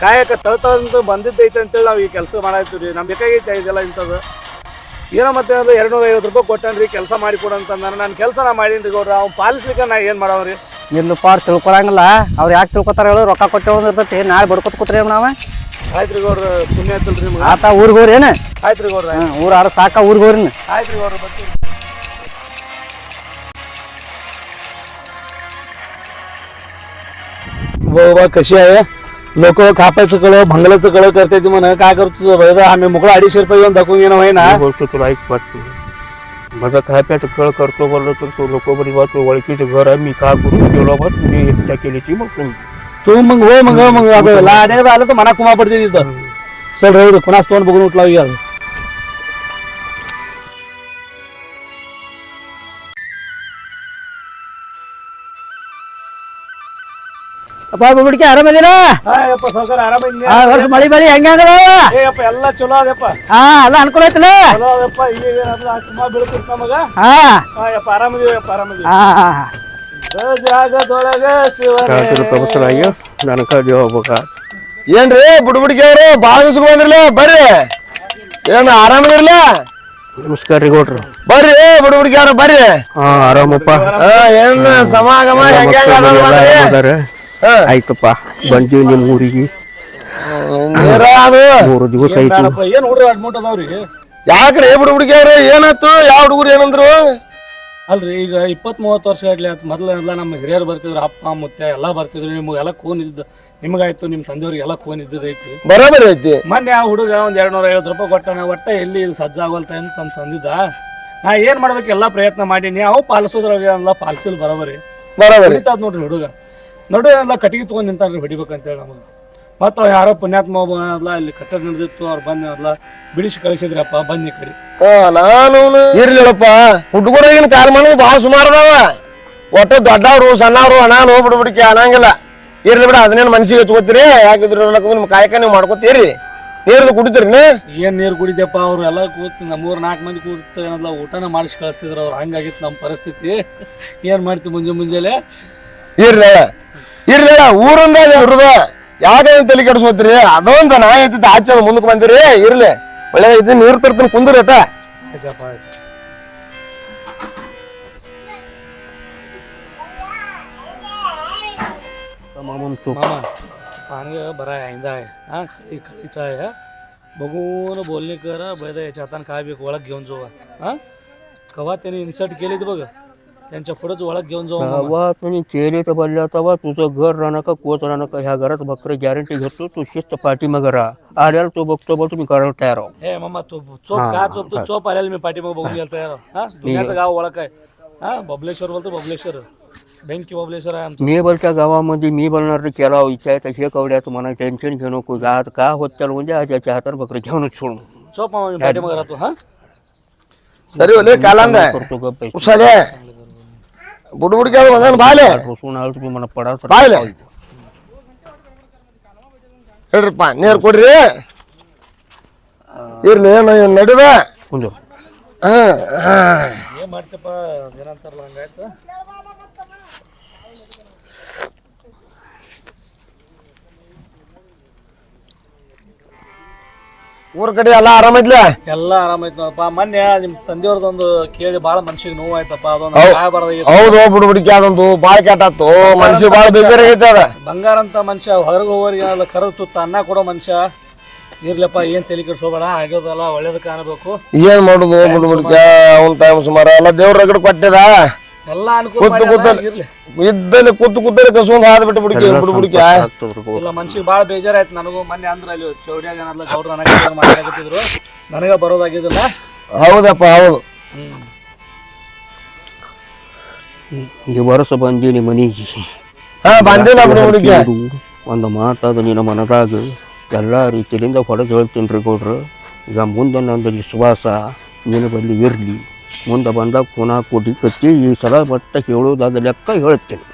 ಕಾಯಕ ತಳತಳಂತ ಬಂದಿದ್ದೈತೆ ಅಂತೇಳಿ ನಾವು ಈ ಕೆಲಸ ಮಾಡಾಯ್ತೀವಿ ನಮ್ ಬೇಕಾಗೈತೆ ಇದೆಲ್ಲ ಇಂಥದ್ದು ಏನೋ ಮತ್ತೆ 250 ರೂಪಾಯಿ ಕೊಟ್ಟನ್ರಿ ಕೆಲಸ ಮಾಡಿ ಕೊಡಂತಂದ್ರೆ ನಾನು ಕೆಲಸ ನಾ ಮಾಡೀನಿ ಗೌಡ್ರ ಅವ್ನು ಪಾಲಿಸ್ಲಿಕ್ಕೆ ನಾ ಏನು ಮಾಡವ್ರಿ ಇರ್ಲಪ್ಪ ತಿಳ್ಕೊಳಂಗಿಲ್ಲ ಅವ್ರು ಯಾಕೆ ತಿಳ್ಕೊತಾರ ಹೇಳು ರೊಕ್ಕ ಕೊಟ್ಟೆ ಇರ್ತೈತಿ ನಾಳೆ ಬಡ್ಕೊತ ಕೂತ್ರಿ ನಾವ ಆಯ್ತ್ರಿ ಗೌಡ್ರ ಪುಣ್ಯ ಆಯ್ತಲ್ರಿ ನಿಮ್ಗೆ ಆತ ಊರಿಗೆ ಹೋರಿ ಏನ ಆಯ್ತ್ರಿ ಗೌಡ್ರ ಊರ್ ಆಡ ಸಾಕ ಊರಿಗೆ ಹೋರಿ ಆಯ್ತ್ರಿ ಗೌಡ್ರ ಬರ್ತೀವಿ वा कशी आहे लोक कापायचं कळ भंगलाचं कळ करते ती म्हण काय करतो आम्ही मोकळा 250 रुपये येऊन दाखवून घेणं होय ना बोलतो तुला ऐक वाटतो माझा खायप्याचं कळ करतो बोललो तर तो लोक बरी वाटतो ओळखीचं घर आहे मी का करून गेलो बा तुम्ही एकट्या केली ती मग तू मग होय मग आता लाड्या आलं तर मना कुमा पडते तिथं चल राहू दे कुणाच तोंड बघून उठला आज ಅಪ್ಪ ಬಿಡ್ಕೆ ಆರಾಮದಿನ ಸಾವ್ಕಾರ ಆರಾಮಿದ್ನಿ ವರ್ಷ ಮಳಿ ಬಳಿ ಹೆಂಗದ ಏಪ್ಪ ಎಲ್ಲ ಚಲೋ ಅದಪ್ಪ ಹಾ ಎಲ್ಲ ಅನುಕೂಲ ಐತಲ್ಲ ಚಲೋ ಅದಪ್ಪ ಈಗ ತುಂಬಾ ಬೀಳ್ತಿರ್ತ ನಮಗ ಹಾ ಯಪ್ಪ ಆರಾಮದಿವಪ್ಪ ಆರಾಮದಿವಿ ಹಾ ಜಾಗದೊಳಗ ಶಿವನೇ ನನಕ ಹೋಗ್ಬೇಕ ಏನ್ರಿ ಬುಡ್ಬುಡಿಕೆ ಅವ್ರು ಬಾಳ ದಿವ್ಸಕ್ಕೆ ಬಂದ್ರಲ್ಲ ಬರ್ರಿ ಏನ್ ಆರಾಮದಿರ್ಲ ನಮಸ್ಕಾರ ರೀ ಗೌಡ್ರು ಬರ್ರಿ ಬುಡ್ಬುಡಿಕೆ ಅವ್ರ ಬರ್ರಿ ಹಾ ಆರಾಮಪ್ಪ ಏನ್ ಸಮಾಗಮ ಹೆಂಗ ಆಯ್ತಪ್ಪ ಬಂದೀವಿ ನಿಮ್ ಊರಿಗೆ ಅದು 3 ದಿವಸ ಆಯ್ತು ಏನ್ ಹುಡುಗ ಅಡ್ಮಿಟ್ ಅದಾವ್ರಿ ಯಾಕ್ರಿ ಬುಡ್ಬುಡಿಕೆ ಅವ್ರು ಏನಾಯ್ತು ಯಾವ ಹುಡುಗರು ಏನಂದ್ರು ಅಲ್ರಿ ಈಗ 20-30 ವರ್ಷ ಆಗ್ಲಿ ಅಂತ ಮೊದಲೆಲ್ಲ ನಮ್ಮ ಹಿರಿಯರು ಬರ್ತಿದ್ರು ಅಪ್ಪ ಮುತ್ತೆ ಎಲ್ಲಾ ಬರ್ತಿದ್ರು ನಿಮ್ಗೆಲ್ಲ ಖೂನ್ ಇದ್ದ ನಿಮ್ಗಾಯ್ತು ನಿಮ್ ತಂದೆಯವ್ರಿಗೆಲ್ಲ ಖೂನ್ ಇದ್ದದೈತಿ ಬರೋಬರಿ ಐತಿ ಮೊನ್ನೆ ಆ ಹುಡುಗ ಒಂದ್ 250 ರೂಪಾಯಿ ಕೊಟ್ಟಾನ ಒಟ್ಟ ಎಲ್ಲಿ ಇದು ಸಜ್ಜಾಗಲ್ತ ಅಂತ ತಂದಿದ್ದ ನಾ ಏನ್ ಮಾಡ್ಬೇಕು ಎಲ್ಲಾ ಪ್ರಯತ್ನ ಮಾಡೀನಿ ಅವು ಪಾಲಿಸೋದ್ರಾಗ ಎಲ್ಲ ಪಾಲಿಸಿಲ್ ಬರೋಬರಿ ಹಿಡಿತಾದ್ ನೋಡ್ರಿ ಹುಡುಗ ನೋಡಿ ಎಲ್ಲ ಕಟ್ಟಿಗೆ ತಗೊಂಡ್ ನಿಂತಾರ್ರಿ ಹೊಡಿಬೇಕಂತೇಳಿ ನಮಗೆ ಮತ್ತ ಯಾರೋ ಪುಣ್ಯಾತ್ಮ ಅಲ್ಲ ಇಲ್ಲಿ ಕಟ್ಟಡ ನಡೆದಿತ್ತು ಅವ್ರು ಬಂದ್ರಲ್ಲ ಬಿಡಿಸಿ ಕಳಿಸಿದ್ರಪ್ಪ ಬನ್ನಿ ಕಡೆ ನಾನು ಇರ್ಲಿಲ್ಲಪ್ಪ ಹುಡುಗರಾಗಿನ ಕಾಲ್ ಮನ ಬಾಳ ಸುಮಾರು ಅದಾವ ಒಟ್ಟು ದೊಡ್ಡವ್ರು ಸಣ್ಣವ್ರು ನಾನು ಬಿಡ್ಬಿಡಿಕೆ ಅನ್ನಂಗಿಲ್ಲ ಇರ್ಲಿ ಬಿಡ ಅದನ್ನೇನು ಮನ್ಸಿಗೆ ಹಚ್ಕೋತೀರಿ ಯಾಕಿದ್ರು ನಿಮ್ ಕಾಯಕ ನೀವು ಮಾಡ್ಕೋತೀರಿ ನೀರು ಕುಡಿತೀರಿ ಏನ್ ನೀರು ಕುಡಿದಪ್ಪ ಅವ್ರು ಎಲ್ಲ ಕೂತ್ 3-4 ಮಂದಿ ಕೂತ್ ಏನಲ್ಲ ಊಟನ ಮಾಡಿಸಿ ಕಳಿಸ್ತಿದ್ರು ಅವ್ರು ಹಂಗಾಗಿತ್ತು ನಮ್ಮ ಪರಿಸ್ಥಿತಿ ಏನ್ ಮಾಡ್ತೀವಿ ಮುಂಜಾನೆ ಇರ್ಲಿಲ್ಲ ಊರಿಂದ ಹುಡುಗ ಯಾಕೆ ತಲೆ ಕೆಡಿಸ್ಕೋತೀರಿ ಅದೊಂದು ನಾ ಐತಿ ಆಚೆ ಮುಂದಕ್ಕೆ ಬಂದಿರಿ ಇರ್ಲಿ ಒಳ್ಳೆ ನೀರ್ ತರ್ತೀನಿ ಕುಂದ್ರಿ ಅಟ पाणी बरा आहे इंदा आहे हा खळीचा आहे बघून बोलणे करा बैदा याच्या हाताने काय बी ओळख घेऊन जाऊ हा कवा त्याने इन्सर्ट केले बघ त्यांच्या पुढेच ओळख घेऊन जाऊ तेव्हा तुम्ही केले तर बोलल्या तेव्हा तुझं घर राहणं का कोच राहणं का ह्या घरात बकरी गॅरंटी घेतो तू शिस्त पाठीमागं राहा आल्याला तो बघतो बघ तुम्ही करायला तयार आहो हे मामा तू चोप का चोप तू चोप आल्याला मी पाठीमागं बघून गेलो तयार हा दुनियाचं गाव ओळख आहे हा बबलेश्वर बोलतो बबलेश्वर बँकी बबलेश्वर आहे आमचं मी बोलत्या गावामध्ये मी बोलणार केला विचार तसे कवड्यात म्हणा टेन्शन घेऊ नको गात का होत चाल म्हणजे त्याच्या हातात बकरी घेऊनच सोडून चोप मामा मी पाठीमागं राहतो हा ಸರಿ ಒಲೆ ಕಾಲಂದ ಉಸಾಲೆ ಬುಡ್ಬುಡಿಕೆ ಬಂದನ್ ಬಾಲೆ तुम्ही मला पडा ಬಾಯ್ಲೆ ಹೇಳ್ರಪ್ಪ ನೀರು ಕೊಡ್ರಿ ಇರ್ಲಿ ನಡುವ ಕುಂದ್ರು ಏನ್ ಮಾಡ್ತಪ್ಪ ಏನಂತಾರಲ್ಲ ಹಂಗಾಯ್ತು ಊರ್ ಕಡೆ ಎಲ್ಲ ಆರಾಮೈತ್ಲ ಎಲ್ಲ ಆರಾಮೈತ್ ನೋಡಪ್ಪ ಮೊನ್ನೆ ನಿಮ್ ತಂದೆಯವ್ರದೊಂದು ಕೇಳಿ ಬಾಳ ಮನ್ಸಿಗೆ ನೋವು ಆಯ್ತಪ್ಪ ಅದೊಂದು ಸಹಾಯ ಬರೋದಾಗಿತ್ತು ಹೌದು ಬುಡ್ಬುಡಿಕೆ ಅದೊಂದು ಬಾಳ ಕೆಟ್ಟಾತು ಮನ್ಸಿಗೆ ಬಾಳ ಬೇಜಾರಾಗೈತೆ ಅದ ಬಂಗಾರ ಅಂತ ಮನುಷ್ಯ ಹೊರಗೆ ಹೋಗೋರಿಗೆ ಕರೆದು ತುತ್ತ ಅನ್ನ ಕೊಡೋ ಮನುಷ್ಯ ಇರ್ಲಪ್ಪ ಏನ್ ತಲೆ ಕೆಡ್ಸೋಬೇಡ ಆಗೋದಲ್ಲ ಒಳ್ಳೇದ ಕಾಣಬೇಕು ಏನ್ ಮಾಡುದು ಬುಡ್ಬುಡಿಕೆ ಅವ್ನ ಟೈಮ್ ಸುಮಾರು ಎಲ್ಲ ದೇವ್ರ ರಗಡ್ ಕೊಟ್ಟಿದ ಎಲ್ಲ ಅನುಕೂಲ ಇರ್ಲಿ ಇದ್ದಲ್ಲಿ ಕೂತಲ್ಲಿ ಕಸ್ಕೊಂಡ್ ಹಾದ್ ಬಿಟ್ಟು ಬುಡ್ಬುಡಿಕೆ ಇಲ್ಲ ಮನ್ಸಿಗೆ ಬಾಳ ಬೇಜಾರಾಯ್ತು ನನಗೂ ಮೊನ್ನೆ ಅಂದ್ರೆ ಅಲ್ಲಿ ಚೌಡಿಯಾಗ ಏನಾದ್ಲ ಗೌಡ್ರ ನನಗೆ ಮಾತಾಡಕತ್ತಿದ್ರು ನನಗ ಬರೋದಾಗಿದ್ದಿಲ್ಲ ಹೌದಪ್ಪ ಹೌದು ಈ ವರ್ಷ ಬಂದೀನಿ ಮನೆಗೆ ಬಂದಿಲ್ಲ ಬುಡ್ಬುಡಿಕೆ ಒಂದು ಮಾತಾದ ನಿನ್ನ ಮನದಾಗ ಎಲ್ಲ ರೀತಿಯಿಂದ ಹೊಡೆದು ಹೇಳ್ತೀನಿ ರೀ ಗೌಡ್ರು ಈಗ ಮುಂದೆ ನಂದು ವಿಶ್ವಾಸ ನಿನ್ನ ಬಲ್ಲಿ ಇರಲಿ ಮುಂದೆ ಬಂದಾಗ ಪುನಃ ಕೊಡಿ ಕಟ್ಟಿ ಈ ಸಲ ಬಟ್ಟ ಹೇಳೋದಾದ ಲೆಕ್ಕ ಹೇಳ್ತೇನೆ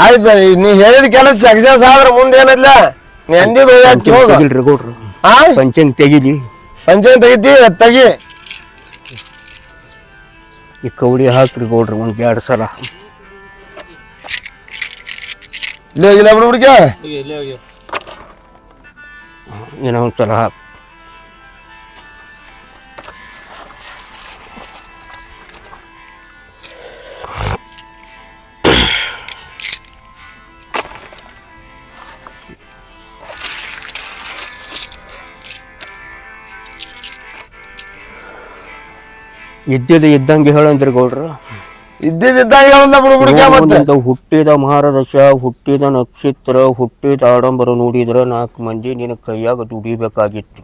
ಆಯ್ತು ನೀ ಹೇಳಿದ ಕೆಲಸ ಸಕ್ಸಸ್ ಆದ್ರೆ ಮುಂದೆ ಏನಲ್ಲ ನೀ ಅಂದಿದ್ದು ತೆಗಿಲ್ರಿ ಗೌಡ್ರು ಪಂಚಾಂಗ ತೆಗಿಲಿ ಪಂಚಾಂಗ ತೆಗಿತಿ ತೆಗಿ ಈ ಕವಡಿ ಹಾಕ್ರಿ ಗೌಡ್ರು ಒಂದು 2 ಸಲ ಇಲ್ಲ ಬುಡ್ಬುಡಿಕೆ ಏನೋ ಒಂದು ಸಲ ಹಾಕಿ ಇದ್ದಂಗೆ ಹೇಳಂದ್ರಿ ಗೌಡ್ರು ಇದ್ದಿದ್ದಾಗ ಹೇಳಲ್ಲ ಬಿಡ್ಬಿಡ್ಕ ಮತ್ತೆ ಹುಟ್ಟಿದ ಮಹಾರದಶ ಹುಟ್ಟಿದ ನಕ್ಷತ್ರ ಹುಟ್ಟಿದ ಆಡಂಬರ ನೋಡಿದ್ರ 4 ಮಂದಿ ನಿನ್ನ ಕೈಯಾಗ ದುಡಿಬೇಕಾಗಿತ್ತು.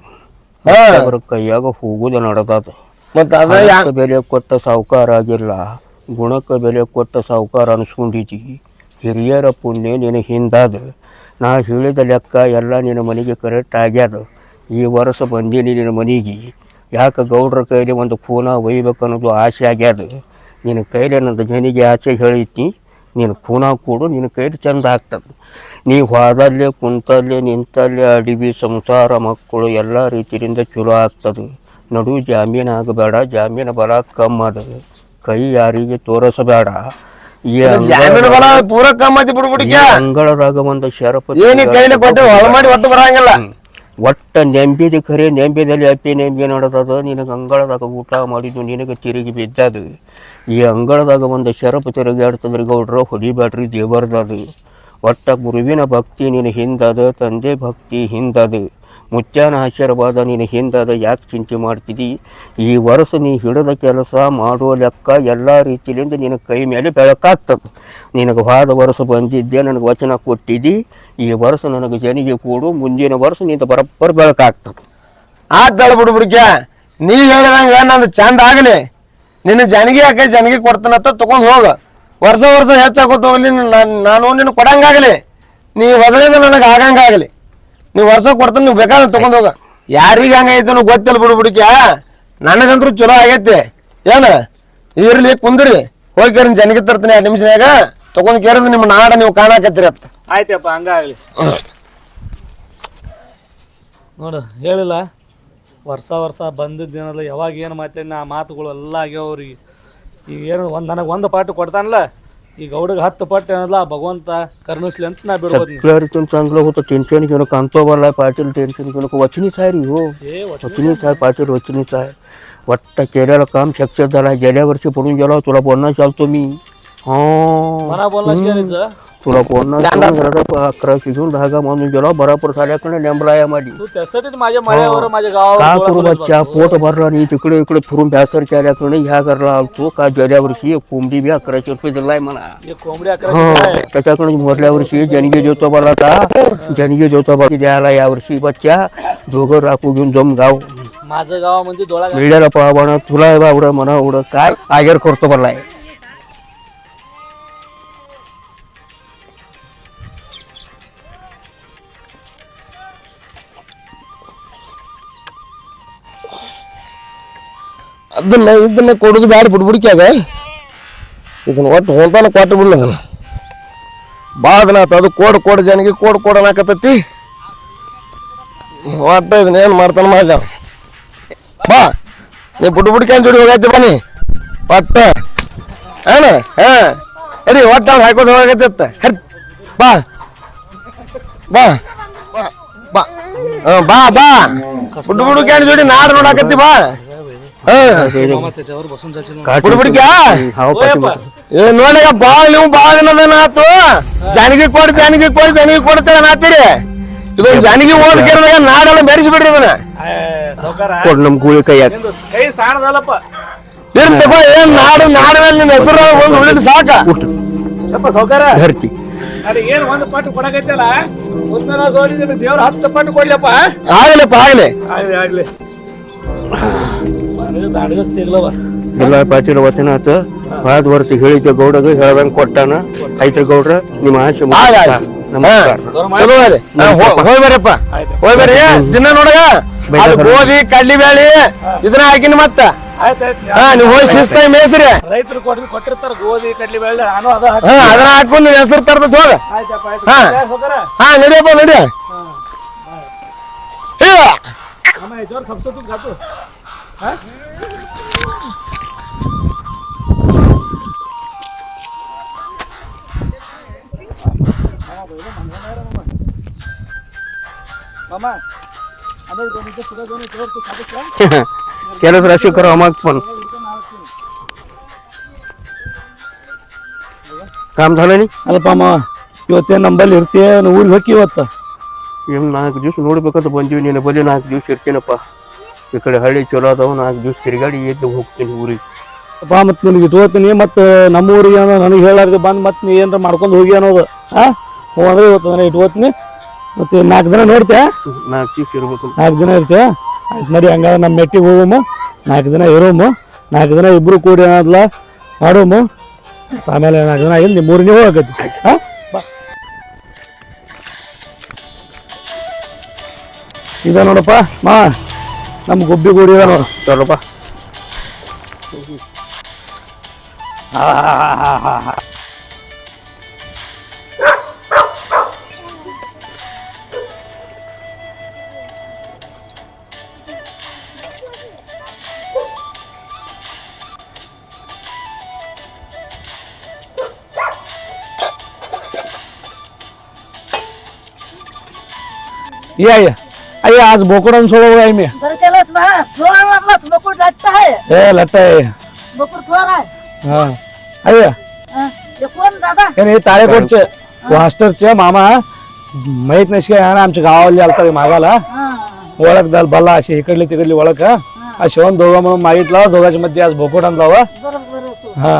ಅವ್ರ ಕೈಯಾಗ ಹೋಗುದ ನಡೆದದ. ಮತ್ತ ಬೆಲೆ ಕೊಟ್ಟ ಸಾವುಕಾರ ಆಗಿಲ್ಲ, ಗುಣಕ್ಕ ಬೆಲೆ ಕೊಟ್ಟ ಸಾವುಕಾರ ಅನ್ಸ್ಕೊಂಡಿದ್ದಿ. ಹಿರಿಯರ ಪುಣ್ಯ ನಿನ್ನ ಹಿಂದಾದ. ನಾ ಹೇಳಿದ ಲೆಕ್ಕ ಎಲ್ಲ ನಿನ್ನ ಮನೆಗೆ ಕರೆಕ್ಟ್ ಆಗ್ಯಾದ. ಈ ವರ್ಷ ಬಂದೀನಿ ನಿನ್ನ ಮನೆಗೆ. ಯಾಕೆ ಗೌಡ್ರ ಕೈಲಿ ಒಂದು ಫೋನ ಒಯ್ಬೇಕನ್ನೋದು ಆಸೆ ಆಗ್ಯಾದ. ನಿನ್ನ ಕೈಲಿ ನಂದು ಜನಿಗೆ ಆಸೆ ಹೇಳಿತಿ. ನೀನು ಫೋನ ಕೊಡು, ನಿನ್ನ ಕೈಲಿ ಚಂದ ಆಗ್ತದೆ. ನೀ ಹೋದಲ್ಲೇ ಕುಂತಲ್ಲೇ ನಿಂತಲ್ಲೇ ಅಡಿವಿ ಸಂಸಾರ ಮಕ್ಕಳು ಎಲ್ಲ ರೀತಿಯಿಂದ ಚಲೋ ಆಗ್ತದೆ. ನಡು ಜಾಮೀನು ಆಗಬೇಡ, ಜಾಮೀನು ಬಲ ಕಮ್ಮಿ ಅದ. ಕೈ ಯಾರಿಗೆ ತೋರಿಸಬೇಡ. ಈ ಅಂಗಳದಾಗ ಒಂದು ಶರಪತಿ ಒಟ್ಟ ನೆಂಬಿದ ಖರೆ ನೆಂಬಿದಲ್ಲಿ ಅಪ್ಪಿ ನೆಂಬಿ ನಡೆದದ. ನಿನಗೆ ಅಂಗಳದಾಗ ಊಟ ಮಾಡಿದ್ದು ನಿನಗೆ ತಿರುಗಿ ಬಿದ್ದದು. ಈ ಅಂಗಳದಾಗ ಒಂದು ಶರಪು ತಿರುಗಾಡ್ತದ್ರಿ ಗೌಡ್ರ, ಹೊಡಿಬ್ಯಾಡ್ರಿ ದೇವರ್ದದು. ಒಟ್ಟ ಗುರುವಿನ ಭಕ್ತಿ ನಿನ್ನ ಹಿಂದದ, ತಂದೆ ಭಕ್ತಿ ಹಿಂದದ, ಮುತ್ಯಾನ ಆಶೀರ್ವಾದ ನಿನ್ನ ಹಿಂದದ. ಯಾಕೆ ಚಿಂತೆ ಮಾಡ್ತಿದ್ದಿ? ಈ ವರ್ಷ ನೀ ಹಿಡಿದ ಕೆಲಸ ಮಾಡೋ ಲೆಕ್ಕ ಎಲ್ಲ ರೀತಿಯಿಂದ ನಿನ್ನ ಕೈ ಮೇಲೆ ಬೆಳಕಾಗ್ತದೆ. ನಿನಗೆ ಹೋದ ವರ್ಷ ಬಂದಿದ್ದೆ, ನನಗೆ ವಚನ ಕೊಟ್ಟಿದ್ದಿ. ಈ ವರ್ಷ ನನಗೆ ಜನಿಗೆ ಕೊಡು, ಮುಂದಿನ ವರ್ಷ ನಿಂತ ಬರಬ್ಬರ್ ಬೆಳಕಾಗ್ತದೆ. ಆತಳ ಬಿಡ್ಬಿಡ್ಕೆ, ನೀ ಹೇಳಿದಂಗ ನಂದು ಚಂದ ಆಗಲಿ. ನಿನ್ನ ಜನಿಗೆ ಯಾಕೆ ಜನಿಗೆ ಕೊಡ್ತಾನತ್ತ ತಗೊಂಡ್ ಹೋಗ. ವರ್ಷ ವರ್ಷ ಹೆಚ್ಚಾಗೋತ್ ಹೋಗ್ಲಿ, ನಾನು ನಿನ್ನ ಕೊಡಂಗಾಗಲಿ. ನೀ ಹೊಗಳಿಂದ ನನಗೆ ಆಗಂಗಾಗಲಿ. ನೀವು ವರ್ಷ ಕೊಡ್ತಾನೆ, ನೀವು ಬೇಕಾದ್ರೆ ತಗೊಂಡ್ ಹೋಗ. ಯಾರಿಗೆ ಹಂಗೈತೆ ಗೊತ್ತಿಲ್ಲ ಬಿಡ್ಬಿಡ್ಕೆ. ನನಗಂತೂ ಚಲೋ ಆಗೈತೆ. ಏನ ಇರ್ಲಿ ಕುಂದ್ರಿ, ಹೋಗಿ ಕೇರಿ ಜನಿಗೆ ತರ್ತೀನಿ 2 ನಿಮಿಷನಾಗ ತಗೊಂಡ್ ಕೇರಿದ್ರೆ ನಿಮ್ಮ ನಾಡ ನೀವು ಕಾಣಾಕತ್ತೀರಿ ಅತ್ತ. ಆಯ್ತಪ್ಪ, ಹಂಗಾಗಲಿ. ನೋಡು ಹೇಳಿಲ್ಲ, ವರ್ಷ ಬಂದಿದ್ದೇನಲ್ಲ, ಯಾವಾಗ ಏನು ಮಾತೇನ ಆ ಮಾತುಗಳು ಎಲ್ಲ ಆಗ್ಯಾವ ಅವ್ರಿಗೆ. ಈಗ ಏನು ನನಗೆ 1 ಪಾಠ ಕೊಡ್ತಾನಲ್ಲ, ಈಗ ಗೌಡಗೆ 10 ಪಾಠ ಏನಲ್ಲ ಭಗವಂತ ಕರುಣಿಸ್ಲಿ ಅಂತ ನಾ ಬಿಡ್ಬೋದು. चांगलं होतं. टेन्शन घेऊ नका. कांतोबाला पाटील टेन्शन घेऊ नका. वचनीच आहे रे हो, वचनीच आहे पाटील, वचनीच आहे. वाटतं केलेलं काम सक्सेस झाला. गेल्या वर्षी पडून गेलो, तुला बोलणं चालतो मी. मला बोलणं तुला बोलणं 11 घेऊन धागा मानून गेलो. बराबर झाल्याकडे नेंबलाया माझी. तू त्यासाठीच माझ्या मळ्यावर माझ्या गावावर का करू बच्चा, पोट भरला आणि तिकडे इकडे फिरून ब्यासर केल्याकडे ह्या करला आलतो. का गेल्या वर्षी एक कोंबडी बी 1100 रुपये दिलाय मला. त्याच्याकडे मोरल्या वर्षी जनगी ज्योतोबाला का जनगी ज्योतोबा द्यायला या वर्षी बच्चा दोघं राखू घेऊन जम गाव. माझं गाव म्हणजे डोळा मिळाला पावा तुला एवढं म्हणा एवढं काय आगर करतो बरलाय. ಇದನ್ನ ಕೊಡುದು ಬ್ಯಾಡ ಬಿಡ್ಬಿಡ್ಕ್ಯಾಗ. ಇದನ್ನ ಒಟ್ಟು ಹೊಂತಾನ ಕೊಟ್ಟು ಬಿಡ್ಲ. ಅದನ್ನ ಭಾಳ ದಿನ ಆತ. ಅದು ಕೋಡ್ ಜನಿಗೆ ಕೋಡ್ ಅನ್ನಕತ್ತೈತಿ. ಒಟ್ಟ ಇದನ್ನ ಏನು ಮಾಡ್ತಾನ ಮಾಡ್ಲ. ಬಾ ನೀ ಬಿಡ್ಬಿಡ್ಕ್ಯಾನ್ ಜೋಡಿ ಹೋಗೈತಿ ಬನ್ನಿ ಒಟ್ಟ ಏನ. ಅಡಿ ಒಟ್ಟ ಹಾಕೋದು ಹೋಗೈತಿ. ಬಾ ಬಾ ಬಾ ಬಾ ಬಾ ಬಿಡ್ಬಿಡ್ಕ್ಯಾನ್ ಜೋಡಿ ನಾಡ್ ನೋಡಾಕತ್ತಿ. ಬಾ ನೋಡಿ ಬಾಳ ದಿನದೇನಾತು. ಜಾನಿಗೆ ಕೊಡ್ತೇವೆ ನಾತೀರಿ. ಇದೊಂದು ಜಾನಿಗೆ ಓದ್ ಕೇಳಿದಾಗ ನಾಡೆಲ್ಲ ಮೆರೆಸಿ ಬಿಡ್ರಿ. ಅದನ್ನ ನಮ್ ಗೂಳಿ ಕೈ ಸಾಣದಲ್ಲಪ್ಪ. ಏನ್ ತಗೋ, ಏನ್ ನಾಡು ಮೇಲೆ ನಿನ್ನ ಹೆಸರು ಒಂದು ಉಳಿದ ಸಾಕ. ಸೌಕಾರ ಏನು 1 ಪಾಠ ಕೊಡಕೈತಲ್ಲ, ಮುಂದಿನ ಸೋಡಿದ್ರೆ ದೇವ್ರ 10 ಪಾಠ ಕೊಡ್ಲಪ್ಪ. ಆಗ್ಲಪ್ಪ ಆಗ್ಲಿ. ಎಲ್ಲ ಪಾಟೀಲ ವಚನಾತ. ಹೋದ ವರ್ಷ ಹೇಳಿದ್ದೆ ಗೌಡಗ ಹೇಳ್ದಂಗ ಕೊಟ್ಟಾನ. ಆಯ್ತು ಗೌಡ್ರ, ನಿಮ್ಮ ಆಶೆ ಚಲೋ ಹೋಯ್ ಬರ್ರಪ್ಪ, ಹೋಯ್ ಬರ್ರಿ. ದಿನ ನೋಡಗ ಅದು ಗೋಧಿ ಕಡ್ಲಿ ಬ್ಯಾಳಿ ಇದನ್ನ ಹಾಕಿನ ಮತ್ತ ನೀವು ಹೋಗಿ ಶಿಸ್ತಾಗಿ ಮೇಯ್ಸ್ರಿ. ರೈತರು ಕೊಟ್ಟಿರ್ತಾರ ಗೋಧಿ ಕಡ್ಲಿ ಬೆಳೆ, ಅದನ್ನ ಹಾಕೊಂಡು ಹೆಸರು ತರ್ತದ ಹೋಗ. ನಡಿಯಪ್ಪ ನಡಿ. ಜೋರ್ ಖಪ್ಸೋದು ಗಾತು. केलंच राशी करा मग पण काम झालं नाही. ಅಲ್ಲಪ್ಪ ಅಮ್ಮ, ಇವತ್ತೇನು ನಂಬಲ್ಲಿ ಇರ್ತೀಯ? ಊರಿಗೆ ಹೋಗಿ ಇವತ್ತು ಏನು 4 ದಿವಸ ನೋಡ್ಬೇಕಂತ ಬಂದೀವಿ. ನೀನು ಬಲಿ 4 ದಿವಸ ಇರ್ತೀನಪ್ಪ. ಈ ಕಡೆ ಹಳ್ಳಿ ಚಲೋ ಅದಾವ. 4 ದಿವಸ ತಿರುಗಾಡಿ ಎದ್ದು ಹೋಗ್ತೀನಿ ಊರಿಗೆ. ಅಪ್ಪ ಮತ್ತೆ ನಿನಗೆ ಇಟ್ಕೋತೀನಿ ಮತ್ತು ನಮ್ಮೂರಿಗೆ ಏನೋ ನನಗೆ ಹೇಳಾರ್ದು ಬಂದು ಮತ್ತೆ ನೀ ಏನಾರ ಮಾಡ್ಕೊಂಡು ಹೋಗಿ ಅನ್ನೋದು ಹ್ಞೂ ಅಂದ್ರೆ ಇವತ್ತು ನಾನು ಇಟ್ಕೋತೀನಿ ಮತ್ತು 4 ದಿನ ನೋಡ್ತೆ 4 ಇರ್ಬೇಕು 4 ದಿನ ಇರ್ತೀಯ ಆಯ್ತು ನಡಿ ಹಂಗಾದ್ರೆ ನಮ್ಮ ಮೆಟ್ಟಿಗೆ ಹೋಗಮ್ಮ 4 ದಿನ ಇರೋಮು 4 ದಿನ ಇಬ್ಬರು ಕೂಡಿ ಏನಾದ್ಲ ಮಾಡೋಮು ಆಮೇಲೆ 4 ದಿನ ಇಲ್ಲಿ 3 ಹೋಗಕತ್ತಿ ಬಾ ಇದ ನೋಡಪ್ಪ ಮಾ ನಮ್ಮ ಗುಬ್ಬಿ ಗೂಡಿ ಇದ ನೋಡು ನೋಡಪ್ಪ या अय्या आज बोकडान सोडव आहे मी केलंच बा थोर वाटलाच बकुड लट्ट आहे ए लट्ट आहे बकुड थोर आहे हा अय्या हे कोण दादा हे ताळेकोटचे मास्टरचे मामा माहित नाही काय ना आमच्या गावाला आलता मागाला ओळख दाल बल्ला अशी इकडली तिकडली ओळख अशी होऊन दोघं म्हणून मागितला दोघांच्या मध्ये आज बोकड आणला हा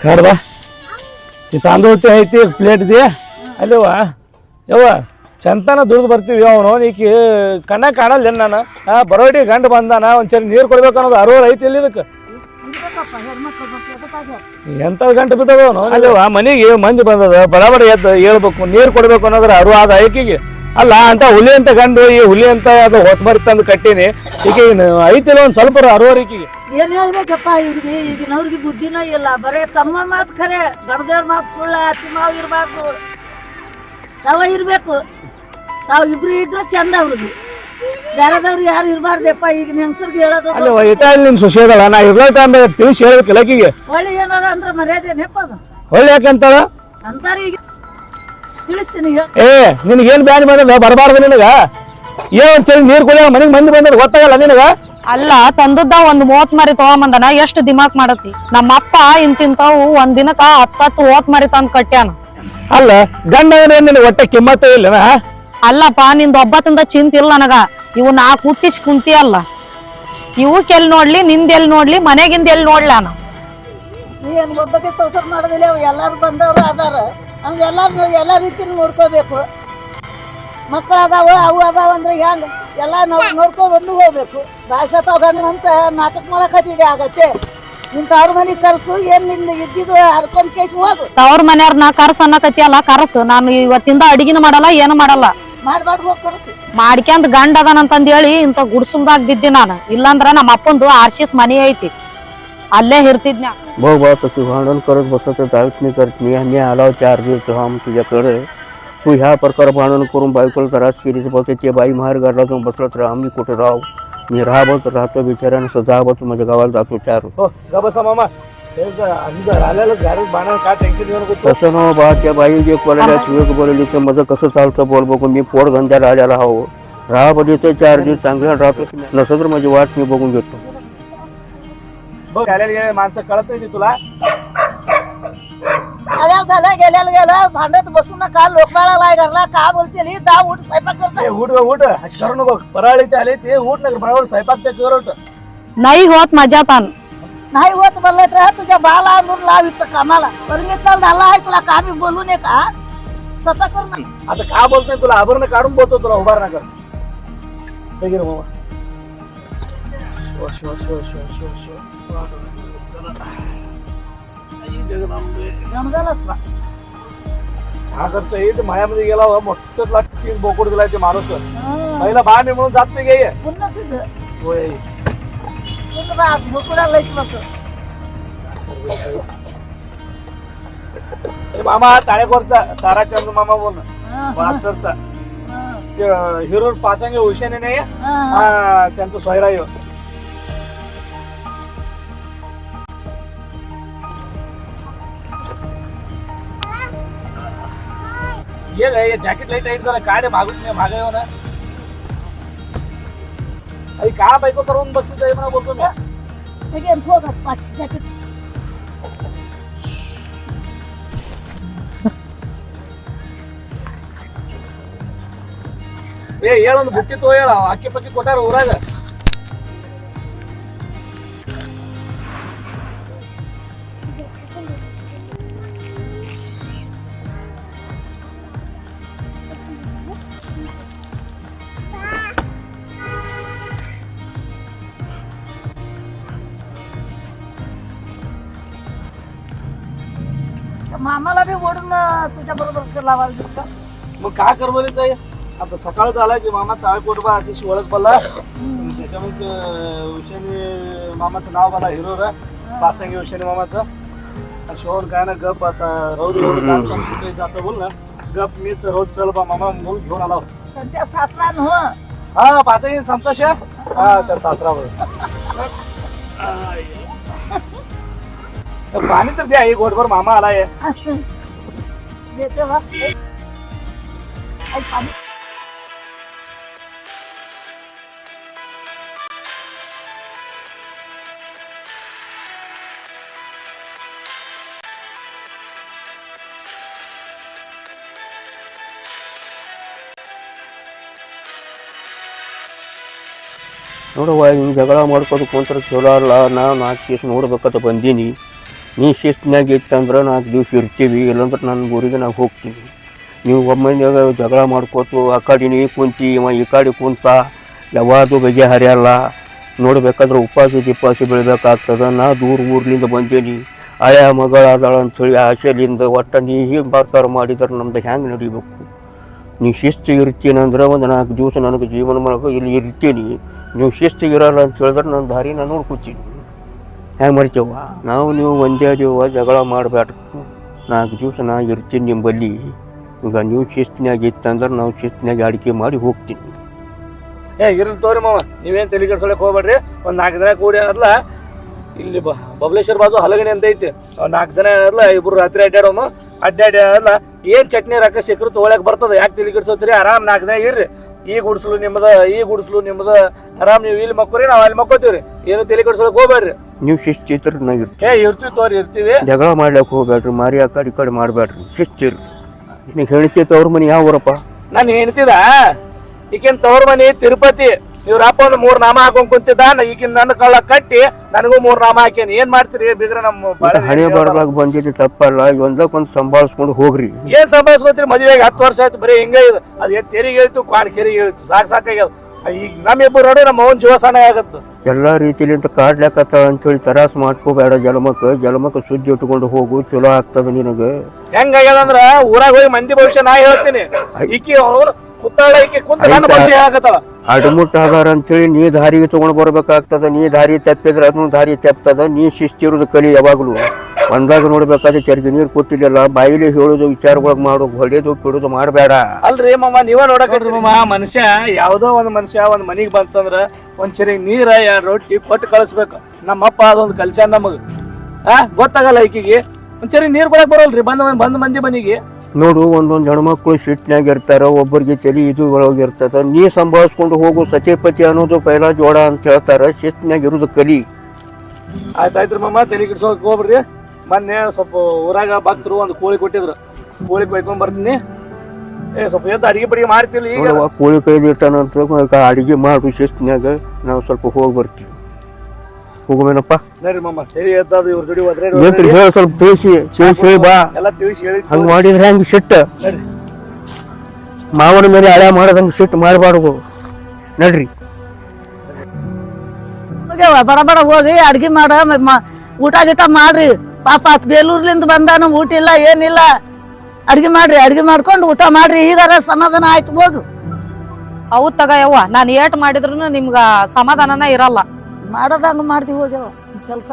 खर बा ते तांदूळ ते आहे ते प्लेट दे अरे वा ಯವ್ವ ಚಂತನ ದುಡ್ದು ಬರ್ತೀವಿ ಅವನು ಈಕಿ ಕಣ್ಣ ಕಾಣಲ್ಲ ನಾನು ಬರೋಟಿ ಗಂಡು ಬಂದಾನ ಒಂದ್ಸರಿ ನೀರು ಕೊಡ್ಬೇಕು ಅನ್ನೋದು ಅರೋರ್ ಐತಿ ಇಲ್ಲಿ ಇದಕ್ಕೆ ಎಂತ ಗಂಟು ಬಿದ್ದವ ಅವನು ಅಲ್ಲವ ಮನೆಗೆ ಮಂದಿ ಬಂದದ ಬಡಬಡ ಎದ್ದು ಹೇಳ್ಬೇಕು ನೀರು ಕೊಡ್ಬೇಕು ಅನ್ನೋದ್ರ ಅರು ಆದ ಐಕಿಗೆ ಅಲ್ಲ ಅಂತ ಹುಲಿ ಅಂತ ಗಂಡು ಈ ಹುಲಿ ಅಂತ ಅದು ಹೊತ್ತು ಮರಿ ತಂದು ಕಟ್ಟೀನಿ ಈಕಿಗೆ ಐತಿಲ್ಲ ಒಂದ್ ಸ್ವಲ್ಪ ಅರೋರ್ ಈಕಿಗೆ ಏನ್ ಹೇಳ್ಬೇಕಪ್ಪ ಇವ್ರಿಗೆ ಈಗಿನವ್ರಿಗೆ ಬುದ್ಧಿನೂ ಇಲ್ಲ ಬರೇ ತಮ್ಮ ಮಾತು ಖರೆ ಗಡದೇವ್ರ ಮಾತು ಸುಳ್ಳ ಅತಿ ಮಾವು ಇರಬಾರ್ದು ತಾವ ಇರ್ಬೇಕು ತಾವ್ ಇಬ್ರು ಇದ್ರೆ ಚಂದ ಅವ್ರಿಗೆ ಬೇರೆದವ್ರು ಯಾರು ಇರಬಾರ್ದಪ್ಪ ಈಗ ಹೆಂಗಸರ್ಗೆ ಹೇಳೋದು ಅಲ್ಲ ಇಟಾಲಿ ನಿನ್ ಸೊಸೆದಲ್ಲ ನಾ ಇರ್ಲ ಟೈಮ್ ತಿಳಿಸಿ ಹೇಳ್ಬೇಕಿಲ್ಲ ಆಕಿಗೆ ಒಳ್ಳೆ ಏನಾರ ಅಂದ್ರೆ ಮರ್ಯಾದೆನೆಪ್ಪ ಅದು ಒಳ್ಳೆ ಯಾಕಂತಾಳ ಅಂತಾರ ಈಗ ತಿಳಿಸ್ತೀನಿ ಏ ನಿನಗೇನ್ ಬ್ಯಾನ್ ಬಂದ ಬರಬಾರ್ದು ನಿನಗ ಏನ್ ಒಂದ್ಸರಿ ನೀರ್ ಕುಡಿಯ ಮನೆಗ್ ಮಂದಿ ಬಂದ್ರೆ ಗೊತ್ತಾಗಲ್ಲ ನಿನಗ ಅಲ್ಲ ತಂದದ್ದ ಒಂದ್ 30 ಮರಿ ತಗೊಂಬಂದನ ಎಷ್ಟು ದಿಮಾಕ್ ಮಾಡತಿ ನಮ್ಮಪ್ಪ ಇಂತಿಂತಾವು ಒಂದ್ ದಿನಕ್ಕ 10 ಓತ್ ಮರಿ ತಂದ್ ಕಟ್ಯಾನ ಅಲ್ಲ ಗಂಡ ನಿನ್ ಹೊಟ್ಟೆ ಕಿಮ್ಮತ್ತ ಇಲ್ಲ ಅಲ್ಲಪ್ಪ ನಿಂದ ಒಬ್ಬತ್ತಿಂದ ಚಿಂತ ಇಲ್ಲ ನನಗ ಇವು ನಾ ಕುಟ್ಟಿಸಿ ಕುಂತಿ ಅಲ್ಲ ಇವಕ್ ಎಲ್ ನೋಡ್ಲಿ ನಿಂದ ಎಲ್ ನೋಡ್ಲಿ ಮನೆಗಿಂದ ಎಲ್ ನೋಡ್ಲ ನಾನು ಏನ್ ಒಬ್ಬಕ್ಕೆ ಸಂಸಾರ ಮಾಡೋದಿಲ್ಲ ಎಲ್ಲಾರು ಬಂದವ್ರು ಅದಾರ ಹಂಗ ಎಲ್ಲಾ ರೀತಿಲಿ ನೋಡ್ಕೋಬೇಕು ಮಕ್ಕಳು ಅದಾವ ಅವು ಅದಾವ ಅಂದ್ರೆ ಹೆಂಗ ಎಲ್ಲಾ ನಾವು ನೋಡ್ಕೊಂಡು ಹೋಗ್ಬೇಕು ಬಾಯ್ಸ ತಗೊಂಡಂತ ನಾಟಕ ಮಾಡಕತ್ತಿದೆ ಆಗತ್ತೆ ನಿನ್ ತವ್ರ ಮನೆಗ್ ಕರ್ಸು ಏನ್ ನಿನ್ ಇದ್ದಿದ್ದು ಹರ್ಕೊಂಡ್ ಕೇಸ್ ಹೋಗು ತವ್ರ ಮನೆಯವ್ರನ್ನ ಕರ್ಸ ಅನ್ನಕತಿ ಅಲ್ಲ ಕರ್ಸು ನಾನು ಇವತ್ತಿಂದ ಅಡಿಗೆನ ಮಾಡಲ್ಲ ಏನು ಮಾಡಲ್ಲ ಮಾಡ್ಬಾರ್ದು ಹೋಗಿ ಕರ್ಸು ಮಾಡ್ಕ್ಯಾಂದ್ ಗಂಡ ಅದಾನಂತಂದ್ ಹೇಳಿ ಇಂತ ಗುಡ್ಸುಮ್ದಾಗ ಬಿದ್ದಿ ನಾನು ಇಲ್ಲಾಂದ್ರ ನಮ್ಮ ಅಪ್ಪಂದು ಆರ್ಶಿಸ್ ಮನಿ ಐತಿ ಅಲ್ಲೇ ಇರ್ತಿದ್ನ್ಯಾ बघ बा तशी भांडण करत बसत जायच नाही करत मी आलो 4 दिवस तेव्हा तुझ्याकडे तू ह्या प्रकार भांडण करून बायकोला त्रास केलीच बघ ते बाई माहेर गाडला जाऊन बसलत राहा आम्ही कुठे राहू मी राहतो बिचाऱ्यानं जाबत माझ्या गावाला जातो 4 हो गा बसा मामा आल्यालाच घरात बाणा काय टेन्शन घेऊ नको तसं न बा त्या बाई जे बोलायला तू बोलली तर माझं कसं चालतं बोल बघून मी पोट धंद्याला आलेला हो राहाबदीचं 4 दिवस चांगल्या राहतो नसं तर माझी वाट मी बघून घेतो बघ आलेली माणसं कळत नाही तुला गेल्याला गेला भांडत बसून का लोकाला लाय घरला का बोलते जा उठ स्वयंपाक करता उठ करू नको पराळीचे आले ते उठ ना बरोबर स्वयंपाक ते करवट नाही होत माझ्या तान नाही होत म्हणलं तर तुझ्या बाला आणून लाव इथं कामाला परमितला झाला आहे तुला का मी बोलू नये का स्वतः कर ना आता का बोलतोय तुला आभरण काढून बोलतो तुला उभार ना कर मामा मायामध्ये गेला मोठं लागते बोकड दिलाय ते माणूस पहिला बा मी म्हणून जात नाही गे मामा ताळेकोरचा ताराचंद्र मामा बोल मास्टरचा हिरो पाचांगे उशाने नाही त्यांचं सोयरा ये जॅकेट लाईट लाईट झालं काय रे मागून मागे येऊ ना अरे का बायको करून बसली जाई म्हणा बोलतो मी ಹೇಳೊಂದು ಬುಟ್ಟಿ ತೋ ಹೇಳ ಅಕ್ಕಿ ಪಕ್ಕಿ ಕೊಟ್ಟಾರ ಊರಾಗ मामाला बी ओढून तुझ्या बरोबर लावायला दिसतं. मग काय कर बरे ताई, आता सकाळ झाला की मामा ताळकोट बा अशी ओळख पडला त्याच्यामध्ये उशेनी मामाचं नाव मला हिरो रा पाचंगी उशेनी मामाचं शोर काय ना गप आता रोज कुठे जातो बोल ना गप मीच रोज चल बा मामा म्हणून घेऊन आला सध्या सासरा न हा पाचंगी संतोष हा त्या सासरावर पाणी तर द्या एक गोटभर मामा आलाय देते बा. ನೋಡವ್ವ ಹಿಂಗೆ ಜಗಳ ಮಾಡ್ಕೊಂಡು ಕುಂತ್ರೆ ಚಲೋ ಅಲ್ಲ. ನಾವು 4 ದಿವಸ ನೋಡ್ಬೇಕಂತ ಬಂದೀನಿ. ನೀ ಶಿಸ್ತಿನಾಗ ಇತ್ತಂದ್ರೆ 4 ದಿವಸ ಇರ್ತೀವಿ, ಇಲ್ಲಾಂದ್ರೆ ನನ್ನ ಊರಿಗೆ ನಾವು ಹೋಗ್ತೀವಿ. ನೀವು ಒಮ್ಮನ್ಯಾಗ ಜಗಳ ಮಾಡ್ಕೊತು ಆ ಕಡೆ ನೀ ಕುಂತಿ ಇವ ಈ ಕಡೆ ಕುಂತ ಯಾವಾಗೂ ಬಗೆಹರಿಯಲ್ಲ. ನೋಡ್ಬೇಕಾದ್ರೆ ಉಪಾಸಿ ದಿಪಾಸಿ ಬೆಳಿಬೇಕಾಗ್ತದೆ. ನಾ ದೂರ ಊರ್ಲಿಂದ ಬಂದೀನಿ, ಹಳೆಯ ಮಗಳಾದಳ ಅಂಥೇಳಿ ಆಸೆಲಿಂದ ಒಟ್ಟು ನೀ ಹೀಗೆ ಬರ್ತಾರ ಮಾಡಿದ್ರೆ ನಮ್ದು ಹೆಂಗೆ ನಡಿಬೇಕು? ನೀ ಶಿಸ್ತು ಇರ್ತೀನಂದ್ರೆ ಒಂದು 4 ದಿವಸ ನನಗೆ ಜೀವನ ಮಾಡಬೇಕು, ಇಲ್ಲಿ ಇರ್ತೀನಿ. ನೀವು ಶಿಸ್ತಿಗಿರಲ್ಲ ಅಂತ ಹೇಳಿದ್ರೆ ನನ್ನ ದಾರಿ ನಾನು ನೋಡ್ಕೊತೀನಿ. ಹೆಂಗೆ ಮಾಡ್ತೇವ ನಾವು ನೀವು ಒಂದೇ ಅದೀವ, ಜಗಳ ಮಾಡಬೇಡ್ರಿ. 4 ದಿವಸ ನಾ ಇರ್ತೀನಿ ನಿಂಬಲ್ಲಿ. ಈಗ ನೀವು ಶಿಸ್ತಿನಾಗ ಇತ್ತಂದ್ರೆ ನಾವು ಶಿಸ್ತಿನಾಗ ಅಡಿಕೆ ಮಾಡಿ ಹೋಗ್ತೀನಿ. ಇರ್ಲಿ ತೋರಿ ಮಾವ, ನೀವೇನು ತಲೆ ಕೆಡ್ಸೋಳಕ್ಕೆ ಹೋಗ್ಬೇಡ್ರಿ. ಒಂದು 4 ದಿನ ಕೂಡಿ ಅನ್ನೋದ್ಲ ಇಲ್ಲಿ ಬಬಲೇಶ್ವರ ಬಾಜು ಹಲಗಣಿ ಅಂತ ಐತಿ. 4 ದಿನ ಅನ್ನೋದ್ಲ ಇಬ್ರು ರಾತ್ರಿ ಅಡ್ಡಾಡೋನು ಅಡ್ಡಾಡಿ ಅನ್ನೋದ್ಲ ಏನು ಚಟ್ನಿ ರೊಕ್ಕ ಸಿಕ್ಕರು ತೊಗೊಳಕ್ಕೆ ಬರ್ತದೆ. ಯಾಕೆ ತಲೆ ಕೆಡ್ಸೋತೀರಿ? ಆರಾಮ್ 4 ದಿನ ಇರ್ರಿ. ಈ ಗುಡಿಸ್ಲು ನಿಮ್ಮದ, ಈ ಗುಡಿಸ್ಲು ನಿಮ್ಮದ, ಆರಾಮ್ ನೀವು ಇಲ್ಲಿ ಮಕ್ಕೋರಿ, ನಾವು ಅಲ್ಲಿ ಮಕ್ಕೋತೀವ್ರಿ. ಏನು ತಲೆ ಕೆಡ್ಸೋಳಕ್ಕೆ ಹೋಗ್ಬೇಡ್ರಿ. ನೀವು ಶಿಸ್ತು ಇದ್ರೆ ನಾ ಇರ್ತೀವಿ. ಇರ್ತೀವಿ ತೋರಿ, ಇರ್ತೀವಿ. ಜಗಳ ಮಾಡ್ಲಿಕ್ಕೆ ಹೋಗ್ಬೇಡ್ರಿ, ಮಾರಿ ಆ ಕಡೆ ಮಾಡಬೇಡ್ರಿ, ಶಿಸ್ತಿರ್ರಿ. ನೀವು ಹೇಳ್ತೀವಿ ಅವ್ರ ಮನೆ ಯಾವ ಊರಪ್ಪ? ನಾನು ಹೇಳ್ತಿದ ಈಗಿನ ತವ್ರ ಮನೆ ತಿರುಪತಿ. ಇವ್ರ ಅಪ್ಪ ಒಂದು 3 ನಾಮ ಹಾಕೊಂಡ್ ಕುಂತಿದ್ದ. ಈಗಿನ ನನ್ನ ಕಳ್ಳ ಕಟ್ಟಿ ನನಗೂ 3 ನಾಮ ಹಾಕೇನಿ. ಏನ್ ಮಾಡ್ತೀರಿ ಬಿಗ್ರ? ನಮ್ಮ ಹಣೆ ಬರಲಾಗ ಬಂದಿದ್ದು ತಪ್ಪಲ್ಲ, ಒಂದಕ್ಕೊಂದು ಸಂಭಾಳಿಸ್ಕೊಂಡು ಹೋಗ್ರಿ. ಏನ್ ಸಂಭಾಳಿಸ್ಕೋತೀರಿ? ಮದುವೆಗೆ 10 ವರ್ಷ ಆಯ್ತು, ಬರೀ ಹಿಂಗ ಇದು. ಅದು ತೆರಿಗೆ ಹೇಳ್ತು, ಕ್ವಾನ್ ಕೆರಿಗೆ ಹೇಳ್ತು, ಸಾಕಾಗ್ಯದ. ಈಗ ನಮ್ಮಿಬ್ಬರು ನೋಡಿ ನಮ್ಮ ಅವನ್ ಜೀವ ಸಣ್ಣ ಆಗತ್ತ. ಎಲ್ಲಾ ರೀತಿಲಿಂದ ಕಾಡ್ಲಾಕತ್ತ ಅಂತೇಳಿ ತರಾಸ್ ಮಾಡ್ಕೋಬೇಡ. ಜಲಮಕ್ಕ ಸುದ್ದಿ ಇಟ್ಕೊಂಡು ಹೋಗು, ಚಲೋ ಆಗ್ತದ ನಿನಗೆ. ಹೆಂಗಾಗ್ಯದ ಅಂದ್ರ ಊರಾಗ ಹೋಗಿ ಮಂದಿ ಭವಿಷ್ಯ ನಾ ಹೇಳ್ತೀನಿ. ಈಕಿ ಅವ್ರು ಕುತ್ತಾಳ, ಈಕಿ ಕುಂತ ನನ್ನ ಭವಿಷ್ಯ ಆಗತ್ತವ. ಅಡ್ಮುಟ್ ಆಗಾರ ಅಂತೇಳಿ ನೀ ದಾರಿಗೆ ತಗೊಂಡು ಬರ್ಬೇಕಾಗ್ತದ. ನೀ ದಾರಿ ತಪ್ಪಿದ್ರೆ ಅದನ್ನು ದಾರಿ ತಪ್ತದ. ನೀ ಶಿಸ್ತಿರೋದು ಕಲಿ ಯಾವಾಗ್ಲೂ. ಒಂದಾಗ ನೋಡ್ಬೇಕಾದ್ರೆ ಚರ್ಗಿ ನೀರು ಕೊಟ್ಟಿಲ್ಲ, ಬಾಯಿಲಿ ಹೇಳೋದು, ವಿಚಾರಗಳಿಗೆ ಮಾಡೋದು, ಹೊಡೆಯೋದು ಬಿಡೋದು ಮಾಡಬೇಡ. ಅಲ್ರಿ ಮಾಮ, ನೀವ ನೋಡಕಡ್ರಿ ಮಾಮ. ಮನುಷ್ಯ ಯಾವ್ದೋ ಒಂದ್ ಮನುಷ್ಯ ಒಂದ್ ಮನಿಗ್ ಬಂತಂದ್ರ ಒಂದ್ ಚರಿ ನೀರ 2 ರೊಟ್ಟಿ ಕೊಟ್ಟು ಕಳಿಸ್ಬೇಕು. ನಮ್ಮಪ್ಪ ಅದೊಂದು ಕಲ್ಚರ್ ನಮಗ್ ಗೊತ್ತಾಗಲ್ಲ. ಈಕಿಗೆ ಒಂದ್ ಚರಿ ನೀರ್ ಕೊಡಕ್ ಬರೋಲ್ರಿ ಬಂದ್ ಮಂದಿ ಮನಿಗೆ. ನೋಡು, ಒಂದೊಂದು ಹೆಣ್ಮಕ್ಳು ಸಿಟ್ನಾಗ ಇರ್ತಾರ, ಒಬ್ಬರಿಗೆ ತಲೆ ಇದು ಒಳಗಿರ್ತದ. ನೀ ಸಂಭಾಳಿಸ್ಕೊಂಡು ಹೋಗು. ಸತಿಪತಿ ಅನ್ನೋದು ಪೈಲಾ ಜೋಡ ಅಂತ ಹೇಳ್ತಾರ. ಶಿಸ್ತಿನಾಗ ಇರೋದು ಕಲಿ. ಆಯ್ತಾಯ್ತ್ರಿ ಮಾಮ, ತಲೆ ಕಿಡ್ಸೋಕ್ ಹೋಗ್ಬಿಡ್ರಿ. ಮೊನ್ನೆ ಸ್ವಲ್ಪ ಊರಾಗ ಭಕ್ತರು ಒಂದು ಕೋಳಿ ಕೊಟ್ಟಿದ್ರು, ಕೋಳಿ ಕೊಯ್ಕೊಂಡ್ ಬರ್ತೀನಿ. ಸ್ವಲ್ಪ ಎದ್ದು ಅಡಿಗೆ ಪಡಿಗೆ ಮಾಡ್ತಿಲ್ಲ. ಈಗ ಕೋಳಿ ಕೈಲಿ ಇಟ್ಟಾನಂತ ಅಡಿಗೆ ಮಾಡು ಶಿಸ್ತಿನಾಗ. ನಾವು ಸ್ವಲ್ಪ ಹೋಗಿ ಬರ್ತೀವಿ. ಹೋಗುವೇನಪ್ಪ? ನೋಡ್ರಿ ಮಾಮ, ತಲೆ ಎದ್ದದು ಇವ್ರ ಜೋಡಿ ಹೋದ್ರೆ ಹೇಳ, ಸ್ವಲ್ಪ ತಿಳಿಸಿ ಬಾ. ಎಲ್ಲ ತಿಳಿಸಿ ಹೇಳಿ. ಹಂಗ ಮಾಡಿದ್ರೆ ಹೆಂಗ ಸಿಟ್ಟು? ಮಾವನ ಮೇಲೆ ಹಳೆ ಮಾಡೋದಂಗ ಸಿಟ್ಟು ಮಾಡಬಾರ್ದು. ನಡ್ರಿ ಬಡ ಬಡ ಹೋಗಿ ಅಡ್ಗೆ ಮಾಡ, ಊಟ ಗೀಟ ಮಾಡ್ರಿ. ಪಾಪ ಬೇಲೂರ್ಲಿಂದ ಬಂದಾನು, ಊಟ ಇಲ್ಲ ಏನಿಲ್ಲ. ಅಡ್ಗೆ ಮಾಡ್ರಿ, ಅಡ್ಗೆ ಮಾಡ್ಕೊಂಡು ಊಟ ಮಾಡ್ರಿ. ಈಗಾರ ಸಮಾಧಾನ ಆಯ್ತು, ಹೋಗು. ಹೌದ್ ತಗ ಯವ್ವ, ನಾನು ಏಟ್ ಮಾಡಿದ್ರು ನಿಮ್ಗ ಸಮಾಧಾನನ ಇರಲ್ಲ. ಮಾಡೋದಂಗ ಮಾಡ್ತೀವಿ ಹೋಗ್ಯವ ಕೆಲಸ.